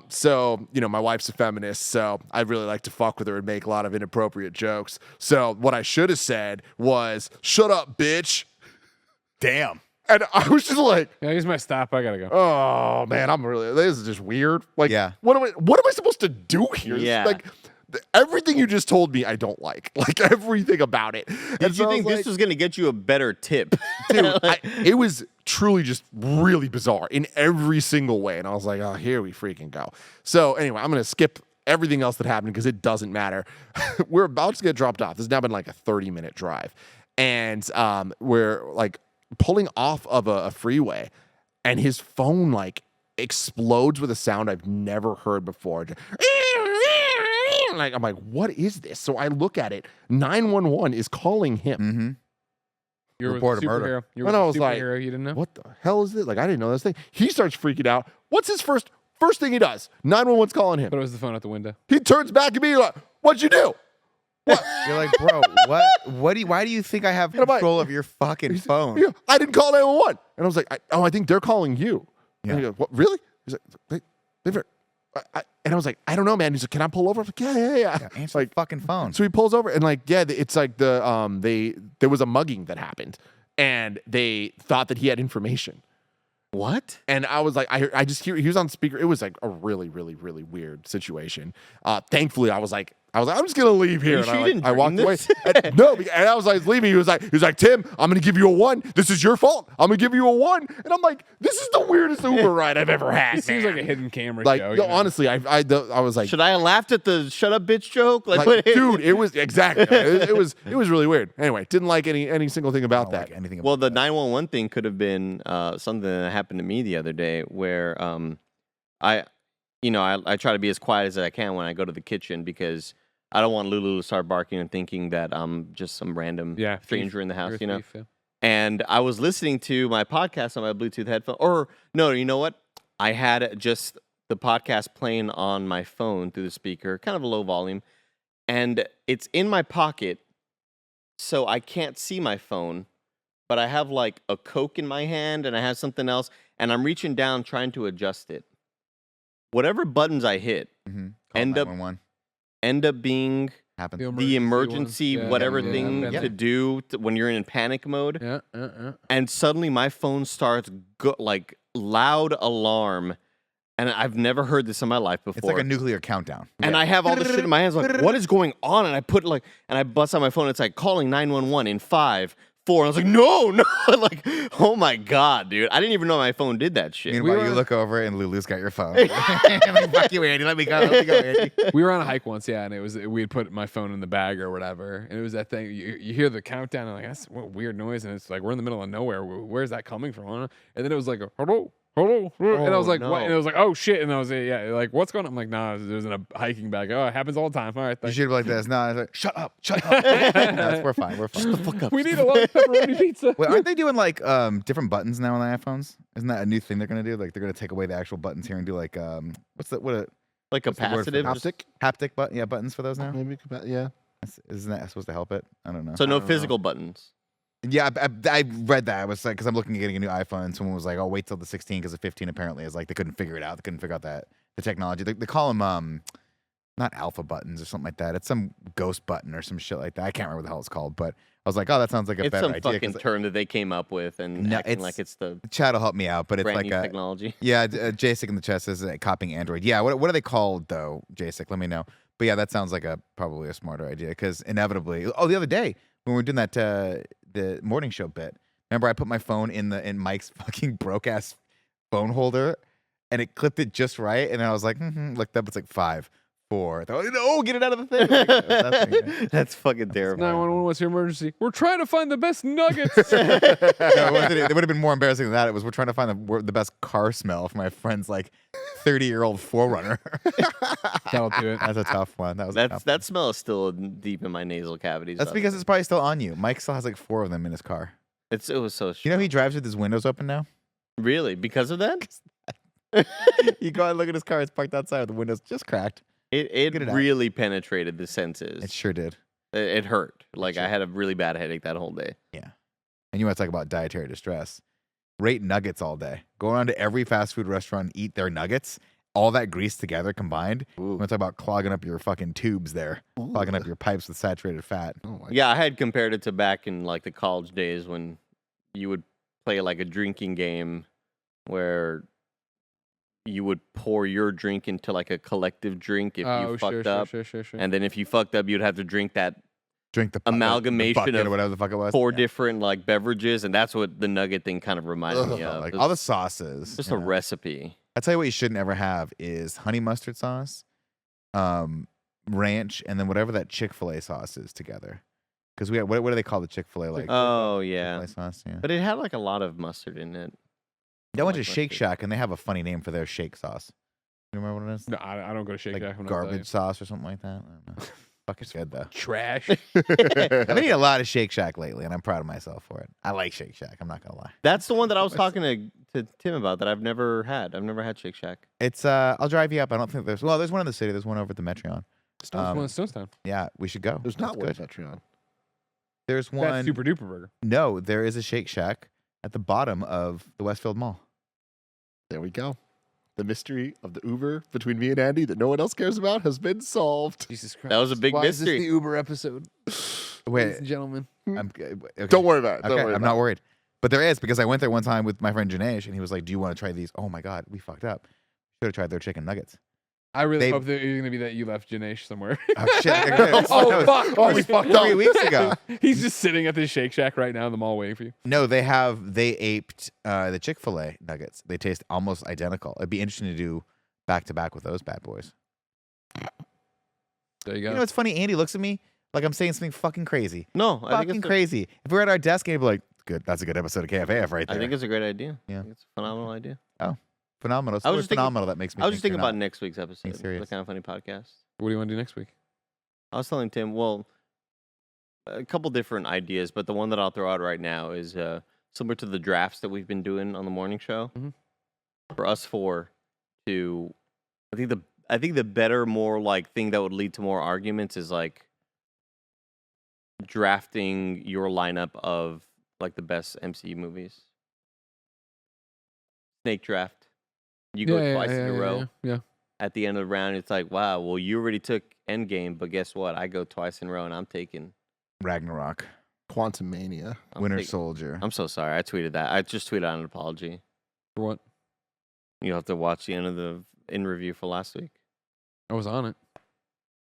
S4: So, you know, my wife's a feminist, so I really like to fuck with her and make a lot of inappropriate jokes. So what I should have said was, shut up, bitch.
S2: Damn.
S4: And I was just like,
S1: Yeah, here's my stop. I gotta go.
S4: oh, man, this is just weird. Like,
S2: Yeah.
S4: what am I supposed to do here?
S3: Yeah.
S4: Like, everything you just told me, I don't like. Like, everything about it.
S3: Did you think this was going to get you a better tip?
S4: Dude, it was truly just really bizarre in every single way. And I was like, oh, here we freaking go. So anyway, I'm going to skip everything else that happened because it doesn't matter. We're about to get dropped off. This has now been like a 30-minute drive. And we're like pulling off of a freeway, and his phone like explodes with a sound I've never heard before. Like, I'm like, what is this? So I look at it. 911 is calling him.
S2: Mm-hmm.
S1: You're
S2: Report
S1: with
S2: a
S1: a
S2: murder.
S1: superhero. You're
S4: And
S1: with
S4: I
S1: a
S4: was like,
S1: superhero. You didn't know?
S4: What the hell is this? Like, I didn't know this thing. He starts freaking out. What's his first thing he does? 911's calling him.
S1: But it was the phone out the window.
S4: He turns back at me like, what'd you do?
S2: You're like, bro, what? Why do you think I have
S4: am I-
S2: control of your fucking phone?
S4: Yeah, I didn't call 911. And I was like, I think they're calling you.
S2: Yeah.
S4: And he goes, what, really? He's like, and I was like, I don't know, man. He's like, can I pull over? I was like, yeah.
S2: Yeah, answer
S4: Like,
S2: the fucking phone.
S4: so he pulls over, and like, yeah, it's like there was a mugging that happened, and they thought that he had information.
S3: What?
S4: And I was like, I just hear he was on speaker. It was like a really, really, really weird situation. Thankfully, I was like, I'm just gonna leave here.
S3: you
S4: And
S3: sure
S4: I,
S3: you
S4: like,
S3: didn't
S4: I walked
S3: dream
S4: away.
S3: this?
S4: And, no, and I was like leaving. He was like, Tim, I'm gonna give you a 1. This is your fault. I'm gonna give you a 1. And I'm like, this is the weirdest Uber ride I've ever had.
S1: It seems
S4: man.
S1: like a hidden camera
S4: Like,
S1: show.
S4: no,
S1: you know?
S4: honestly, I was like,
S3: Should I have laughed at the shut up bitch joke?
S4: like,
S3: what?
S4: dude, it was exactly. It was really weird. Anyway, didn't like any single thing
S2: I
S4: about
S2: don't
S4: that.
S2: like anything
S3: Well,
S2: about
S3: the 911 thing could have been something that happened to me the other day where I try to be as quiet as I can when I go to the kitchen because I don't want Lulu to start barking and thinking that I'm just some random stranger in the house, you know?
S1: Thief, yeah.
S3: And I was listening to my podcast on my Bluetooth headphone. Or, no, you know what? I had just the podcast playing on my phone through the speaker, kind of a low volume. And it's in my pocket, so I can't see my phone. But I have like a Coke in my hand and I have something else. And I'm reaching down trying to adjust it. Whatever buttons I hit end up
S2: 911.
S3: being
S2: Happens.
S3: the emergency
S1: ones. Yeah,
S3: whatever
S1: yeah,
S3: thing
S1: yeah.
S3: to do when you're in panic mode.
S1: Yeah.
S3: And suddenly my phone starts like loud alarm, and I've never heard this in my life before.
S2: It's like a nuclear countdown.
S3: And I have all this shit in my hands, like, what is going on? And I put and I bust out my phone. It's like calling 911 in 5, 4. And I was like, no, like, oh my god, dude! I didn't even know my phone did that shit.
S2: Meanwhile, you look over and Lulu's got your phone. I'm like, fuck you, Andy. Let me go, Andy.
S1: We were on a hike once, yeah, and we had put my phone in the bag or whatever, and it was that thing. You hear the countdown, and like that's what weird noise, and it's like we're in the middle of nowhere. Where's that coming from? And then it was like a hello, hello, and I was
S3: Oh,
S1: like, what? And
S3: no.
S1: I was like, oh shit, and I was like, what's going on? I'm like, nah, there's a hiking bag. Oh, it happens all the time. All right,
S2: You
S1: thanks.
S2: should be like this. No, I was like, shut up. No, we're fine. We're fine.
S3: Fuck up.
S1: We need a large pepperoni pizza.
S2: Wait, aren't they doing like different buttons now on the iPhones? Isn't that a new thing they're gonna do? Like they're gonna take away the actual buttons here and do like
S3: Like
S2: what's the word for
S3: capacitive.
S2: that?
S3: just-
S4: Haptic?
S2: haptic buttons for those now?
S4: Maybe. Yeah.
S2: Isn't that supposed to help it? I don't know.
S3: So no
S4: don't know.
S3: physical buttons.
S2: Yeah, I read that. I was like, because I'm looking at getting a new iPhone, and someone was like, "Oh, wait till the 16 because the 15 apparently is like they couldn't figure it out. They couldn't figure out that the technology. They call them not alpha buttons or something like that. It's some ghost button or some shit like that. I can't remember what the hell it's called, but I was like, oh, that sounds like a
S3: It's
S2: better
S3: some
S2: idea.
S3: fucking
S2: 'cause
S3: term that they came up with and
S2: No,
S3: acting like it's the
S2: Chad will help me out, but it's
S3: brand
S2: like
S3: new
S2: a
S3: technology.
S2: yeah. JSIC in the chest is copying Android. Yeah, what are they called though? JSIC, let me know. But yeah, that sounds like probably a smarter idea because inevitably. Oh, the other day when we were doing that the morning show bit, remember I put my phone in Mike's fucking broke ass phone holder, and it clipped it just right, and then I was like, looked up, it's like 5, 4. I thought, no, get it out of the thing. Like, that thing, yeah.
S3: That's fucking terrible.
S1: 911, what's your emergency? We're trying to find the best nuggets.
S2: No, it would have been more embarrassing than that. It was we're trying to find the best car smell for my friend's like 30-year-old 4Runner.
S1: That'll do it.
S2: That's a tough one. That was a tough one.
S3: That smell is still deep in my nasal cavities.
S2: That's because it's probably still on you. Mike still has like 4 of them in his car.
S3: it was so.
S2: You know he drives with his windows open now.
S3: Really because of that?
S2: You go and look at his car. It's parked outside with the windows just cracked.
S3: It
S2: Get it out.
S3: really penetrated the senses.
S2: It sure did.
S3: It hurt. Like
S2: sure.
S3: I had a really bad headache that whole day.
S2: Yeah. And you want to talk about dietary distress? Rate nuggets all day. Go around to every fast food restaurant and eat their nuggets. All that grease together combined. You want to talk about clogging up your fucking tubes there, clogging up your pipes with saturated fat.
S4: Oh my
S3: Yeah, I had compared it to back in like the college days when you would play like a drinking game where you would pour your drink into like a collective drink if you fucked up.
S1: Sure.
S3: And then if you fucked up, you'd have to drink that
S2: Drink the
S3: Amalgamation
S2: bucket
S3: of
S2: or whatever the fuck it was.
S3: 4
S2: Yeah.
S3: different like beverages, and that's what the nugget thing kind of reminded me of.
S2: Like
S3: It
S2: all the
S3: was
S2: sauces.
S3: just
S2: you
S3: a
S2: know.
S3: recipe.
S2: I tell you what you shouldn't ever have is honey mustard sauce, ranch, and then whatever that Chick-fil-A sauce is together. Because we have, what do they call the Chick-fil-A like?
S3: Oh yeah,
S2: Chick-fil-A sauce. Yeah.
S3: but it had like a lot of mustard in it.
S2: I went to
S3: like
S2: Shake
S3: mustard.
S2: Shack and they have a funny name for their shake sauce. You remember what it is?
S1: No, I don't go to Shake
S2: Like
S1: Shack. I'm not telling
S2: garbage sauce or something like that. I don't know. Fucking good though.
S1: you. Trash.
S2: I've been eating a lot of Shake Shack lately, and I'm proud of myself for it. I like Shake Shack. I'm not gonna lie.
S3: That's the one that I was talking to Tim about that I've never had. I've never had Shake Shack.
S2: It's I'll drive you up. I don't think there's there's one in the city. There's one over at the Metreon.
S1: Stone's one in Stonestown.
S2: Yeah, we should go.
S4: There's not
S2: It's
S4: one
S2: good.
S4: Patreon.
S2: There's
S1: That's
S2: one.
S1: super duper burger.
S2: No, there is a Shake Shack at the bottom of the Westfield Mall.
S4: There we go. The mystery of the Uber between me and Andy that no one else cares about has been solved.
S1: Jesus Christ.
S3: That was a big
S1: Why is this
S3: mystery.
S1: the Uber episode? Ladies
S2: Wait,
S1: and gentlemen.
S2: I'm okay.
S4: Don't worry about it. Don't
S2: Okay,
S4: worry
S2: I'm
S4: about
S2: not worried. But there is because I went there one time with my friend Janesh, and he was like, "Do you want to try these?" Oh my god, we fucked up. Should have tried their chicken nuggets.
S1: I really
S2: They-
S1: hope that you're going to be that you left Janesh somewhere.
S2: Oh shit! That
S1: Oh, fuck.
S2: Oh, we fucked up 3 weeks ago.
S1: He's just sitting at the Shake Shack right now in the mall waiting for you.
S2: No, they aped the Chick-fil-A nuggets. They taste almost identical. It'd be interesting to do back to back with those bad boys.
S1: There you go.
S2: You know what's funny? Andy looks at me like I'm saying something fucking crazy.
S3: No, I think
S2: Fucking
S3: it's
S2: crazy. If we're at our desk, he'd be like, "Good, that's a good episode of KFAF right there."
S3: I think it's a great idea.
S2: Yeah.
S3: I think it's a phenomenal idea.
S2: phenomenal. It's
S3: I was
S2: the word
S3: just thinking-
S2: phenomenal that makes me.
S3: I was just
S2: think
S3: thinking
S2: you're
S3: about
S2: not.
S3: next week's episode, the
S2: serious.
S3: Kind of Funny podcast.
S1: What do you want to do next week?
S3: I was telling Tim, well, a couple different ideas, but the one that I'll throw out right now is similar to the drafts that we've been doing on the morning show.
S1: Mhm.
S3: For us four to, I think the better, more like thing that would lead to more arguments is like drafting your lineup of like the best MCU movies. Snake draft. You go twice in a row.
S1: Yeah.
S3: At the end of the round, it's like, wow, well, you already took Endgame, but guess what? I go twice in a row, and I'm taking.
S2: Ragnarok,
S4: Quantum Mania.
S3: I'm
S2: Winter
S3: taking-
S2: Soldier.
S3: I'm so sorry. I tweeted that. I just tweeted out an apology.
S1: For what?
S3: You'll have to watch the end of the in review for last week.
S1: I was on it.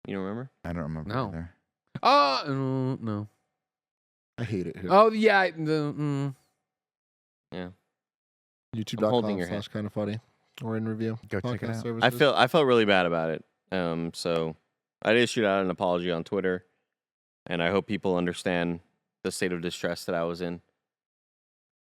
S3: You don't remember?
S2: I don't remember.
S1: No.
S2: Either.
S1: No.
S4: I hate it here.
S1: Oh, yeah.
S3: I'm holding your
S4: YouTube.com/kind of funny or in review.
S2: Go check it
S4: Podcast
S2: out.
S4: services.
S3: I felt really bad about it. So I did shoot out an apology on Twitter, and I hope people understand the state of distress that I was in.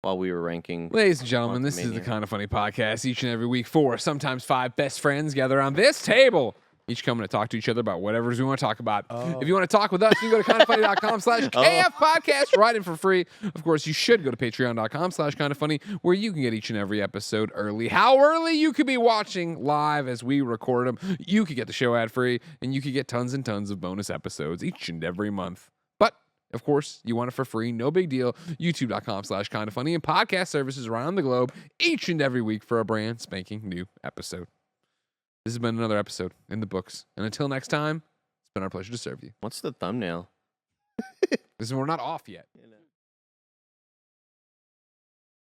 S3: while we were ranking.
S1: Ladies and gentlemen, this is the Kind of Funny podcast. Each and every week, 4, sometimes 5 best friends gather around this table, each coming to talk to each other about whatever we want to talk about. If you want to talk with us, you can go to kindoffunny.com/KF podcast, right in for free. Of course, you should go to patreon.com/kindoffunny, where you can get each and every episode early. How early you could be watching live as we record them. You could get the show ad free, and you could get tons and tons of bonus episodes each and every month. But of course, you want it for free, no big deal. YouTube.com/kindoffunny and podcast services around the globe each and every week for a brand spanking new episode. This has been another episode in the books. And until next time, it's been our pleasure to serve you.
S3: What's the thumbnail?
S1: We're not off yet.